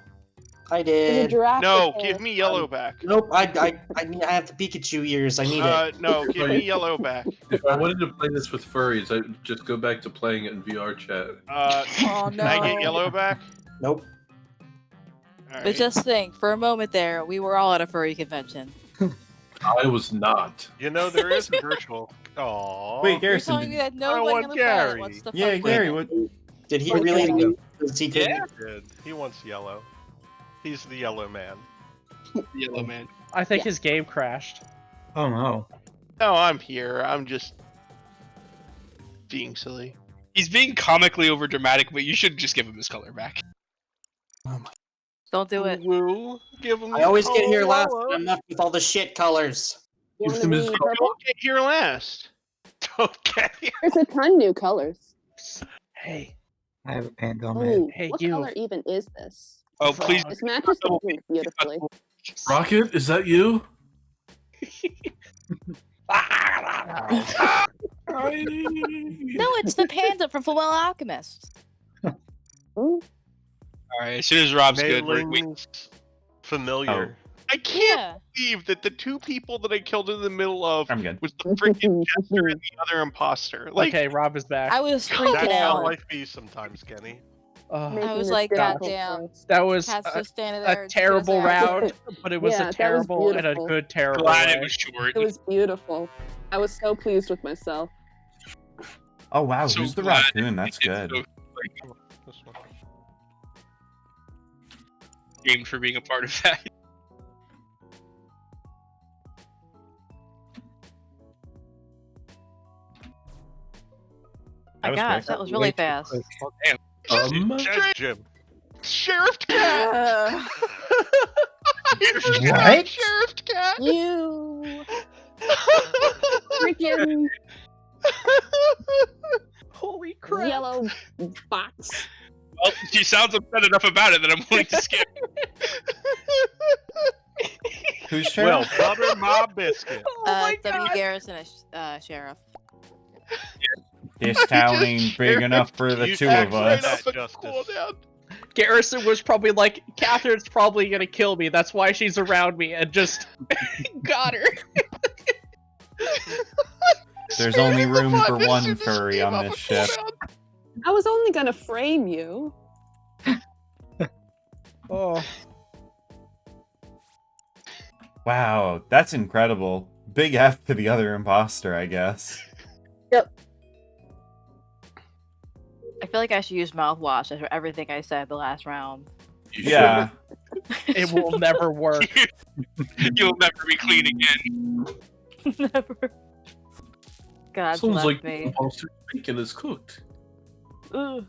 I There's a did. giraffe No, with hair. give me yellow back. Nope. I have the Pikachu ears. I need it. No, give me yellow back. If I wanted to play this with furries, I'd just go back to playing it in VR chat. Oh Can I get no. yellow back? Nope. All But right. just think, for a moment there, we were all at a furry convention. I was not. You know, there is a virtual. Aww. Wait, You're Garrison. telling me Did... that nobody want on the planet Gary. wants to Yeah, fuck Gary. women. What? Did he Okay. really do the secret? Yeah. Good. He wants yellow. He's the yellow man. Yellow man. I think Yeah. his game crashed. Oh no. No, I'm here. I'm just being silly. He's being comically over dramatic, but you should just give him his color back. Don't do it. Woo. Give him. I always get here color. last, and I'm left with all the shit colors. You Give want him to his be color. purple? Don't get here last. Okay. There's a ton new colors. Hey, I have a panda on my head. Ooh, Hey, what you. color even is this? Oh, please. This matches the pink beautifully. Rocket, is that you? No, it's the panda from Fullmetal Alchemist. Ooh, All right, as soon as Rob's good, we Mayling's familiar. I can't Yeah. believe that the two people that I killed in the middle of I'm good. was the freaking jester and the other imposter. Like, okay, Rob is back. I was Come freaking That's how out. life be sometimes, Kenny. making was this like, difficult goddamn. choice. That was Cat's a, just standing there. a terrible round, but it was Yeah, a that was terrible and a beautiful. good terrible glad way. it was short. It was beautiful. I was so pleased with myself. Oh wow, So who's the glad raccoon? That's It's good. so This one. shamed for being a part of that. My gosh, that was really fast. Jim. Sheriff Cat! What? Sheriff Cat! You freaking Holy crap! yellow box. Well, she sounds upset enough about it that I'm willing to skip. Who's Well, sheriff? butter my biscuit. Oh my W. god! Garrison is sheriff. This town ain't big enough for the You two tax of right us. up. Justice. Garrison was probably like, Catherine's probably gonna kill me. That's why she's around me, and just got her. There's only room for one furry on this ship. I was only gonna frame you. Oh, Wow, that's incredible. Big F to the other imposter, I guess. I feel like I should use mouthwash after everything I said the last round. Yeah. it will never work. You'll never be clean again. Never. God Sounds left like me. imposter bacon is cooked. Ugh.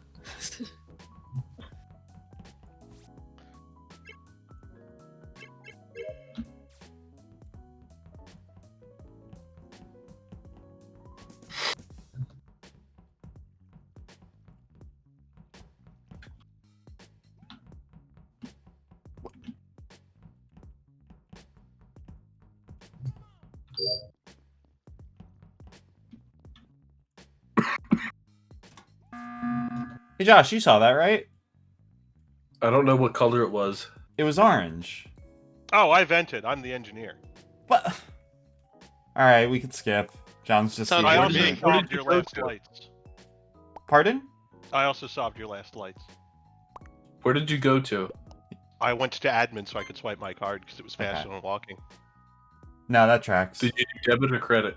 Hey Josh, you saw that, right? I don't know what color it was. It was orange. Oh, I vented. I'm the engineer. What? Alright, we can skip. John's just Sounds the I like also me. engineer. Where did solved you your go last to? lights. Pardon? I also solved your last lights. Where did you go to? I went to admin so I could swipe my card because it was faster Okay. than walking. No, that tracks. Did you do debit or credit?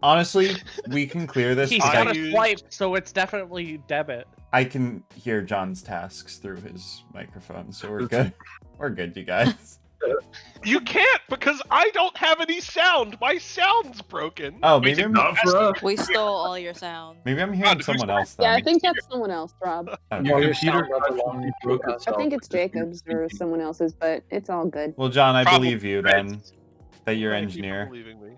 Honestly, we can clear this. He's because got I, a swipe, so it's definitely debit. I can hear John's tasks through his microphone, so we're good. We're good, you guys. You can't because I don't have any sound. My sound's broken. Oh, maybe I'm Not for us. We stole all your sound. maybe I'm hearing who's someone else Yeah, I then. think that's someone else, Rob. Okay. Your your computer sound level actually broke I I itself. think it's just you Jacob's or speaking. someone else's, but it's all good. Well, John, I Probably believe you Fred's. then that you're Thank you for engineer. believing me.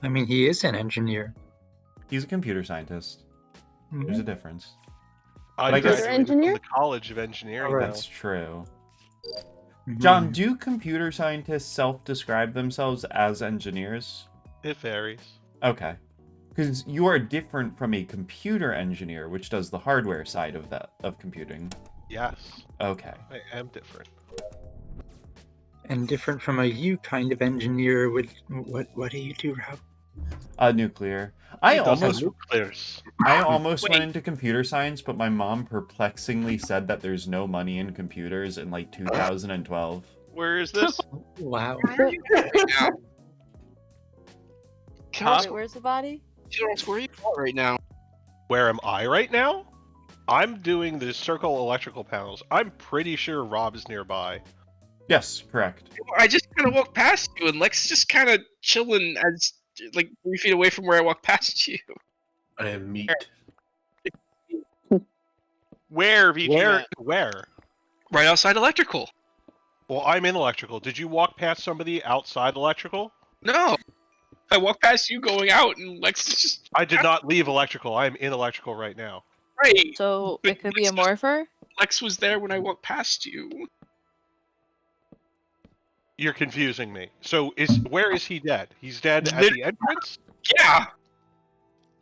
I mean, he is an engineer. He's a computer scientist. There's a difference. I But I guess- graduated Engineer? from the College of Engineering. Alright. That's true. Mhm. John, do computer scientists self-describe themselves as engineers? Though. It varies. Okay. Because you are different from a computer engineer, which does the hardware side of computing. Yes, Okay. I am different. And different from a you kind of engineer. What do you do, Rob? Nuclear. I He does have almost nuclears. went Wait. into computer science, but my mom perplexingly said that there's no money in computers in like 2012. Where is this? Wow. Where are you at right now? Wait, where's the body? Charles, where are you at right now? Where am I right now? I'm doing the circle electrical panels. I'm pretty sure Rob is nearby. Yes, correct. I just kind of walked past you, and Lex is just kind of chilling as like 3 feet away from where I walked past you. I am meat. Where, VG Where? Man? Where? Right outside electrical. Well, I'm in electrical. Did you walk past somebody outside electrical? No. I walked past you going out, and Lex is just I did not leave electrical. I'm in electrical right now. right. So it could be a morpher? Lex was there when I walked past you. You're confusing me. So where is he dead? He's dead at the entrance? Yeah.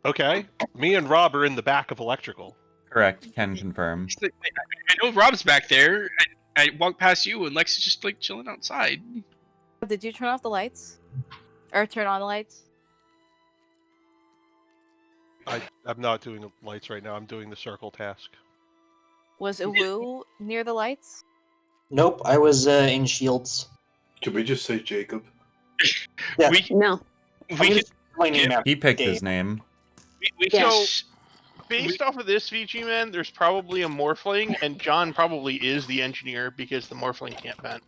Okay. Me and Rob are in the back of electrical. Correct. Can confirm. It's like, I know Rob's back there. I walked past you, and Lex is just like chilling outside. Did you turn off the lights? Or turn on the lights? I'm not doing lights right now. I'm doing the circle task. Was Uwu near the lights? Nope, I was in Shields. Can we just say Jacob? Yeah. We No. I'm we gonna could, my name yeah, after He picked Dave. his name. we Yeah. could- Based off of this, VG Man, there's probably a morphling, and John probably is the engineer because the morphling can't vent.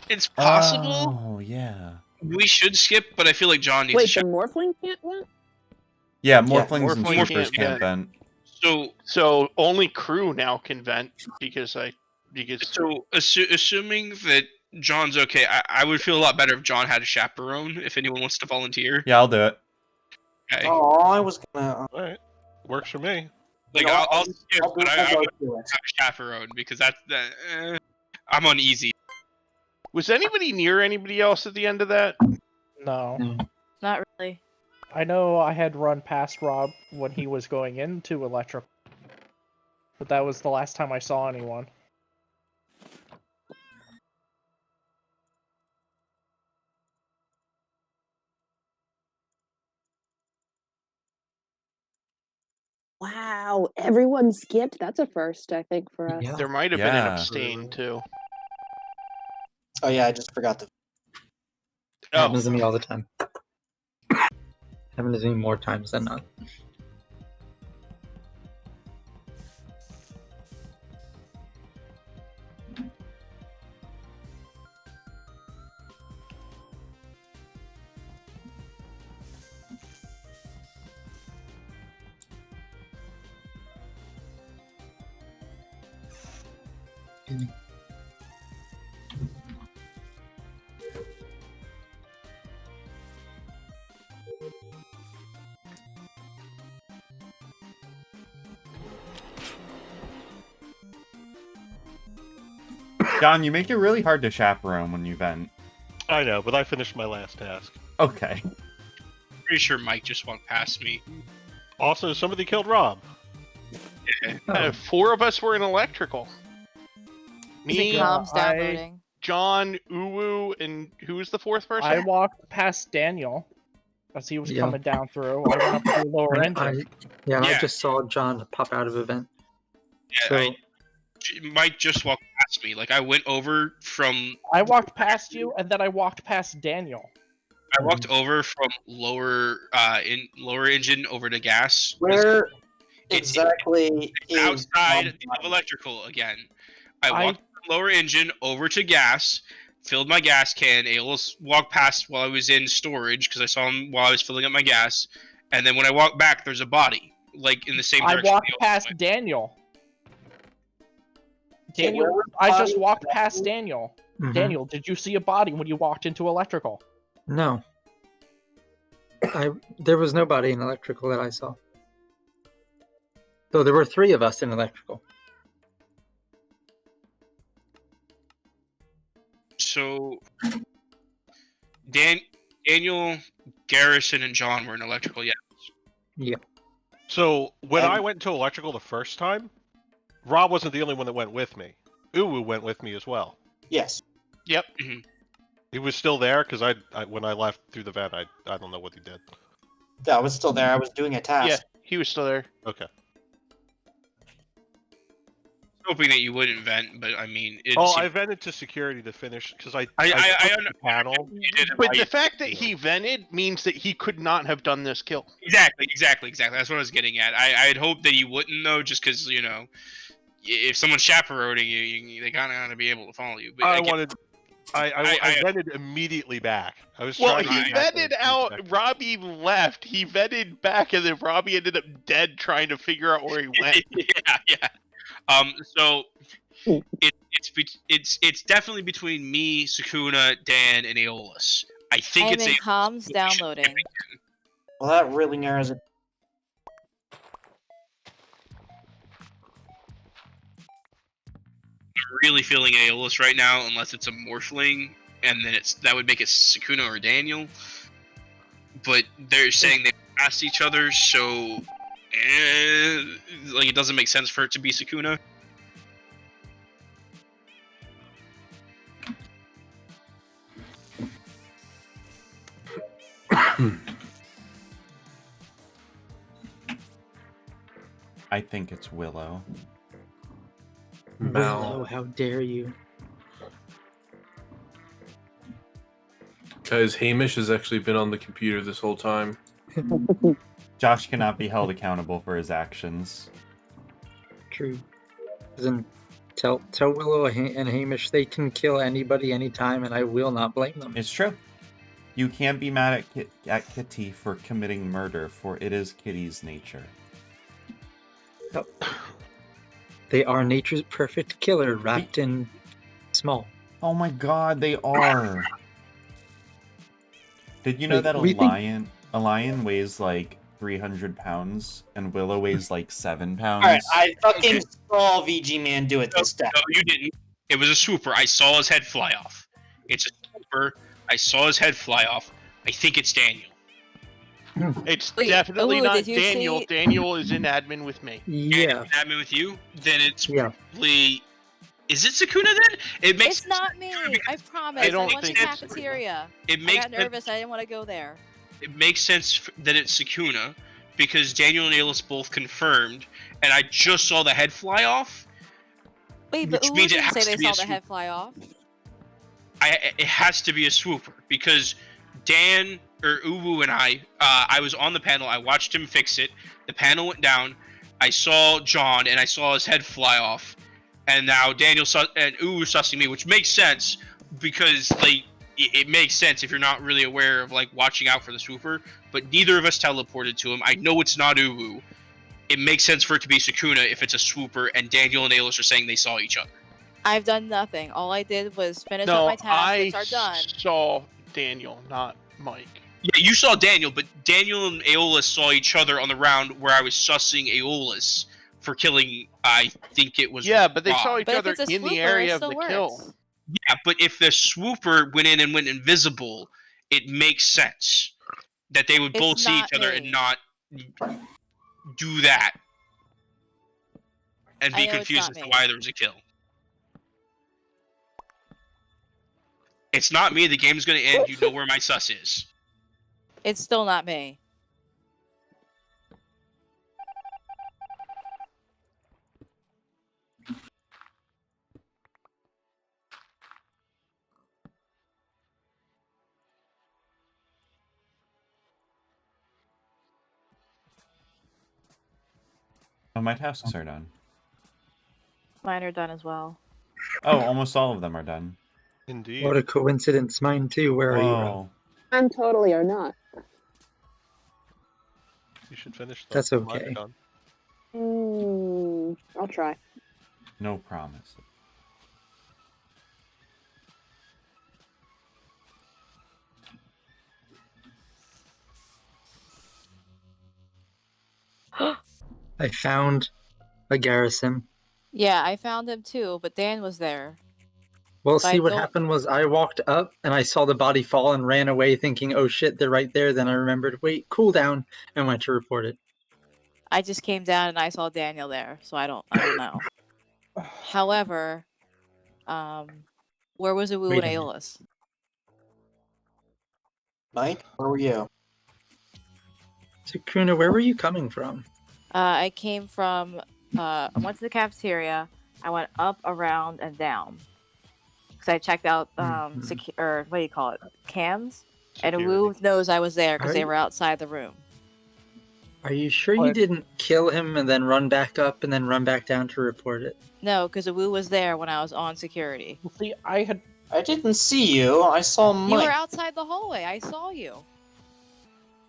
it's possible Oh, yeah. we should skip, but I feel like John needs Wait, to the show. morphling can't vent? Yeah, morphlings and Morphling troopers can't can't vent. So only crew now can vent because Assuming that John's okay, I would feel a lot better if John had a chaperone. If anyone wants to volunteer, Yeah, I'll do it. okay. Oh, I was gonna. Alright. Works for me. Like No, I'll skip, I'll but I go would do it. have a chaperone because I'm uneasy. was anybody near anybody else at the end of that? No. Not really. I know I had run past Rob when he was going into electrical. But that was the last time I saw anyone. Wow, everyone skipped. That's a first, I think, for us. Yeah. There might have been an Yeah. abstain too. Oh yeah, I just forgot to. Oh, Happens to me all the time. Happens to me more times than not. John, you make it really hard to chaperone when you vent. I know, but I finished my last task. Okay. Pretty sure Mike just walked past me. Also, somebody killed Rob. Oh. 4 of us were in electrical. Is it Me, comms I- downloading? John, Uwu, and who was the 4th person? I walked past Daniel. as he was Yeah. coming down through. I went up to the lower And I engine. I just saw John pop out of a vent. Yeah, So Mike just walked past me. Like I went over from. I walked past you, and then I walked past Daniel. I walked over from lower engine over to gas. Where It's exactly is outside Bob of electrical again. I walked from lower engine over to gas, filled my gas can. Aeolus walked past while I was in storage because I saw him while I was filling up my gas. And then when I walked back, there's a body, like in the same I direction. walked past Daniel. Daniel, I just walked past Daniel. Mhm. Daniel, did you see a body when you walked into electrical? No. There was nobody in electrical that I saw. So there were 3 of us in electrical. So, Daniel, Garrison, and John were in electrical, yeah. Yeah. So when And- I went to electrical the first time, Rob wasn't the only one that went with me. Uwu went with me as well. Yes. Yep. He was still there because I when I left through the vent, I don't know what he did. Yeah, I was still there. I was doing a task. Yeah, he was still there. Okay. Hoping that you wouldn't vent, but I mean, it Oh, seemed- I vented to security to finish because I I took under- the panel. you did it But right. the fact that he vented means that he could not have done this kill. Exactly. That's what I was getting at. I had hoped that you wouldn't though, just because if someone's chaperoning you, they kind of gotta be able to follow you. But I vented immediately back. I was Well, trying he to back vetted those out. 2 seconds. Robbie left. He vetted back, and then Robbie ended up dead trying to figure out where he went. yeah. So it's definitely between me, Sukuna, Dan, and Aeolus. I think I'm it's in a comms downloading. Well, that really narrows it. I'm really feeling Aeolus right now, unless it's a Morphling, and then that would make it Sukuna or Daniel. But they're saying they passed each other, so it doesn't make sense for it to be Sukuna. I think it's Willow. Willow, how dare you? Guys, Hamish has actually been on the computer this whole time. Josh cannot be held accountable for his actions. True. Then tell Willow and Hamish they can kill anybody anytime, and I will not blame them. It's true. You can't be mad at Kitty for committing murder, for it is Kitty's nature. They are nature's perfect killer, wrapped in small. Oh my god, they are. Did you know Wait, that we think- a lion weighs like 300 pounds and Willow weighs like 7 pounds? Alright, I fucking saw VG Man do it this time. No, you didn't. It was a swooper. I saw his head fly off. It's a swooper. I saw his head fly off. I think it's Daniel. It's Wait, definitely Uwu, not did you Daniel. see- Daniel is in admin with me. Yeah. Admin with you? Then it's Yeah. probably. Is it Sukuna then? It makes. It's not me. I promise. I I, don't went to think it's- cafeteria. It I makes. got nervous. I didn't want to go there. It makes sense that it's Sukuna because Daniel and Aeolus both confirmed, and I just saw the head fly off. Wait, but Which Uwu means it didn't has say to they be saw a the swoop. head fly off. It has to be a swooper because Dan or Uwu and I was on the panel. I watched him fix it. The panel went down. I saw John and I saw his head fly off, and now Daniel and Uwu sussing me, which makes sense because it makes sense if you're not really aware of watching out for the swooper. But neither of us teleported to him. I know it's not Uwu. It makes sense for it to be Sukuna if it's a swooper, and Daniel and Aeolus are saying they saw each other. I've done nothing. All I did was finish up No, my tasks, which I are done. saw Daniel, not Mike. Yeah, you saw Daniel, but Daniel and Aeolus saw each other on the round where I was sussing Aeolus for killing, I think it was Yeah, but they Rob. saw each But if other it's a in the swooper, area it of the still kill. works. Yeah, but if the swooper went in and went invisible, it makes sense that they would It's both see not each other me. and not do that. And I be know it's confused not as to me. why there was a kill. It's not me, the game's gonna end, you know where my sus is. It's still not me. Oh, my tasks are done. Mine are done as well. Oh, almost all of them are done. Indeed. What a coincidence. Mine too. Where are you, Rob? Whoa. I'm totally or not. You should finish them. That's Mine's okay. done. I'll try. No promises. I found a garrison. Yeah, I found him too, but Dan was there. Well, But I see, what don't- happened was I walked up and I saw the body fall and ran away thinking, oh shit, they're right there. Then I remembered, wait, cool down, and went to report it. I just came down and I saw Daniel there, so I don't know. However, where was Awu Wait and a minute. Aeolus? Mike, where were you? Sakuna, where were you coming from? I came from. I went to the cafeteria. I went up, around, and down. Because I checked out Mhm. or what do you call it, cams, and Security. Awu knows I was there because they Are- were outside the room. Are you sure you What? didn't kill him and then run back up and then run back down to report it? No, because Awu was there when I was on security. See, I didn't see you. I saw You Mike. were outside the hallway. I saw you.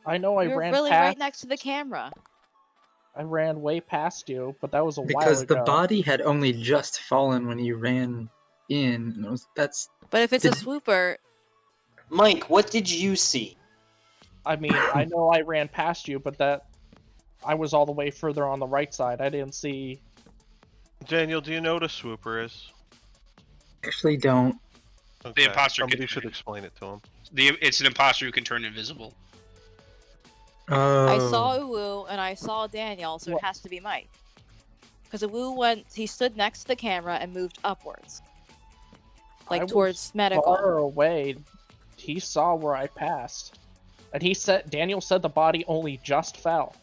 know I You were ran really past. right next to the camera. I ran way past you, but that was a while Because ago. the body had only just fallen when you ran in. And that's But if it's a Did- swooper, Mike, what did you see? I mean, I know I ran past you, but that I was all the way further on the right side. I didn't see. Daniel, do you know what a swooper is? actually don't. Okay. imposter Somebody can- should explain it to him. It's an imposter who can turn invisible. Oh. I saw Uwu and I saw Daniel, so it has to be Mike. Because Uwu he stood next to the camera and moved upwards. I Like was towards medical. Far away, he saw where I passed, and Daniel said the body only just fell.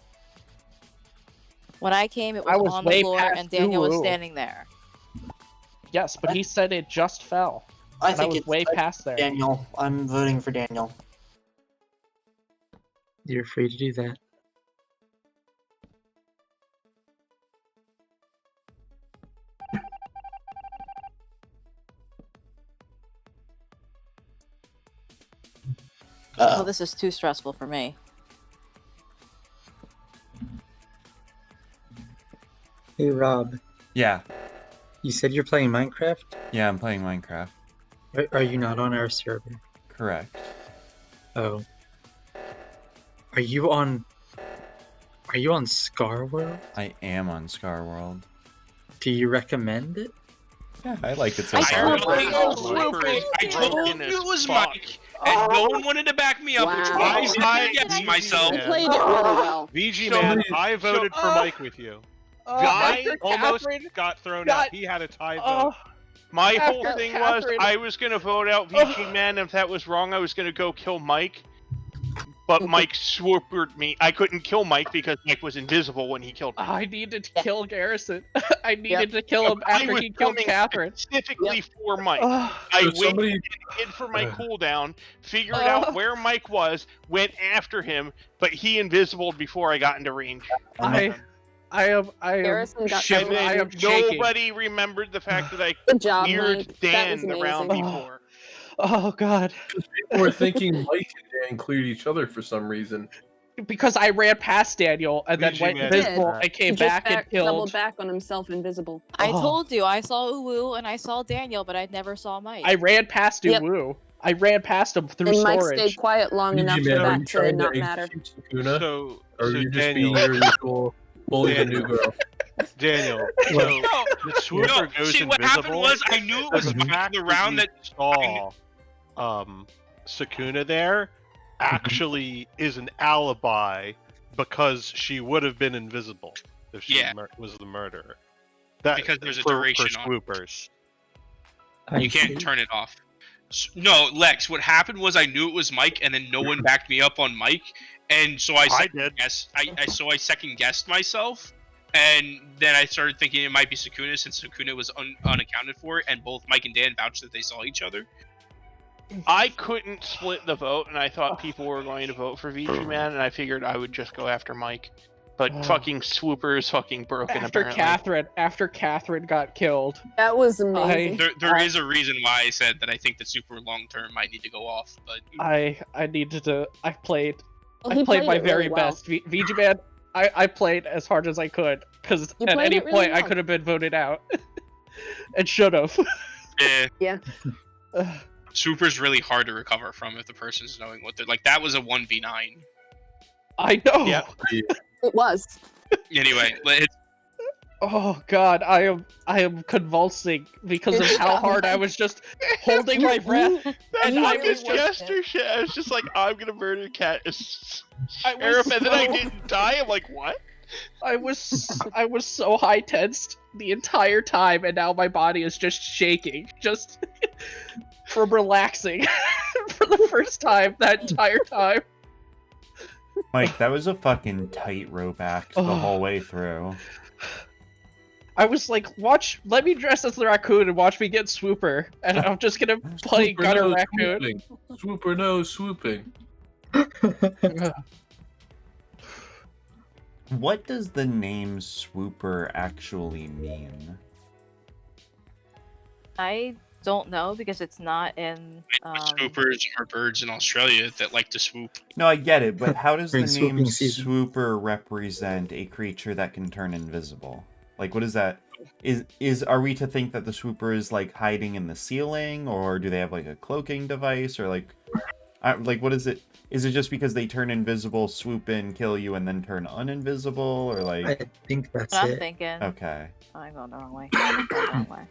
When I came, it I was was on the way floor past and Daniel was Uwu. standing there. Yes, but he said it just fell. I And I think was it's way past there. Daniel. I'm voting for Daniel. You're free to do that. Oh, this is too stressful for me. Hey, Rob. Yeah. You said you're playing Minecraft? Yeah, I'm playing Minecraft. Are you not on our server? Correct. Oh. Are you on Scar World? I am on Scar World. Do you recommend it? Yeah, I like it so I far. told you. I told you it was Mike, and no one wanted to back me up, which Wow. I did I- against myself. You played it really well. VG So- Man, I voted for Mike with you. Guy After almost Catherine got thrown got- out. He had a tie vote. Oh, My After whole thing Catherine- was I was gonna vote out VG Man. If that was wrong, I was gonna go kill Mike. But Mike swoopered me. I couldn't kill Mike because Mike was invisible when he killed me. I needed to kill Garrison. I needed to kill him I after was he killed coming Catherine. specifically for Mike. Ugh. I So waited somebody- hid for my cooldown, figured out where Mike was, went after him, but he invisible before I got into range. I am Garrison got shivering. so I am shaking. Nobody remembered the fact that I Good job, cleared Mike. That was Dan the round amazing. before. Oh god. People were thinking Mike and Dan cleared each other for some reason. Because I ran past Daniel and then VG went man did. invisible and He came just back and doubled killed. back on himself, invisible. I Oh. told you I saw Uwu and I saw Daniel, but I never saw Mike. I ran past Yep. Uwu. I ran past him through And Mike storage. stayed quiet long enough VG for Man, are you that to trying not to matter. execute Sakuna? So, or are so you just Daniel, being your usual bully the new Daniel. girl? Daniel. So No, the swooper no. goes See, invisible. what happened was I knew it was the Mike fact the that round you that saw Sakuna actually is an alibi because she would have been invisible if she Yeah. was the murderer. That Because there's a for duration on it. swoopers. I You can't see. turn it off. No, Lex. What happened was I knew it was Mike, and then no one backed me up on Mike, and so I did. I second guessed myself, and then I started thinking it might be Sukuna since Sukuna was unaccounted for, and both Mike and Dan vouched that they saw each other. I couldn't split the vote, and I thought people were going to vote for VG Man, and I figured I would just go after Mike. But fucking Swooper is fucking broken. After Catherine got killed. That was amazing. There is a reason why I said that I think that Super long term might need to go off, but I needed to. I played Well, he my it very really well. best. VG Man, I played as hard as I could because You at played any it really point I well. could have been voted out, and should have. yeah. Yeah. Super's really hard to recover from if the person's knowing what they're like. That was a 1v9. I know. Yeah. It was. Anyway, it's Oh God, I am convulsing because of how hard I was just holding my breath. That's And like I his was- gesture shit. I was just like, I'm gonna murder Cat as I was sheriff, and then I so- didn't die. I'm like, what? I was so high tensed the entire time, and now my body is just shaking, just from relaxing for the first time that entire time. Mike, that was a fucking tightrope act the whole way through. I was like, let me dress as the raccoon and watch me get Swooper, and I'm just gonna play Swooper, Gunner no Raccoon. swooping. Swooper, no swooping. What does the name Swooper actually mean? I don't know because it's not in. swoopers are birds in Australia that like to swoop. No, I get it, but how does the During swooping name season. Swooper represent a creature that can turn invisible? Like, what is that? Are we to think that the Swooper is like hiding in the ceiling, or do they have like a cloaking device, or like what is it? Is it just because they turn invisible, swoop in, kill you, and then turn uninvisible, or like? I think that's I'm it. thinking. Okay. Oh, I'm going the wrong way. I'm going the wrong way.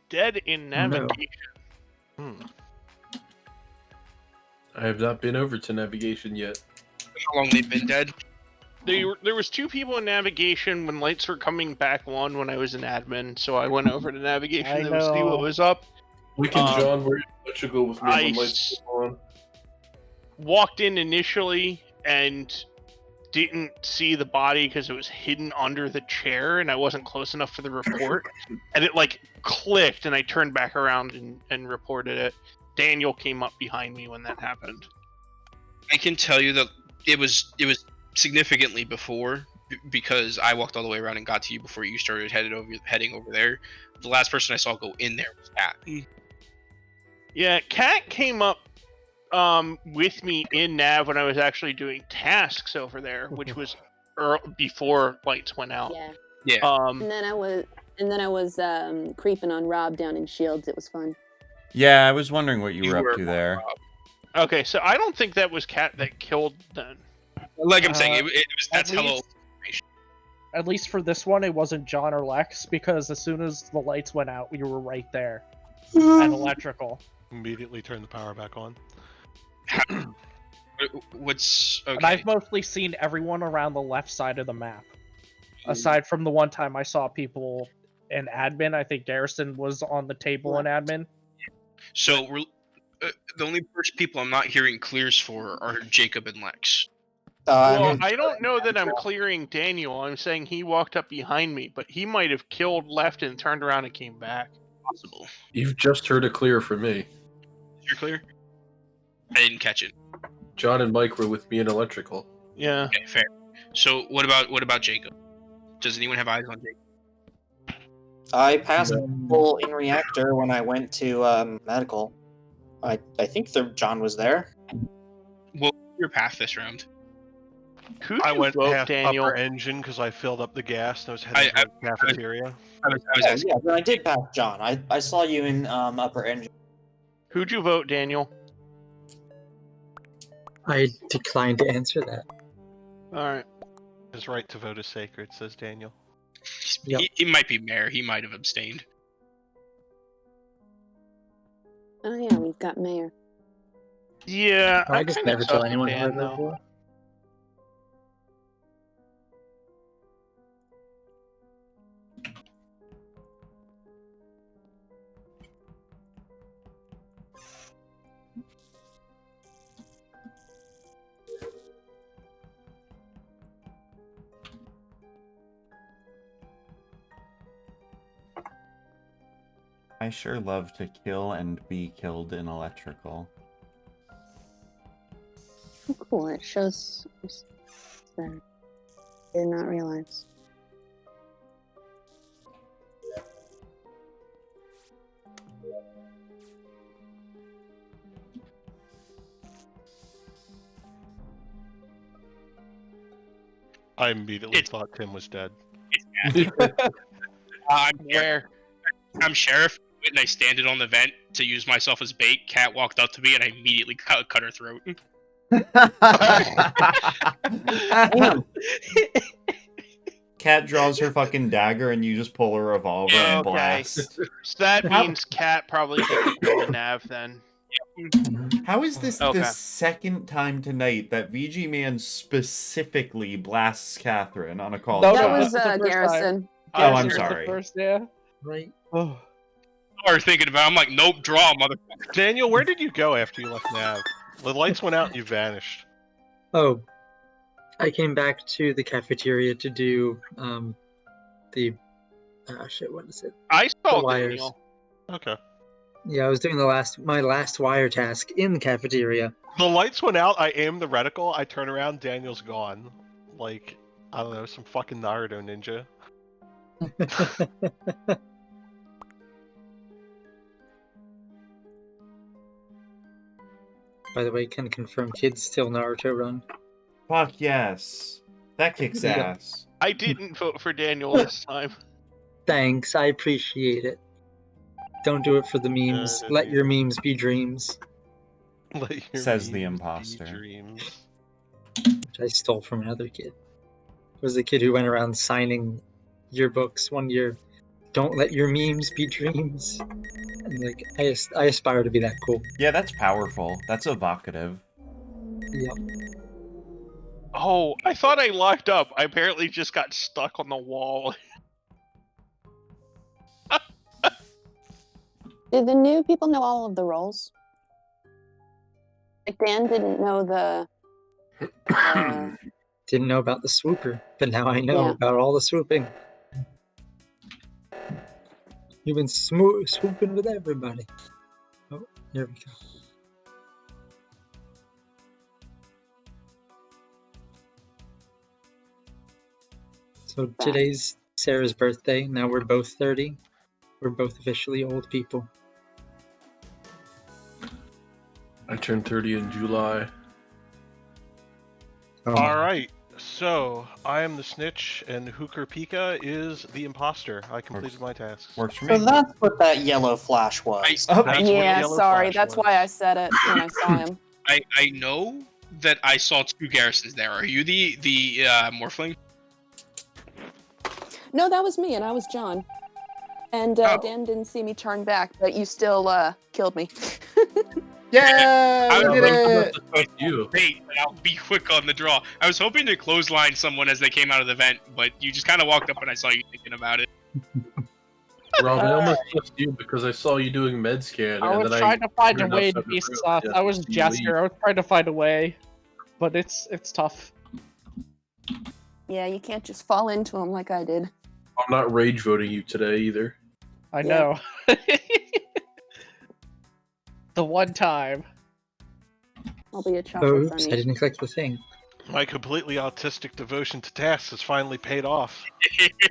Dead in no. navigation. I have not been over to navigation yet. How long they've been dead? There was two people in navigation when lights were coming back on when I was in admin, so I went over to navigation I to see know. what was up. Wick and John, where you go with me I when lights go on? Walked in initially and didn't see the body because it was hidden under the chair and I wasn't close enough for the report. And it like clicked and I turned back around and reported it. Daniel came up behind me when that happened. I can tell you that it was significantly before because I walked all the way around and got to you before you started heading over there. The last person I saw go in there was Kat. Yeah, Kat came up with me in nav when I was actually doing tasks over there, which was before lights went out. Yeah. Yeah. And then I was creeping on Rob down in Shields. It was fun. Yeah, I was wondering what you You were were up to there. Okay, so I don't think that was Kat that killed then. Like I'm saying, it was that's at hello. least- At least for this one, it wasn't John or Lex because as soon as the lights went out, we were right there at electrical. Immediately turn the power back on. What's okay? And I've mostly seen everyone around the left side of the map. Aside from the one time I saw people in admin, I think Garrison was on the table in admin. So we're the only first people I'm not hearing clears for are Jacob and Lex. Well, I don't know that I'm clearing Daniel. I'm saying he walked up behind me, but he might have killed left and turned around and came back. Possible. You've just heard a clear from me. You're clear? I didn't catch it. John and Mike were with me in electrical. Yeah. Okay, fair. So what about Jacob? Does anyone have eyes on Jacob? I passed people in reactor when I went to medical. I think John was there. Well, your path this round. Who'd I you went vote, past Daniel? upper engine because I filled up the gas and I was heading to the cafeteria. I was Oh, asking. yeah, then I did pass John. I saw you in upper engine. Who'd you vote, Daniel? I declined to answer that. All right. His right to vote is sacred, says Daniel. Yep. He might be mayor. He might have abstained. Oh yeah, we've got Mayor. Yeah, I just kinda never tell trusted anyone Dan, how to though. roll. I sure love to kill and be killed in electrical. Oh, cool. It shows that did not realize. I immediately It's- thought Tim was dead. I'm sheriff, and I stand it on the vent to use myself as bait. Cat walked up to me, and I immediately cut her throat. Damn. Cat draws her fucking dagger and you just pull a revolver and Okay. blast. So that How- means Cat probably didn't kill the Nav then. How is this Okay. the second time tonight that VG Man specifically blasts Catherine on a call No, That shot? was that's the first time. Garrison. Oh, I'm Garrison was the sorry. First, yeah. Right. Oh. I was thinking about it, I'm like, nope, draw, motherfucker. Daniel, where did you go after you left Nav? The lights went out and you vanished. Oh, I came back to the cafeteria to do the shit. What is it? I saw The wires. Daniel. Okay. Yeah, I was doing my last wire task in the cafeteria. The lights went out, I aimed the reticle, I turn around, Daniel's gone. Like, I don't know, some fucking Naruto ninja. By the way, can confirm kids still Naruto run. Fuck yes. That kicks Yeah. ass. I didn't vote for Daniel this time. Thanks, I appreciate it. Don't do it for the memes. Let your memes be dreams. Let your Says the memes be imposter. dreams. Which I stole from another kid. It was the kid who went around signing yearbooks one year. Don't let your memes be dreams. And like, I aspire to be that cool. Yeah, that's powerful. That's evocative. Yep. Oh, I thought I locked up. I apparently just got stuck on the wall. Did the new people know all of the roles? Like Dan didn't know the. Didn't know about the swooper, but now I know Yeah. about all the swooping. You've been swooping with everybody. Oh, here we go. So today's Sarah's birthday. Now we're both 30. We're both officially old people. I turned 30 in July. Oh, Alright, so I am the snitch and Hooker Pika is the imposter. I completed my tasks. Works for So me. that's what that yellow flash was. Oh, That's what Yeah, Yellow sorry. Flash That's was. why I said it when I saw him. I know that I saw two Garrisons there. Are you the Morphling? No, that was me, and I was John. And Oh. Dan didn't see me turn back, but you still killed me. yeah, I we was did like, it. Fuck you. Great, I'll be quick on the draw. I was hoping to clothesline someone as they came out of the vent, but you just kind of walked up and I saw you thinking about it. Rob, I almost trust you because I saw you doing med scan. I and was then trying to find a turned way to outside the be room. soft. Yeah, I was you Jester. I was trying to find a way, but it's tough. Yeah, you can't just fall into him like I did. I'm not rage voting you today either. I Yeah. know. The one time. I'll be a chocolate oops, bunny. I didn't click the thing. My completely autistic devotion to tasks has finally paid off.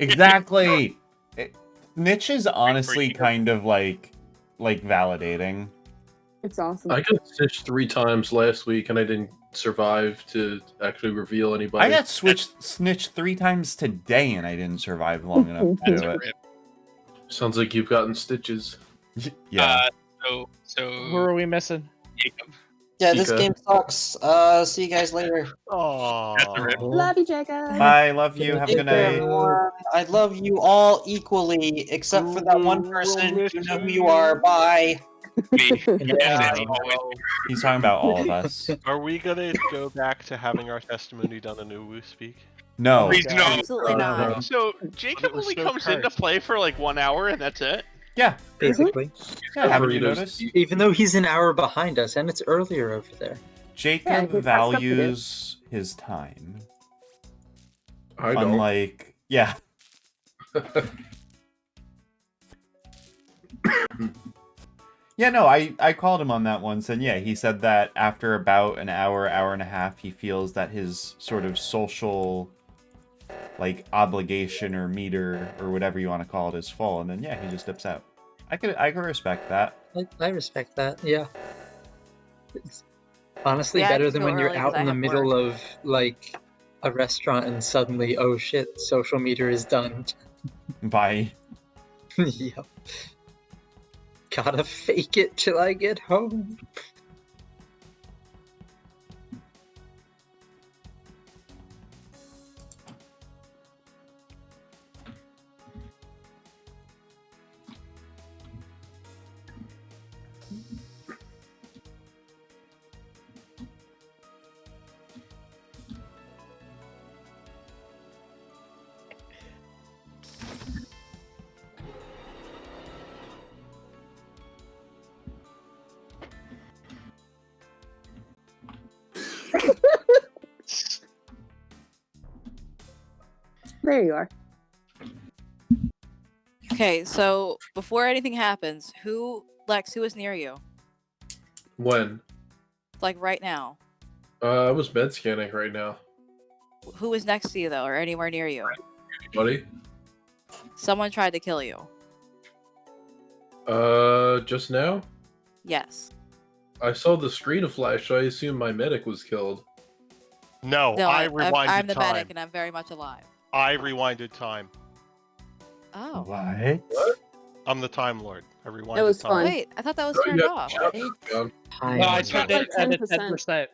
Exactly. Niche is you. honestly kind of like validating. It's awesome. I got stitched 3 times last week and I didn't survive to actually reveal anybody. I got snitched 3 times today and I didn't survive long enough to That's do a it. rip. Sounds like you've gotten stitches. Yeah. So Who are we missing? Jacob. Yeah, this Pika. game sucks. See you guys later. Aww. That's a rip. Love you, Jacob. Bye. Love you. Have a Take good care, night. everyone. I love you all equally, except for that one person. You know who you are. Bye. Me. Yeah, Always. well, He's talking about all of us. are we gonna go back to having our testimony done in Uwu speak? No. Please, no. Absolutely not. No, So But Jacob it was only so comes into cursed. play for like 1 hour, and that's it. Yeah. basically. Yeah. Haven't you Burritos. noticed? Even though he's an hour behind us, and it's earlier over there. Jacob he's got stuff to do. values his time. I don't. Unlike, yeah. Yeah, no, I called him on that once, and yeah, he said that after about an hour, hour and a half, he feels that his sort of social, like, obligation or meter or whatever you want to call it is full, and then yeah, he just dips out. I could respect that. I respect that, yeah. It's honestly Yeah, I better just than go when you're early 'cause out I in the have middle work. of, like, a restaurant and suddenly, oh shit, social meter is done. Bye. Yep. Gotta fake it till I get home. There you are. Okay, so before anything happens, Lex, who is near you? When? Like right now. I was med scanning right now. Who is next to you though, or anywhere near you? Buddy? Someone tried to kill you. Just now? Yes. I saw the screen flash, so I assume my medic was killed. No, No, I rewinded I'm the time. medic, and I'm very much alive. I rewinded time. Oh. What? I'm the Time Lord. I rewinded It was time. fun. Wait, I thought that was Oh, turned yeah, off. John. Time. No, I It's got turned it like at 10%. 10%.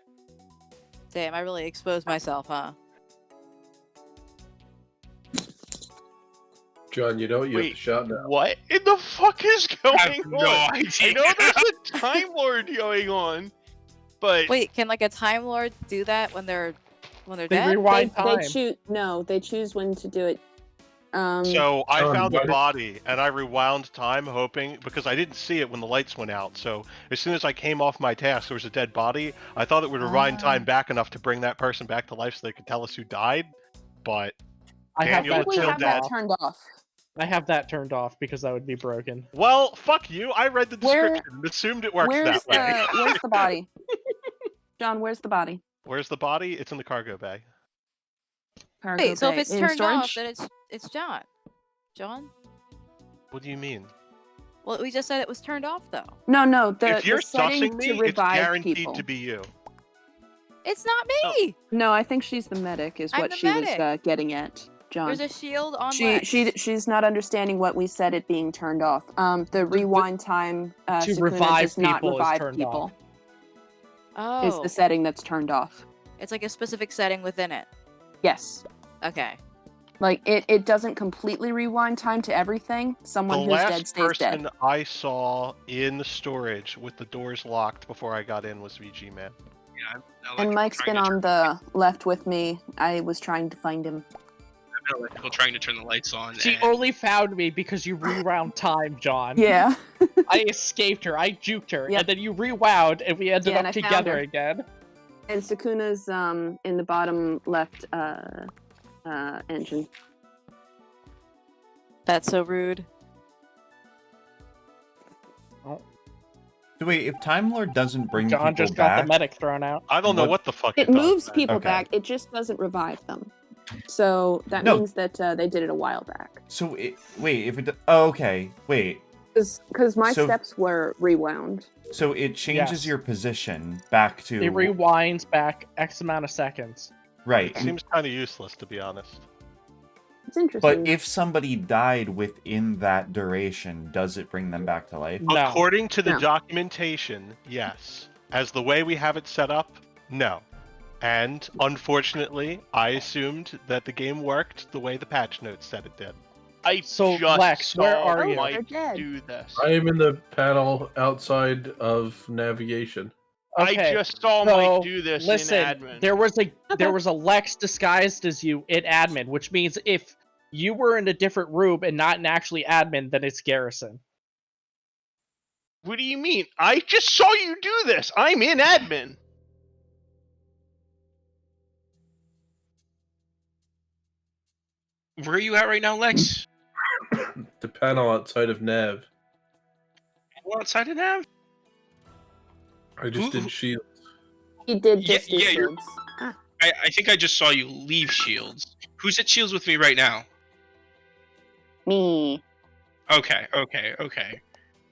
Damn, I really exposed myself, huh? John, you know what? You have Wait, to shout now. what in the fuck is I have going no on? idea. I know there's a Time Lord going on, but Wait, can like a Time Lord do that when they're They dead? rewind They time. choose. No, they choose when to do it. So I John, found the what- body and I rewound time, hoping because I didn't see it when the lights went out. So as soon as I came off my task, there was a dead body. I thought it would rewind time back enough to bring that person back to life, so they could tell us who died. But I have Daniel that we killed have turned that off. turned off. I have that turned off because that would be broken. well, fuck you. I read the Where- description and assumed it works Where's that way. Where's the body? John, where's the body? Where's the body? It's in the cargo bay. Cargo Wait, so if bay. it's In turned off, storage? then it's John. John? What do you mean? Well, we just said it was turned off though. No. If you're the setting sussing me, to it's revive guaranteed people. to be you. It's not me. No, I think she's the medic. Is I'm what the she was medic. getting at, John. There's a shield on She's not understanding what we said it being turned off. The rewind time To Sukuna revive does not people is revive turned people. Oh, Is the setting that's turned off. it's like a specific setting within it. Yes. Okay. Like it doesn't completely rewind time to everything. Someone The who's dead last stays person dead. I saw in the storage with the doors locked before I got in was VG Man. Yeah, And Mike's been on the left with me. I was trying to find him. People trying to turn the lights on. She and only found me because you rewound time, John. Yeah. I escaped her. I juked her, Yep. and then you rewound, and we ended Yeah, and up I found together her. again. And Sukuna's in the bottom left engine. That's so rude. So wait, if Time Lord doesn't bring John people just got back, the medic thrown out. I don't know What- what the fuck It does, moves man. people Okay. back. It just doesn't revive them. So that No. means that they did it a while back. so wait, if it, oh, okay, wait, Because my So- steps were rewound. so it changes Yes. your position back to It rewinds back X amount of seconds. right. It seems kind of useless, to be honest. It's interesting. But if somebody died within that duration, does it bring them back to life? No. According to the No. documentation, yes. As the way we have it set up, no. And unfortunately, I assumed that the game worked the way the patch notes said it did. I So, just Lex, saw where are Oh, you? they're Mike dead. do this. I am in the panel outside of navigation. I Okay. just saw So, Mike do this listen, in admin. there was a Lex disguised as you in admin, which means if you were in a different room and not in actually admin, then it's Garrison. What do you mean? I just saw you do this. I'm in admin. Where are you at right now, Lex? The panel outside of nav. Well, outside of Nav? I just did shield. He did Yeah, just do yeah, you're- shields. Ah. I think I just saw you leave Shields. Who's at Shields with me right now? Me. Okay.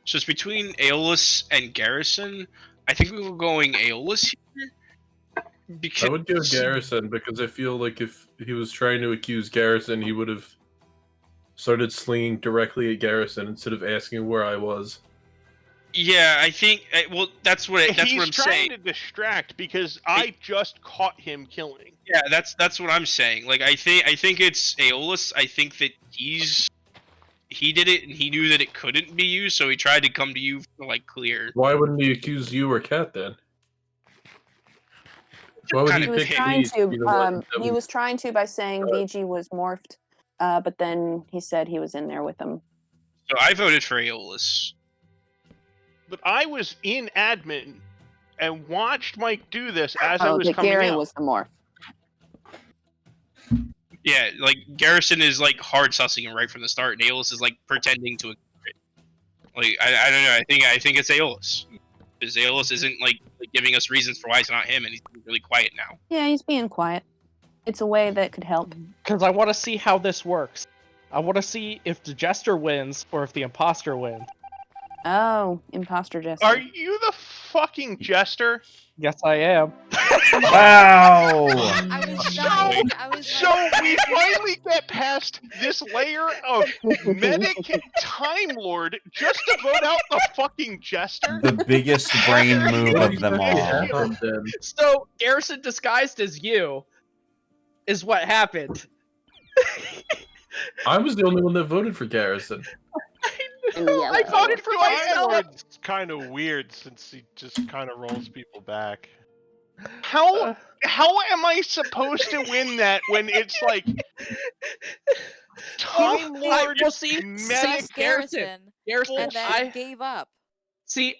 So it's between Aeolus and Garrison. I think we were going Aeolus here. Because I would go Garrison because I feel like if he was trying to accuse Garrison, he would have started slinging directly at Garrison instead of asking where I was. Yeah, I think. Well, that's what He's I'm trying saying. to distract because I just caught him killing. Yeah, that's what I'm saying. Like, I think it's Aeolus. I think that he did it and he knew that it couldn't be you, so he tried to come to you for like clear. Why wouldn't he accuse you or Kat then? Why would Kinda He was pick trying me to be the one that he would- was trying to by saying VG was morphed, but then he said he was in there with him. So I voted for Aeolus. But I was in admin and watched Mike do this as I Oh, was that coming Gary out. was the morph. Yeah, like Garrison is like hard sussing him right from the start, and Aeolus is like pretending to ignore it. Like I don't know. I think it's Aeolus. Because Aeolus isn't like giving us reasons for why it's not him, and he's really quiet now. Yeah, he's being quiet. It's a way that could help. Because I want to see how this works. I want to see if the Jester wins or if the Imposter wins. Oh, imposter Jester. Are you the fucking jester? Yes, I am. Wow! I was dying. I was So we finally get past this layer of medic Time Lord just to vote out the fucking jester? The biggest brain move What of them exactly all. happened then? So Garrison disguised as you is what happened. I was the only one that voted for Garrison. And yellow. I voted for Time myself. Lord's kind of weird since he just kind of rolls people back. How am I supposed to win that when it's like Time Lord, well, see, medic, Garrison. Garrison, and then gave up.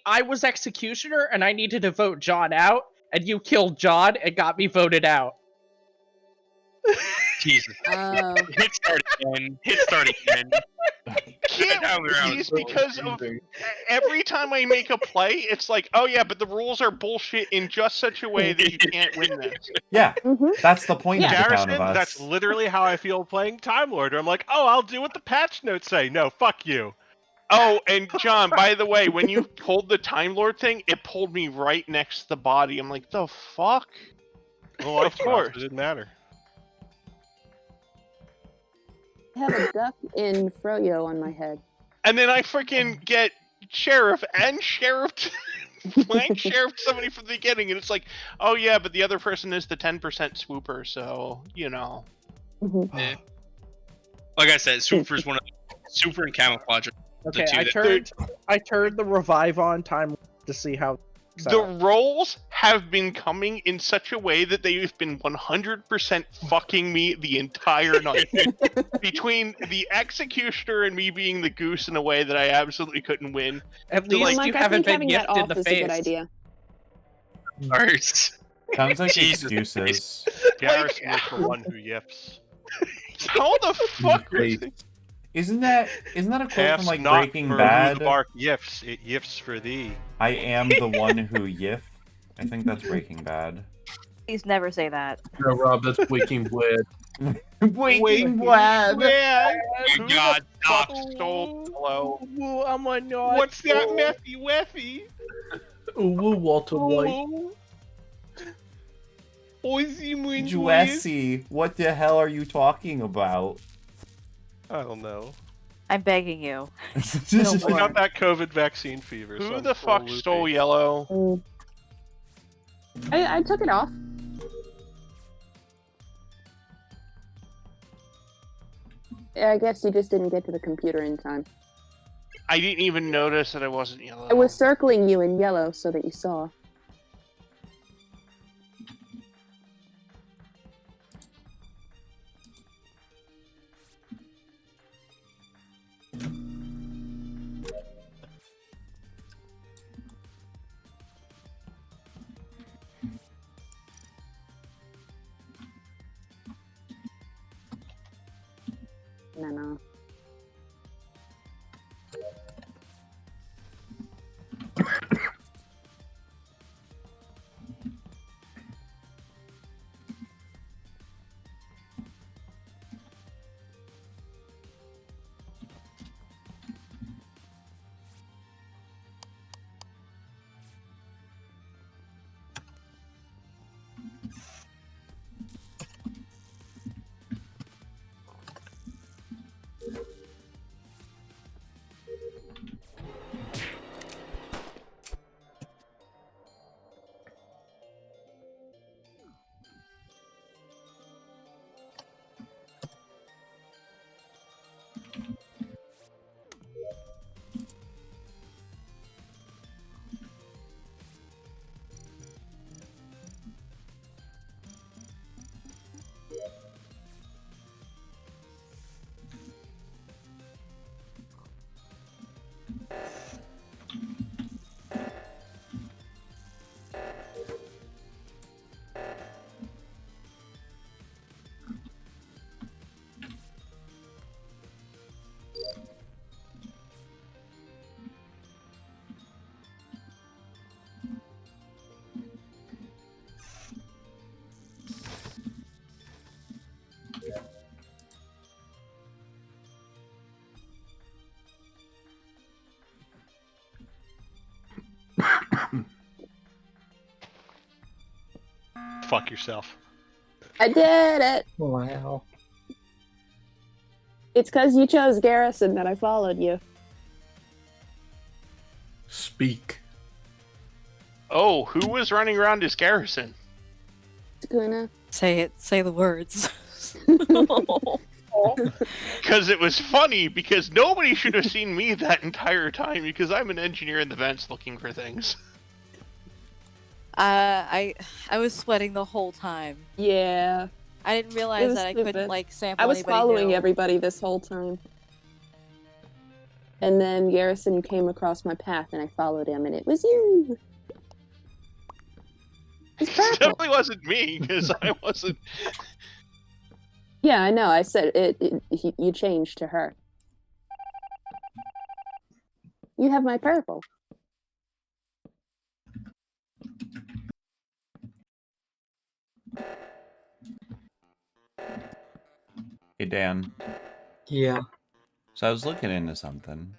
I was executioner and I needed to vote John out, and you killed John and got me voted out. Jesus. Oh. Hit start again. Hit start again. It's because of every time I make a play, it's like, oh yeah, but the rules are bullshit in just such a way that you can't win this. Yeah, Mhm. that's the point of the Garrison, town of us. that's literally how I feel playing Time Lord. I'm like, oh, I'll do what the patch notes say. No, fuck you. Oh, and John, by the way, when you pulled the Time Lord thing, it pulled me right next to the body. I'm like, the fuck? Well, Of course. it didn't matter. I have a duck in Froyo on my head. And then I freaking get Sheriff and Sheriff blank Sheriff somebody from the beginning, and it's like, oh yeah, but the other person is the 10% swooper, so, you know. Mhm. Yeah. Like I said, Super's one of the Super and Camouflage. Okay, two I turned the revive on time to see how. The rolls have been coming in such a way that they've been 100% fucking me the entire night. Between the executioner and me being the goose in a way that I absolutely couldn't win. At So, least Mike, you I haven't think been having that gifted off the is a face. good idea. First. Sounds like Jesus. excuses. Garrison is the one who yips. How the fuck was Hey, Isn't that a quote Half's from like not Breaking for Bad? Who the bark yips, it yips for thee. I am the one who yiff. I think that's Breaking Bad. Please never say that. no, Rob, that's Waking Blade. Waking Blad. Yeah, Dear God, fuck stop. stole hello? Ooh, I'm a naughty. What's that messy weffy? Ooh, woo, Walter White. Jesse, what the hell are you talking about? I don't know. I'm begging you. I got that COVID vaccine fever. so Who I'm the full fuck loopy. stole yellow? I took it off. I guess you just didn't get to the computer in time. I didn't even notice that I wasn't yellow. I was circling you in yellow so that you saw. No. Fuck yourself. I did it! Wow. It's because you chose Garrison that I followed you. Speak. Oh, who was running around as Garrison? Sakuna. Say it. Say the words. Because it was funny, because nobody should have seen me that entire time, because I'm an engineer in the vents looking for things. I was sweating the whole time. Yeah. I didn't It realize was that I stupid. couldn't like sample I was anybody following new. everybody this whole time. And then Garrison came across my path and I followed him and it was you. It's It purple. definitely wasn't me, because I wasn't... Yeah, I know. I said you changed to her. You have my purple. Hey, Dan. Yeah. So I was looking into something.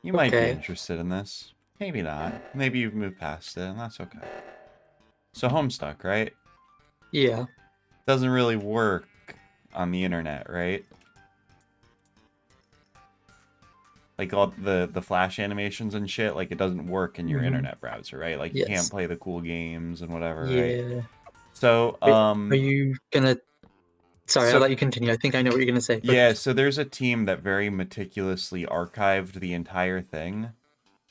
You might be Okay. interested in this. Maybe not. Maybe you've moved past it, and that's okay. So Homestuck, right? Yeah. Doesn't really work on the internet, right? Like all the flash animations and shit, like it doesn't work in your Mhm. internet browser, right? Like you Yes. can't play the cool games and whatever, right? Yeah. So, Are you gonna? Sorry, so- I'll let you continue. I think I know what you're gonna say. But... Yeah, so there's a team that very meticulously archived the entire thing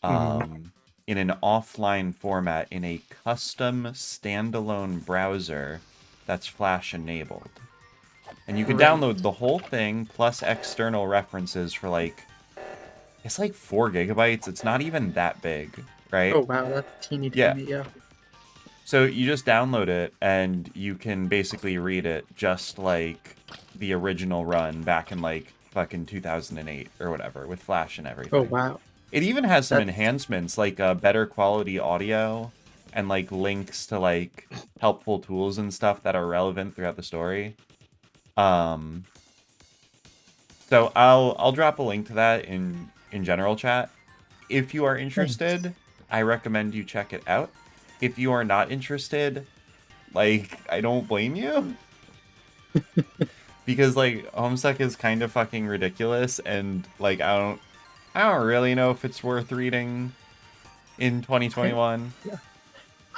in an offline format in a custom standalone browser that's Flash enabled. And you can Right. download the whole thing plus external references for like, it's like 4 gigabytes. It's not even that big, right? Oh wow, that's teeny Yeah. tiny. Yeah. So you just download it and you can basically read it just like the original run back in like fucking 2008 or whatever with Flash and everything. Oh wow. It even has some That's- enhancements like better quality audio and like links to like helpful tools and stuff that are relevant throughout the story. So I'll drop a link to that in general chat. If you are interested, I recommend you check it out. If you are not interested, like I don't blame you. Because like Homestuck is kind of fucking ridiculous and like I don't really know if it's worth reading in 2021.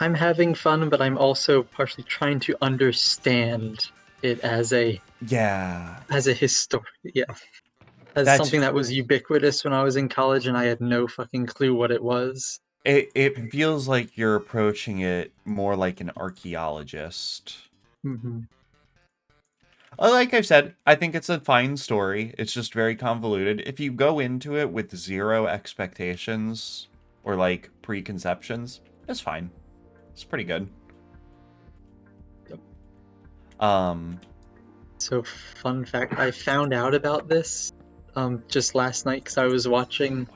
I'm having fun, but I'm also partially trying to understand it as a Yeah. history. Yeah. As That's- something that was ubiquitous when I was in college and I had no fucking clue what it was. It feels like you're approaching it more like an archaeologist. Mm-hmm. Like I've said, I think it's a fine story. It's just very convoluted. If you go into it with zero expectations or like preconceptions, it's fine. It's pretty good. Yep. So fun fact, I found out about this just last night because I was watching.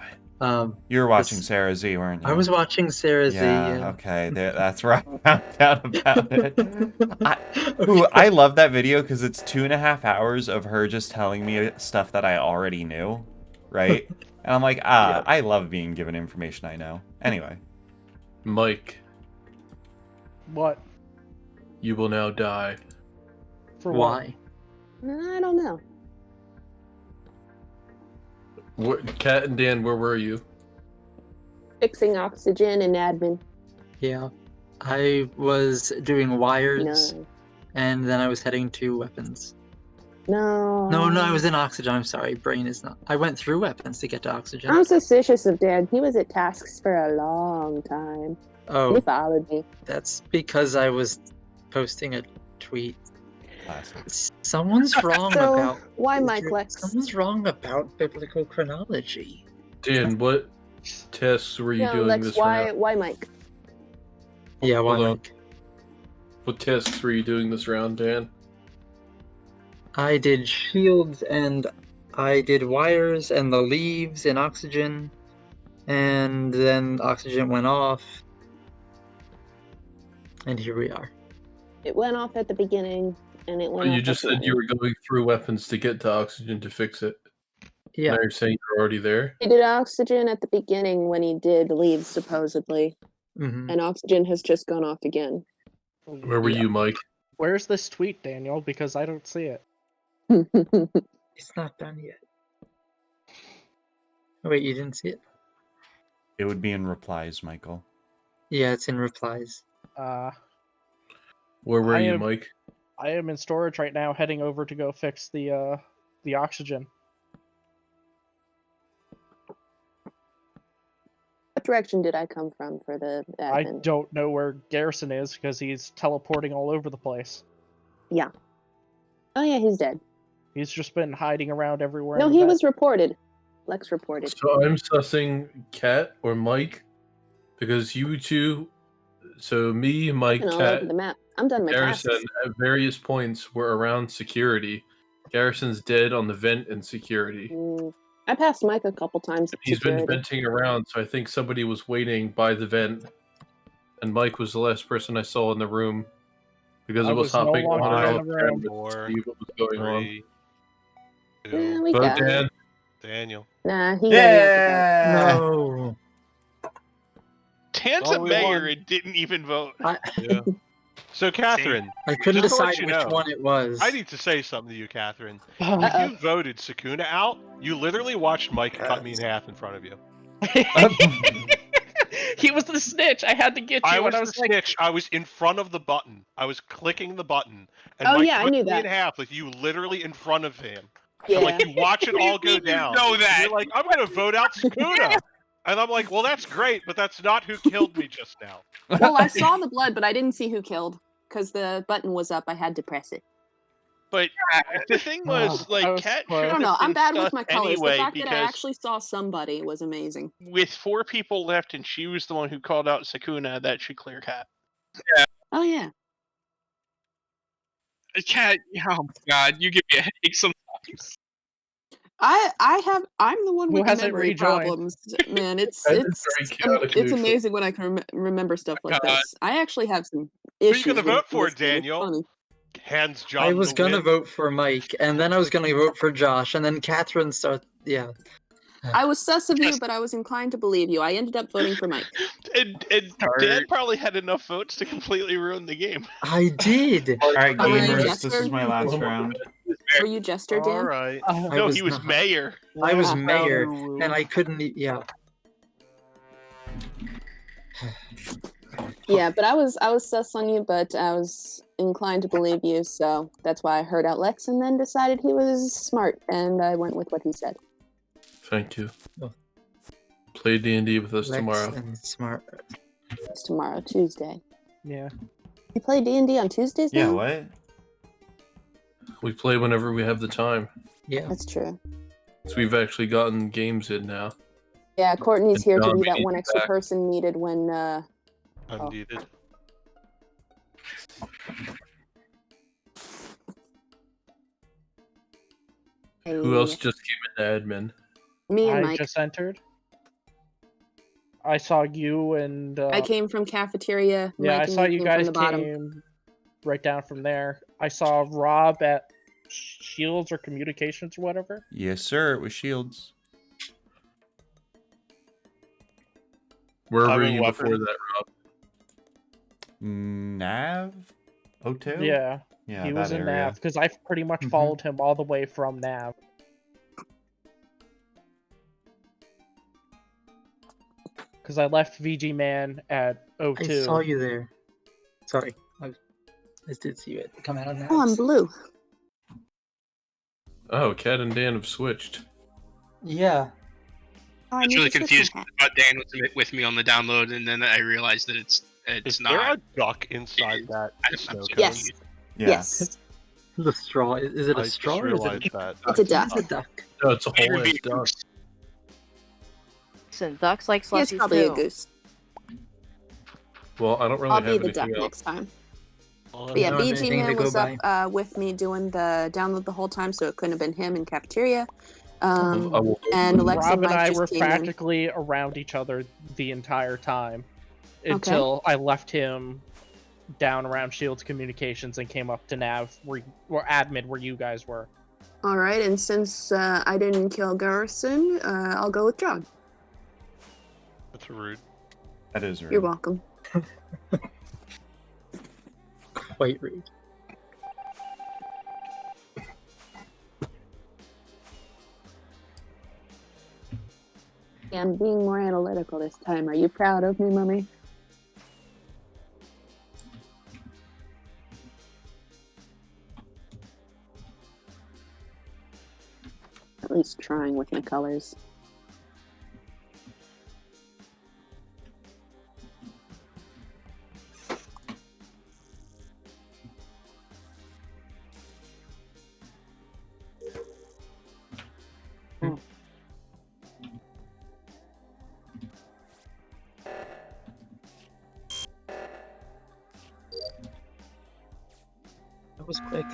You were watching Sarah Z, weren't you? I was watching Sarah Z. Yeah. Okay. That's where I found out about it. I love that video because it's 2.5 hours of her just telling me stuff that I already knew, right? And I'm like, I love being given information I know. Anyway. Mike. What? You will now die. For why? I don't know. Kat and Dan, where were you? Fixing oxygen and admin. Yeah. I was doing wires, No. and then I was heading to weapons. No. No, I was in oxygen. I'm sorry. Brain is not. I went through weapons to get to oxygen. I'm suspicious of Dan. He was at tasks for a long time. Oh. He followed me. That's because I was posting a tweet. Classic. Someone's wrong So, about. why Mike Lex? Someone's wrong about biblical chronology. Dan, what tests were you No, doing Lex, this why round? why Mike? Yeah, why Hold on. Mike? What tests were you doing this round, Dan? I did shields and I did wires and the leaves and oxygen, and then oxygen went off, and here we are. It went off at the beginning, and it went. You off just at the said you end. were going through weapons to get to oxygen to fix it. Yeah. Now you're saying you're already there? He did oxygen at the beginning when he did leaves, supposedly. Mm-hmm. And oxygen has just gone off again. Where were you, Mike? Where's this tweet, Daniel? Because I don't see it. It's not done yet. Oh, wait, you didn't see it? It would be in replies, Michael. Yeah, it's in replies. Where were you, Mike? I am in storage right now, heading over to go fix the oxygen. What direction did I come from for the admin? I don't know where Garrison is because he's teleporting all over the place. Yeah. Oh yeah, he's dead. He's just been hiding around everywhere. No, in the he vet. was reported. Lex reported. So I'm sussing Kat or Mike because you two, so me, Mike, All Kat, over the map. I'm done my Garrison tasks. at various points were around security. Garrison's dead on the vent in security. I passed Mike a couple times at He's been security. venting around, so I think somebody was waiting by the vent, and Mike was the last person I saw in the room because I it was was no hopping longer on in and the off room. camera to see what was going on. Yeah, we Vote got it. Dan. Daniel. Nah, he Yeah. No. Dan's Oh, a we mayor won. and didn't even vote. Yeah. So, Catherine, I couldn't just to let decide you which know, one it was. I need to say something to you, Catherine. Uh-oh. When you voted Sakuna out, you literally watched Mike cut me in half in front of you. He was the snitch. I had to get you. I and was I the was like, snitch. I was in front of the button. I was clicking the button. And Oh, Mike yeah, I cut knew me that. in half with you literally in front of him. Yeah. And, like, you watch it What do you all go mean you down. know that? You're like, I'm going to vote out Sakuna. And I'm like, well, that's great, but that's not who killed me just now. Well, I saw the blood, but I didn't see who killed because the button was up. I had to press it. But the thing was, I was Kat close. I should don't know. have I'm been bad with sus my colors. anyway The fact that I because actually saw somebody was amazing. with 4 people left and she was the one who called out Sakuna, that should clear Kat. Oh yeah. Kat, oh my god, you give me a headache sometimes. I'm the one Who with the hasn't memory rejoined? problems. Man, it's That is very chaotic it's neutral. amazing when I can remember stuff like God. this. I actually have some Who issues. you going to with vote for, this game. It's Daniel? funny. Hands John I was the gonna Wind? vote for Mike, and then I was gonna vote for Josh, and then Catherine started. Yeah. I was sus of you, Yes. but I was inclined to believe you. I ended up voting for Mike. And Dan probably had enough votes to completely ruin the game. I did. All right, Were you gamers, Jester? this is my last round. Were you Jester, Dan? All right. I No, was he was not. mayor. I was Ah. mayor, Ruru. and I couldn't. Yeah. Yeah, but I was sus on you, but I was inclined to believe you, so that's why I heard out Lex and then decided he was smart, and I went with what he said. Thank you. Oh. Play D&D with us Lex tomorrow. and smart. It's tomorrow, Tuesday. Yeah. You play D&D on Tuesdays Yeah, now? what? We play whenever we have the time. Yeah. That's true. So we've actually gotten games in now. Yeah, Courtney's And here to John, be we that need one you extra back. person needed when I'm needed. Who else just came into admin? Me and I Mike. just entered. I saw you and I came from cafeteria. yeah, Mike I and saw you came guys from the bottom. came right down from there. I saw Rob at Shields or Communications or whatever. Yes, sir. It was Shields. Where I'm were in you weapons. before that, Rob? Nav? O2? Yeah, Yeah, he was that in area. Nav because I pretty much Mhm. followed him all the way from Nav. Because I left VG Man at I O2. saw you there. Sorry. I did see you come out of that. Oh, I'm blue. Oh, Kat and Dan have switched. Yeah. Oh, I I was need really to switch confused. my I thought Dan was with me on the download, and then I realized that it's Is not. there a duck inside that I'm snow so cone? Yes. Yeah. Yes. The straw. Is it a I straw just or is realized it that. It's a It duck. is a duck. No, it's a It whole would be ass a duck. goose. Listen, ducks like He is slushies probably too. a goose. Well, I don't really I'll have be the duck anything else. next time. Well, But yeah, don't have BG anything to Man go was up with me doing the download the whole time, so it couldn't have been him in cafeteria. I will And Alexa Rob and and Mike I just were came in. practically around each other the entire time until I left him down around Shields Communications and came up to Nav or admin where you guys were. All right, and since I didn't kill Garrison, I'll go with John. That's rude. That is rude. You're welcome. Quite rude. Yeah, I'm being more analytical this time. Are you proud of me, Mummy? At least trying with my colors. That was quick.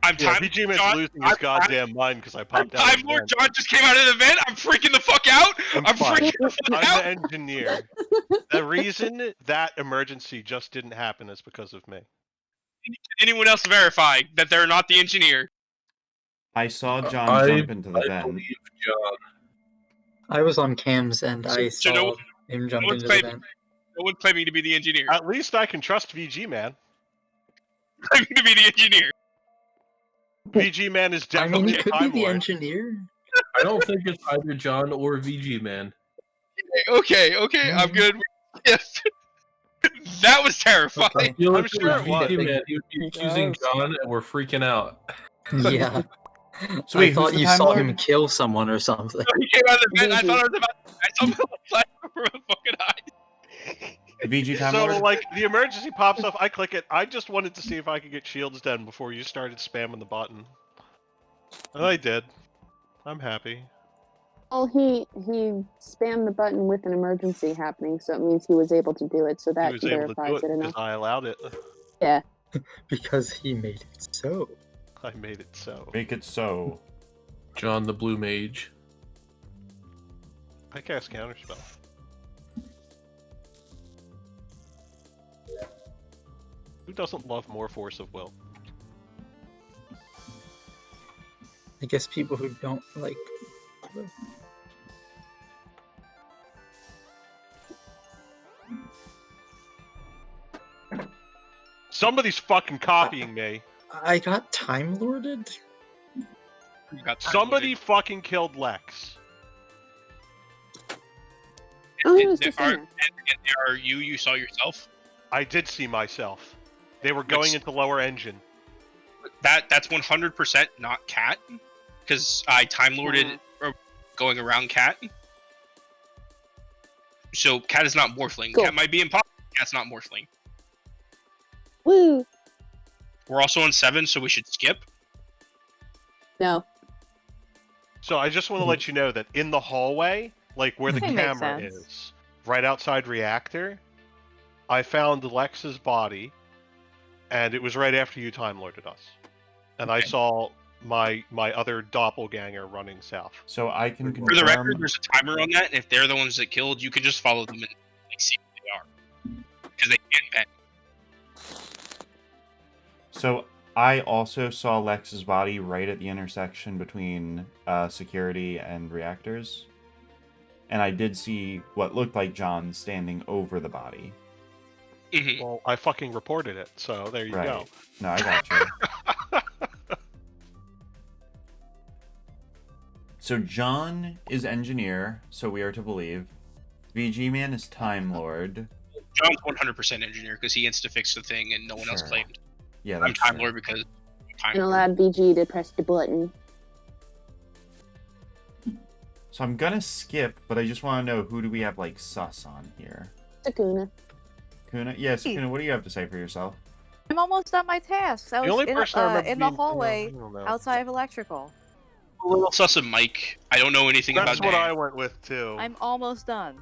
I'm Yeah, time. BG Man's John, losing his I'm- goddamn mind because I I'm popped out. Time of the Lord vent. John just came out of the vent. I'm freaking the fuck out. I'm fine. freaking the fuck I'm out. the engineer. The reason that emergency just didn't happen is because of me. Can anyone else verify that they're not the engineer? I saw John I jump into the vent. believe John. I was on cams and I So no- saw him jump one's into the claiming- vent. No one's claiming to be the engineer. At least I can trust VG Man. Claiming to be the engineer. VG Man is I mean, definitely he a could be Time the Lord. engineer. I don't think it's either John or VG Man. Okay, I'm good. Yes. That was terrifying. Okay. I feel like I'm if sure it was it was. VG Man, he would be accusing John, and we're freaking out. Yeah. So wait, I who's thought the you Time saw Lord? him kill someone or something. He came out of the vent. I VG. thought I was about. I saw him flash over my fucking eyes. The VG Time So, Lord? like, the emergency pops up, I click it. I just wanted to see if I could get shields done before you started spamming the button. And I did. I'm happy. Well, he spammed the button with an emergency happening, so it means he was able to do it. So He that was able to do verifies it it because enough. I allowed it. Yeah. Because he made it so. I made it so. Make it so. John the Blue Mage. I cast Counterspell. Who doesn't love more force of will? I guess people who don't like. Somebody's fucking copying me. I got Time Lorded? You got Somebody fucking killed Lex. Oh, And it was there just are, in and, there. and there are you saw yourself. I did see myself. They were going Which- into lower engine. That's 100% not Cat, because I time lorded going around Cat. So Cat is not Morphling. Cool. Cat might be impossible. Cat's not Morphling. Woo! We're also on 7, so we should skip. No. So I just want to let you know that in the hallway, like where the That makes camera sense. is, right outside reactor, I found Lex's body, and it was right after you time lorded us, and I Okay. saw my other doppelganger running south. So I can For For the confirm. record, there's a timer on that, and if they're the ones that killed, you can just follow them and like see who they are, because they can bend. So I also saw Lex's body right at the intersection between security and reactors. And I did see what looked like John standing over the body. Mhm. Well, I fucking reported it, so there you Right. go. No, I got you. So John is engineer, so we are to believe. VG Man is Time Lord. John's 100% engineer because he insta-fixed the thing and no one else Sure. claimed. Yeah, I'm that's Time true. Lord because I'm Time And Lord. allowed VG to press the button. So I'm gonna skip, but I just want to know, who do we have like sus on here? Sakuna. Kuna? Yes, Kuna, what do you have to say for yourself? I'm almost done my tasks. I The was only in, person I remember in the being- hallway I don't know. outside of electrical. A little sus of Mike. I don't know anything That's about what Dan. I went with too. I'm almost done.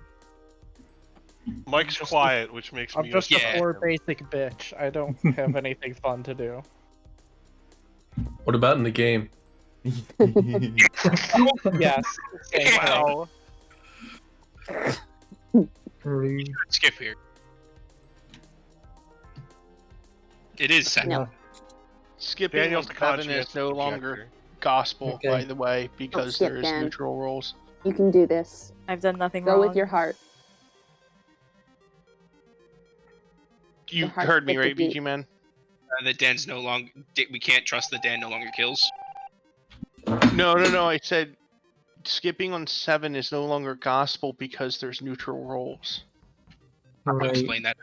Mike's quiet, which makes I'm me. just Yeah. a poor basic bitch. I don't have anything fun to do. What about in the game? Yes. Same thing. Wow. Skip here. It is second. No. Skipping Daniel's on the 7 conscientious is no longer objector. gospel, Okay. by the way, because skip, there's Dan. neutral rules. You can do this. I've done nothing Go wrong. with your heart. You heart heard me, skipped a right, beat. VG man? That Dan's no longer. We can't trust that Dan no longer kills. No. I said skipping on 7 is no longer gospel because there's neutral roles. I'll Right. explain that.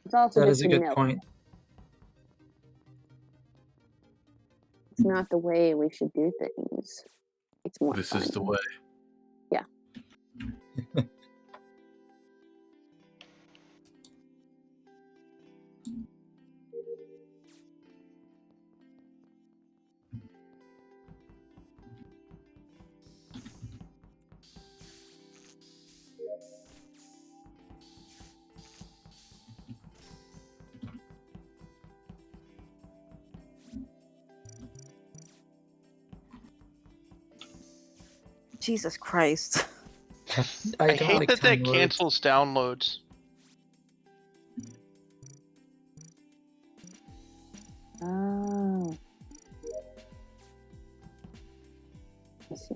It's also That good is a to good know. point. It's not the way we should do things. It's more This fun. is the way. Yeah. Jesus Christ. I I don't hate like that Time that Lords. cancels downloads. Oh. I see.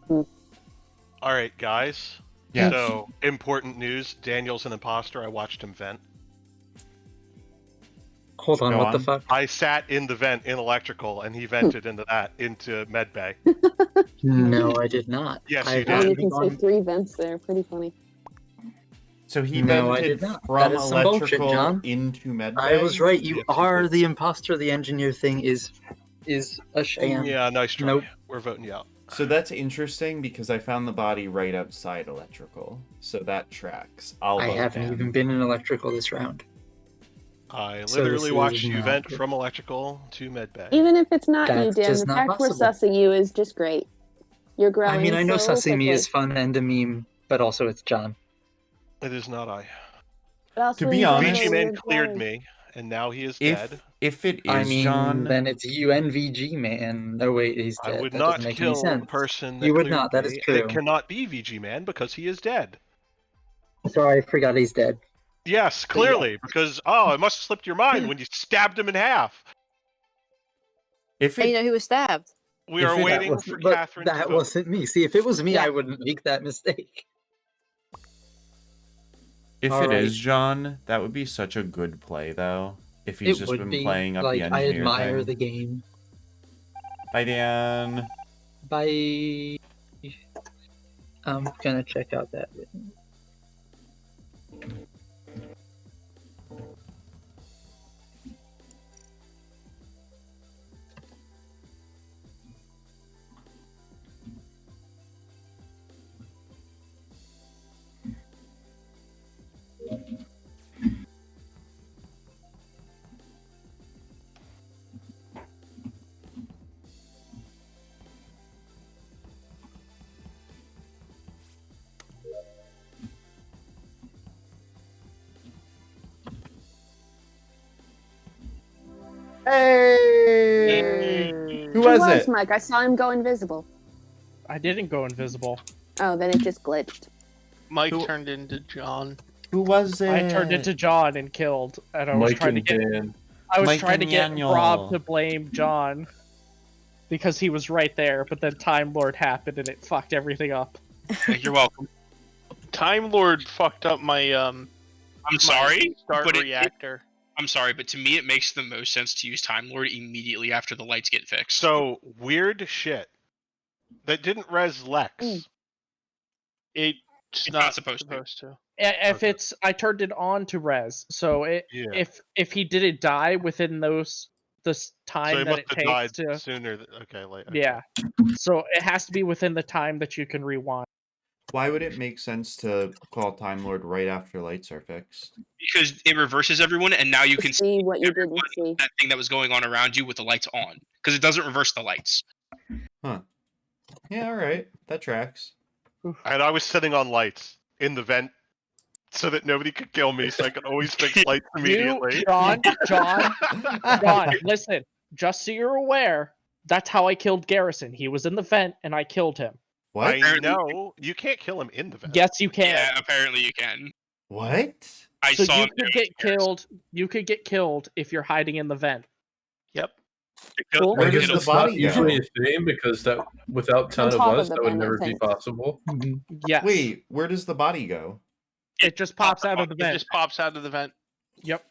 All right, guys. Yes. So important news: Daniel's an imposter. I watched him vent. Hold on, Go what the on. fuck? I sat in the vent in electrical, and he vented into medbay. No, I did not. Yes, I you Oh, did. you can say 3 vents there. Pretty funny. So he No, I vented did not. from That is some bullshit, electrical John. into medbay. I was right. You Yes, you are did. the imposter. The engineer thing is a sham. Yeah, nice try. Nope. We're voting you out. So that's interesting because I found the body right outside electrical. So that tracks. I'll I vote haven't Dan. even been in electrical this round. I So literally this watched is you not vent good. from electrical to medbay. Even if it's not you, That's Dan, just the not fact we're possible. sussing you is just great. You're growing I mean, I know so sussing me quickly. is fun and a meme, but also it's John. It is not I. But also To be you don't honest- know VG Man you're cleared growing. me, and now he is If dead. it is I mean, John, then it's UNVG man. No, wait, he's I dead. would That not doesn't make any kill the sense. person that You would cleared not. That is me, and true. it cannot be VG Man because he is dead. Sorry, I forgot he's dead. Yes, But yeah. clearly, because it must have slipped your mind when you stabbed him in half. if And you it know who was stabbed? We If are it- waiting for But Catherine to that vote. wasn't me. See, if it was me, Yeah. I wouldn't make that mistake. if All it right. is John, that would be such a good play though. If he's It just would been be. playing up Like, the I engineer admire thing. the game. Bye, Dan. Bye. I'm gonna check out that. Hey! Who was it? Mike? I saw him go invisible. I didn't go invisible. Oh, then it just glitched. Mike Who- turned into John. Who was it? I turned into John and killed, and I was Mike trying to and get Dan. I was Mike trying to and get Daniel. Rob to blame John because he was right there, but then Time Lord happened and it fucked everything up. You're welcome. Time Lord fucked up my I'm sorry, start but reactor. I'm sorry, but to me it makes the most sense to use Time Lord immediately after the lights get fixed. So, weird shit. That didn't res Lex. It's not not supposed supposed to. If Okay. it's I turned it on to res, so Yeah. if he didn't die within this So time he that must it have takes died to sooner. Okay, like yeah, so it has to be within the time that you can rewind. Why would it make sense to call Time Lord right after lights are fixed? Because it reverses everyone, and now you To can see what you didn't everyone, see. that thing that was going on around you with the lights on. Because it doesn't reverse the lights. Huh. Yeah, alright. That tracks. And I was sitting on lights in the vent so that nobody could kill me, so I could always fix lights immediately. John, listen, just so you're aware, that's how I killed Garrison. He was in the vent and I killed him. What? I know you can't kill him in the vent. Yes, you can. Yeah, apparently you can. What? I So saw you him could do it. get killed. You could get killed if you're hiding in the vent. Yep. Cool. Where I does guess the that's body not usually go? a thing because that without Town of top of Us, the that would vent, I never be think. possible. Yes. Wait, where does the body go? It just pops out of the It vent. just pops out of the vent. Yep.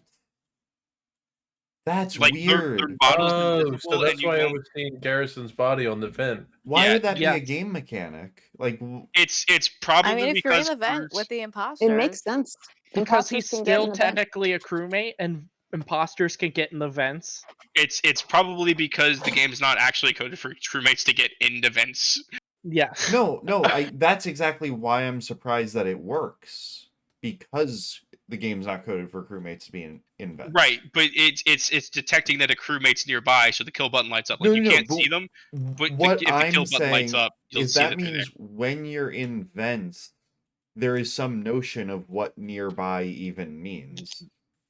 That's Like weird. their bottles Oh, invisible, so that's and you why I won't- was seeing Garrison's body on the vent. Why Yeah, would that be a yes. game mechanic? Like, It's probably I mean, if you're in because the vent crews- with the imposter, It makes sense. Because he's Imposters can get in still the vent. technically a crewmate, and imposters can get in the vents. it's probably because the game's not actually coded for crewmates to get into vents. Yes. no, that's exactly why I'm surprised that it works. Because the game's not coded for crewmates to be in vents. Right, but it's detecting that a crewmate's nearby, so the kill button lights up. Like No, you no, no, can't but see them, but what if the I'm kill button lights saying up, you'll is see that that they're means when you're in vents, there is some notion of what nearby even means.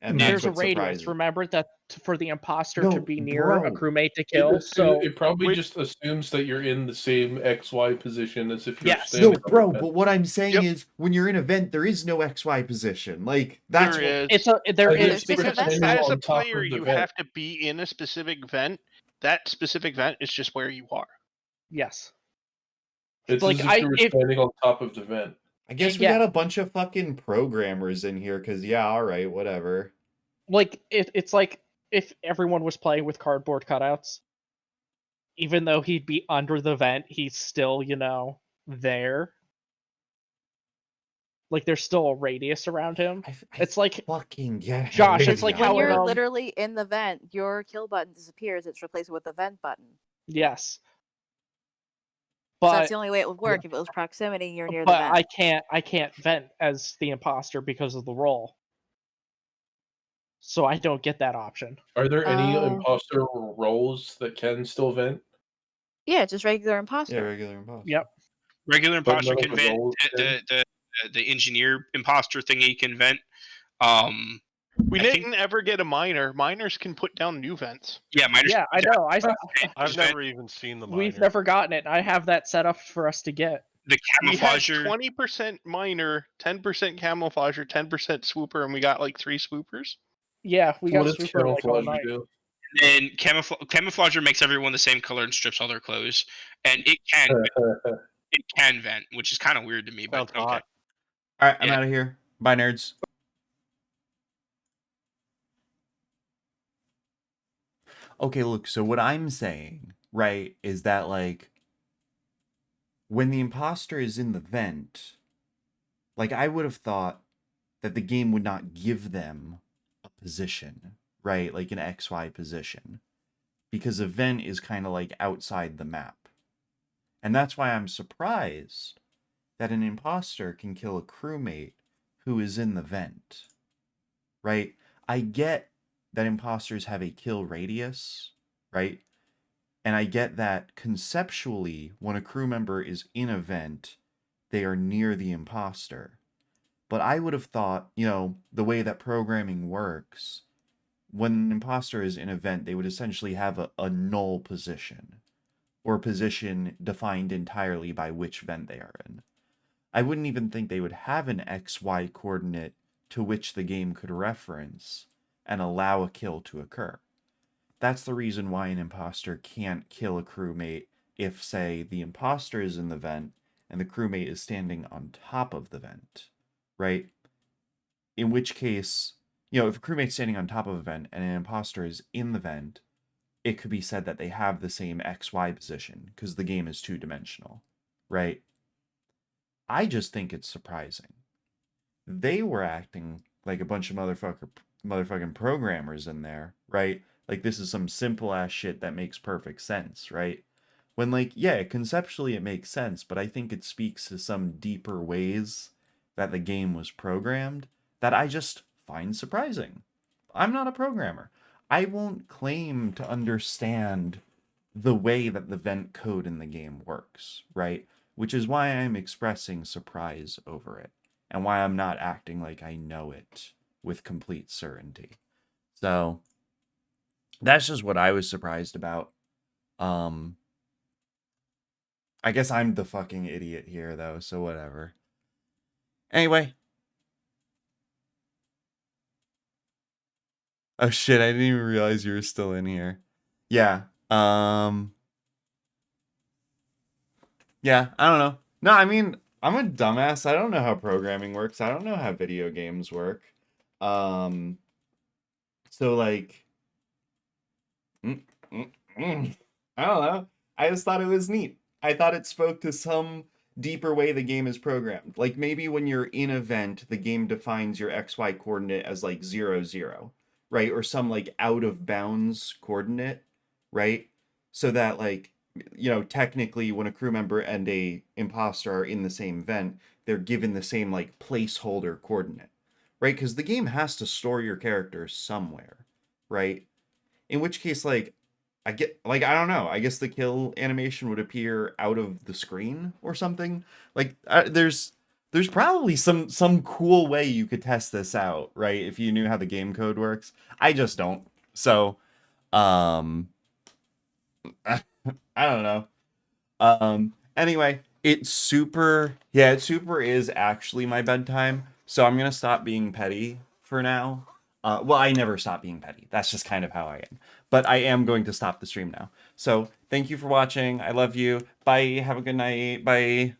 And that's There's a what radius. surprises. Remember that for the imposter No, to be near a bro. crewmate to kill. So It probably Wait. just assumes that you're in the same XY position as if you're Yes. standing No, on the bro, vent. but what I'm saying Yep. is when you're in a vent, there is no XY position. Like, that's There is. it's there I is just There's because just a vent standing As a on top player, of the you vent. have to be in a specific vent. That specific vent is just where you are. yes. It's like, as if you were if- standing on top of the vent. I guess we Yeah. got a bunch of fucking programmers in here, because, yeah, alright, whatever. Like it's like if everyone was playing with cardboard cutouts, even though he'd be under the vent, he's still, there. Like there's still a radius around him. I It's like fucking get Josh, it. it's like when how you're it, literally in the vent, your kill button disappears. It's replaced with the vent button. yes. So that's But the only way it would work if it was proximity. You're near the but vent. I can't vent as the imposter because of the role. So I don't get that option. Are there any Oh. imposter roles that can still vent? Yeah, just regular Yeah, imposter. regular imposter. Yep. Regular But imposter none of can the vent. roles can? The engineer imposter thingy can vent. We I didn't think- ever get a miner. Miners can put down new vents. Yeah, miners. Yeah, I know. I've never even seen the We've miner. never gotten it. I have that set up for us to get. The We had camouflager. 20% miner, 10% camouflager, 10% swooper, and we got like 3 swoopers. Yeah, we What got does super like all camouflage night. do? And camouflager makes everyone the same color and strips all their clothes, and it can vent, which is kind of weird to me. But Sounds okay. hot. All right, I'm Yeah. out of here. Bye, nerds. Okay, look, so what I'm saying, right, is that, like, when the imposter is in the vent, like, I would have thought that the game would not give them a position, right, like an XY position, because a vent is kind of like outside the map. And that's why I'm surprised that an imposter can kill a crewmate who is in the vent, right? I get that imposters have a kill radius, right? And I get that conceptually, when a crew member is in a vent, they are near the imposter. But I would have thought, you know, the way that programming works, when an imposter is in a vent, they would essentially have a null position, or a position defined entirely by which vent they are in. I wouldn't even think they would have an XY coordinate to which the game could reference and allow a kill to occur. That's the reason why an imposter can't kill a crewmate if, say, the imposter is in the vent and the crewmate is standing on top of the vent, right? In which case, you know, if a crewmate's standing on top of a vent and an imposter is in the vent, it could be said that they have the same XY position because the game is two-dimensional, right? I just think it's surprising. They were acting like a bunch of motherfucking programmers in there, right? Like this is some simple ass shit that makes perfect sense, right? When like, yeah, conceptually it makes sense, but I think it speaks to some deeper ways that the game was programmed that I just find surprising. I'm not a programmer. I won't claim to understand the way that the vent code in the game works, right? Which is why I'm expressing surprise over it and why I'm not acting like I know it with complete certainty. So that's just what I was surprised about. I guess I'm the fucking idiot here though, so whatever. Anyway. Oh shit, I didn't even realize you were still in here. Yeah. Yeah, I don't know. No, I mean, I'm a dumbass. I don't know how programming works. I don't know how video games work. So like I don't know. I just thought it was neat. I thought it spoke to some deeper way the game is programmed. Like maybe when you're in a vent, the game defines your XY coordinate as like 0, 0, right? Or some like out of bounds coordinate, right? So that like, you know, technically when a crew member and a imposter are in the same vent, they're given the same like placeholder coordinate, right? Because the game has to store your character somewhere, right? In which case, like, I get, like, I don't know. I guess the kill animation would appear out of the screen or something. Like, there's probably some cool way you could test this out, right? If you knew how the game code works. I just don't. So, I don't know. Anyway, it super is actually my bedtime. So I'm gonna stop being petty for now. Well, I never stop being petty. That's just kind of how I am. But I am going to stop the stream now. So thank you for watching. I love you. Bye. Have a good night. Bye.